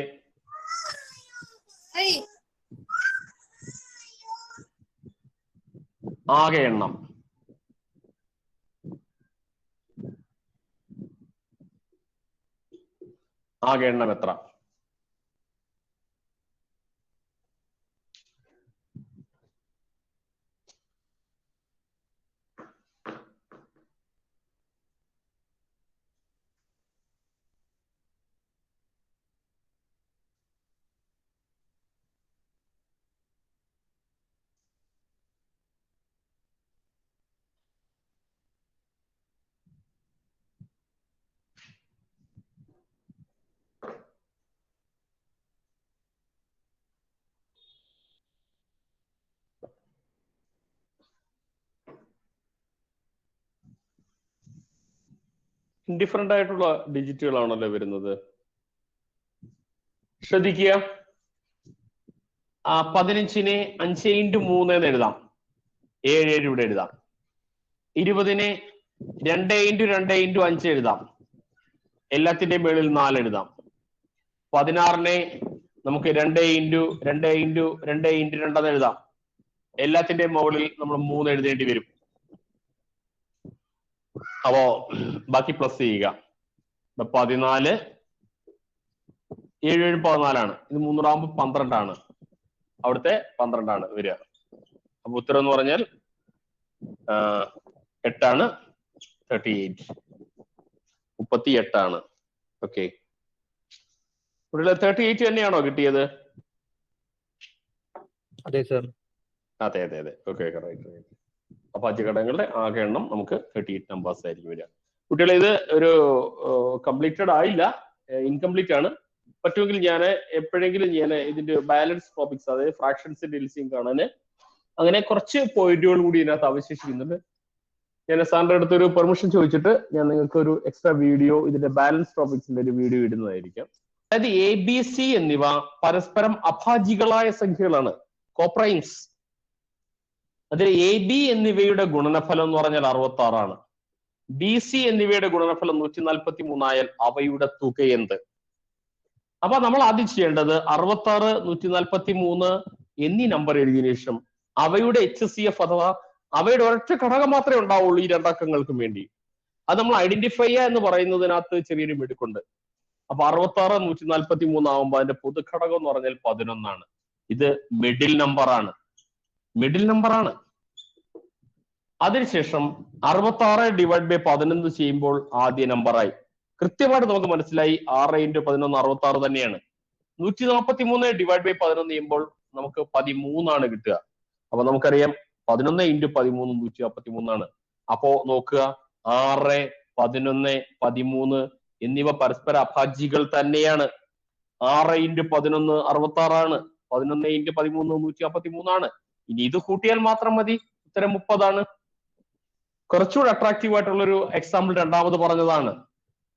ആകെ എണ്ണം എത്ര? ഡിഫറെന്റ് ആയിട്ടുള്ള ഡിജിറ്റുകളാണല്ലോ വരുന്നത്. ശ്രദ്ധിക്കുക, 15-നെ 5x3 എന്ന് എഴുതാം, 7 ഇവിടെ എഴുതാം. 20-നെ 2x2x5 എഴുതാം, എല്ലാത്തിന്റെയും മേളിൽ 4 എഴുതാം. 16-നെ നമുക്ക് 2x2x2 എഴുതാം, എല്ലാത്തിന്റെയും മുകളിൽ നമ്മൾ 3 എഴുതേണ്ടി വരും. അപ്പോ ബാക്കി പ്ലസ് ചെയ്യുക. 14, 7 14 ഇത് 3 ആകുമ്പോൾ 12 അവിടുത്തെ 12 വരിക. അപ്പൊ ഉത്തരം എന്ന് പറഞ്ഞാൽ 8 38 38. ഓക്കെ, ഇവിടെ 38 തന്നെയാണോ കിട്ടിയത്? അതെ സർ. അതെ അതെ അതെ. Okay, right. അഭാജ്യ ഘടകങ്ങളുടെ ആകെ എണ്ണം നമുക്ക് 38 നമ്പേഴ്സ് ആയിരിക്കും വരിക. കുട്ടികളെ ഇത് ഒരു കംപ്ലീറ്റഡ് ആയില്ല, ഇൻകംപ്ലീറ്റ് ആണ്. പറ്റുമെങ്കിൽ ഞാൻ എപ്പോഴെങ്കിലും ഞാൻ ഇതിന്റെ ബാലൻസ് ടോപ്പിക്സ്, അതായത് ഫ്രാക്ഷൻസിന്റെ എൽസിയം കാണാൻ അങ്ങനെ കുറച്ച് പോയിന്റുകൾ കൂടി ഇതിനകത്ത് അവശേഷിക്കുന്നുണ്ട്. ഞാൻ സാറിന്റെ അടുത്ത് ഒരു പെർമിഷൻ ചോദിച്ചിട്ട് ഞാൻ നിങ്ങൾക്ക് ഒരു എക്സ്ട്രാ വീഡിയോ, ഇതിന്റെ ബാലൻസ് ടോപ്പിക്സിന്റെ ഒരു വീഡിയോ ഇടുന്നതായിരിക്കും. അതായത് ABC എന്നിവ പരസ്പരം അഭാജികളായ സംഖ്യകളാണ്, കോപ്രൈംസ്. അതിൽ AB എന്നിവയുടെ ഗുണനഫലം എന്ന് പറഞ്ഞാൽ 66, BC എന്നിവയുടെ ഗുണനഫലം 143 ആയാൽ അവയുടെ തുക എന്ത്? അപ്പൊ നമ്മൾ ആദ്യം ചെയ്യേണ്ടത് 66, 143 എന്നീ നമ്പർ എഴുതിയതിനു ശേഷം അവയുടെ HCF അഥവാ അവയുടെ ഒരൊറ്റ ഘടകം മാത്രമേ ഉണ്ടാവുള്ളൂ ഈ രണ്ടക്കങ്ങൾക്കും വേണ്ടി. അത് നമ്മൾ ഐഡന്റിഫൈ ചെയ്യുക എന്ന് പറയുന്നതിനകത്ത് ചെറിയൊരു മിടുക്കുണ്ട്. അപ്പൊ 66, 143 ആവുമ്പോൾ അതിന്റെ പൊതുഘടകം എന്ന് പറഞ്ഞാൽ 11. ഇത് മിഡിൽ നമ്പറാണ്, മിഡിൽ നമ്പറാണ്. അതിനുശേഷം 66/11 ചെയ്യുമ്പോൾ ആദ്യ നമ്പറായി. കൃത്യമായിട്ട് നമുക്ക് മനസ്സിലായി 6x11 66 തന്നെയാണ്. 143/11 ചെയ്യുമ്പോൾ നമുക്ക് 13 കിട്ടുക. അപ്പൊ നമുക്കറിയാം 11x13 143. അപ്പോ നോക്കുക, 6, 11, 13 എന്നിവ പരസ്പര അഭാജികൾ തന്നെയാണ്. 6x11 66, 11x13 143. ഇനി ഇത് കൂട്ടിയാൽ മാത്രം മതി, ഉത്തരം 30. കുറച്ചുകൂടി അട്രാക്റ്റീവ് ആയിട്ടുള്ള ഒരു എക്സാമ്പിൾ രണ്ടാമത് പറഞ്ഞതാണ്.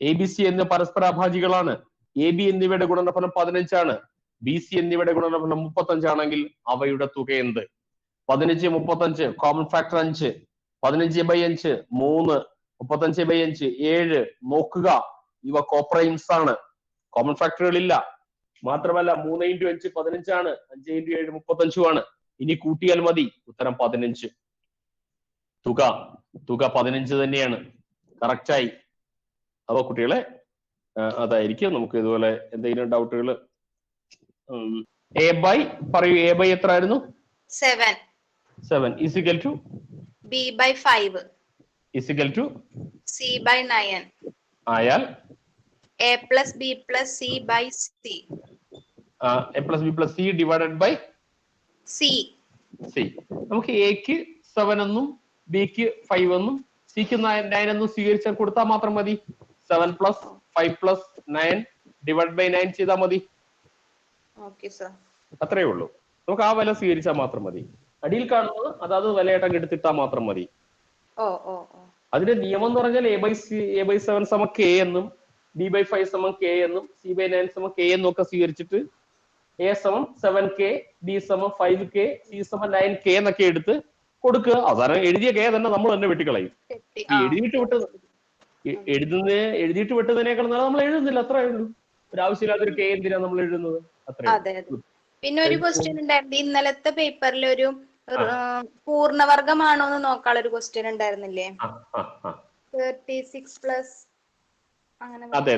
ABC എന്നിവ പരസ്പര അഭാജികളാണ്. AB എന്നിവയുടെ ഗുണനഫലം 15, BC എന്നിവയുടെ ഗുണനഫലം 35 ആണെങ്കിൽ അവയുടെ തുക എന്ത്? 15, 35, കോമൺ ഫാക്ടർ 5, 15/5 3, 35/5 7. നോക്കുക, ഇവ കോപ്രൈംസ് ആണ്, കോമൺ ഫാക്ടറുകളില്ല. മാത്രമല്ല 3x5 15, 5x7 35. ഇനി കൂട്ടിയാൽ മതി, ഉത്തരം 15. തുക 15 തന്നെയാണ്, കറക്റ്റായി. അപ്പൊ കുട്ടികളെ അതായിരിക്കും. നമുക്ക് ഇതുപോലെ എന്തെങ്കിലും ഡൗട്ടുകൾ? പറയൂ, A by എത്ര ആയിരുന്നു? 7. 7 is equal to B/5 is equal to C/9 ആയാൽ A+B+C/C. A+B+C divided by C. നമുക്ക് എക്ക് 7 എന്നും ബിക്ക് 5 എന്നും സിക്ക് 9 എന്നും സ്വീകരിച്ചാൽ കൊടുത്താൽ മാത്രം മതി. 7 + 5 + 9 ഡിവൈഡ് ബൈ 9 ചെയ്താൽ മതി. അത്രേ ഉള്ളൂ. നമുക്ക് ആ വില സ്വീകരിച്ചാൽ മാത്രം മതി. അടിയിൽ കാണുന്നത് അതാത് വിലയായിട്ട് എടുത്തിട്ടാൽ മാത്രം മതി. അതിന്റെ നിയമം എന്ന് പറഞ്ഞാൽ A/7 K എന്നും B/5 K എന്നും C/9 K എന്നും ഒക്കെ സ്വീകരിച്ചിട്ട് A 7K, B 5K, C 9K എന്നൊക്കെ എടുത്ത് കൊടുക്കുക. അതാണ് എഴുതിയ K തന്നെ നമ്മൾ തന്നെ വെട്ടിക്കളയും. എഴുതിയിട്ട് വിട്ടതിനേക്കാൾ നമ്മൾ എഴുതുന്നില്ല, അത്രേ ഉള്ളൂ. ഒരു ആവശ്യമില്ലാത്തൊരു K എന്തിനാ നമ്മൾ എഴുതുന്നത്? അത്രേ. പിന്നെ ഒരു ക്വസ്റ്റ്യൻ ഉണ്ടായിരുന്നു ഇന്നലത്തെ പേപ്പറിൽ, ഒരു പൂർണ്ണവർഗമാണോ എന്ന് നോക്കാനുള്ള ഒരു ക്വസ്റ്റ്യൻ ഉണ്ടായിരുന്നില്ലേ? 36+ അങ്ങനെ. അതെ.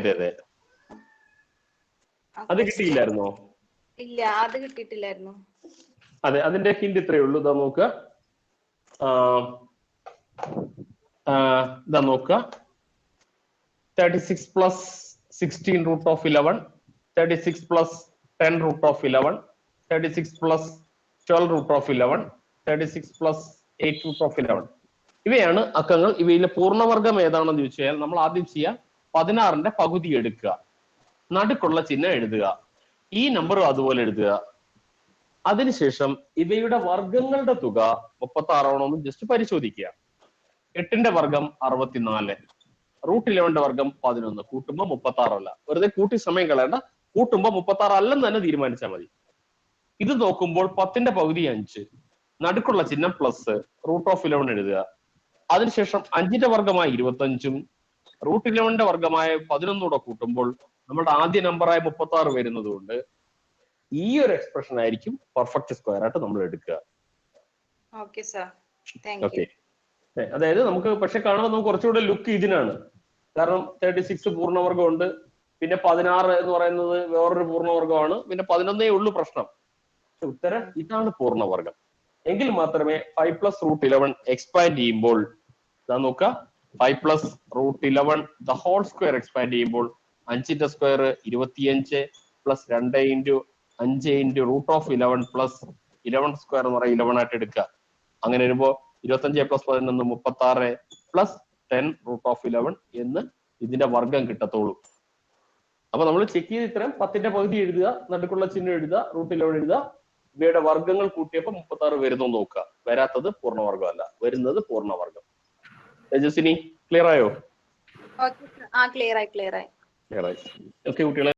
അത് കിട്ടിയില്ലായിരുന്നോ? ഇല്ല, അത് കിട്ടിയിട്ടില്ലായിരുന്നു. അതെ, അതിന്റെ ഹിന്റ് ഇത്രയേ ഉള്ളൂ. ഇതാ നോക്കുക, 36 + 16 √11, 36 + 10 √11, 36 + 12 √11, 36 + 8 √11. ഇവയാണ് അക്കങ്ങൾ. ഇവയിലെ പൂർണ്ണവർഗം ഏതാണെന്ന് ചോദിച്ചാൽ നമ്മൾ ആദ്യം ചെയ്യുക 16ന്റെ പകുതി എടുക്കുക, നടുക്കുള്ള ചിഹ്നം എഴുതുക, ഈ നമ്പർ അതുപോലെ എഴുതുക. അതിനുശേഷം ഇവയുടെ വർഗങ്ങളുടെ തുക 36 ആണോ എന്ന് ജസ്റ്റ് പരിശോധിക്കുക. 8ന്റെ വർഗം 64, റൂട്ട് 11ന്റെ വർഗം 11 കൂട്ടുമ്പോ 36 അല്ല. വെറുതെ കൂട്ടി സമയം കളയണ്ട, കൂട്ടുമ്പോ 36 അല്ലെന്ന് തന്നെ തീരുമാനിച്ചാൽ മതി. ഇത് നോക്കുമ്പോൾ 10ന്റെ പകുതി 5, നടുക്കുള്ള ചിഹ്നം പ്ലസ്, റൂട്ട് ഓഫ് 11 എഴുതുക. അതിനുശേഷം 5ന്റെ വർഗമായ 25ഉം റൂട്ട് 11ന്റെ വർഗമായ 11 കൂടെ കൂട്ടുമ്പോൾ നമ്മുടെ ആദ്യ നമ്പറായ 36 വരുന്നത് കൊണ്ട് ഈ ഒരു എക്സ്പ്രഷൻ ആയിരിക്കും പെർഫെക്റ്റ് സ്ക്വയർ ആയിട്ട് നമ്മൾ എടുക്കുക. Okay sir, thank you. അതായത് നമുക്ക് പക്ഷെ കാണുമ്പോൾ നമുക്ക് കുറച്ചുകൂടെ ലുക്ക് ഇതിനാണ്. കാരണം 36 പൂർണ്ണവർഗമുണ്ട്, പിന്നെ 16 എന്ന് പറയുന്നത് വേറൊരു പൂർണ്ണവർഗമാണ്, പിന്നെ 11 ഉള്ളു പ്രശ്നം. ഉത്തരം ഇതാണ് പൂർണ്ണവർഗം. എങ്കിൽ മാത്രമേ 5 പ്ലസ് റൂട്ട് 11 എക്സ്പാൻഡ് ചെയ്യുമ്പോൾ ഇതാ നോക്കുക, 5 plus root 11 the whole square expand ചെയ്യുമ്പോൾ 5ന്റെ square 25 plus 2 into 5 into root of 11 plus 11 square എന്ന് പറയുന്നത് 11 ആയിട്ട് എടുക്കുക. അങ്ങനെ വരുമ്പോൾ 25 പ്ലസ് 11 36 പ്ലസ് 10 റൂട്ട് ഓഫ് 11 എന്ന് ഇതിന്റെ വർഗം കിട്ടത്തുള്ളൂ. അപ്പൊ നമ്മൾ ചെക്ക് ചെയ്ത് ഇത്തരം 10ന്റെ പകുതി എഴുതുക, നടുക്കുള്ള ചിഹ്നം എഴുതുക, റൂട്ട് 11 എഴുതുക. ഇവയുടെ വർഗങ്ങൾ കൂട്ടിയപ്പോൾ 36 വരുന്നു നോക്കുക. വരാത്തത് പൂർണ്ണവർഗം അല്ല, വരുന്നത് പൂർണ്ണവർഗം. തേജസ്വിനി ക്ലിയർ ആയോ? ക്ലിയർ ആയി. ഓക്കെ കുട്ടികളെ.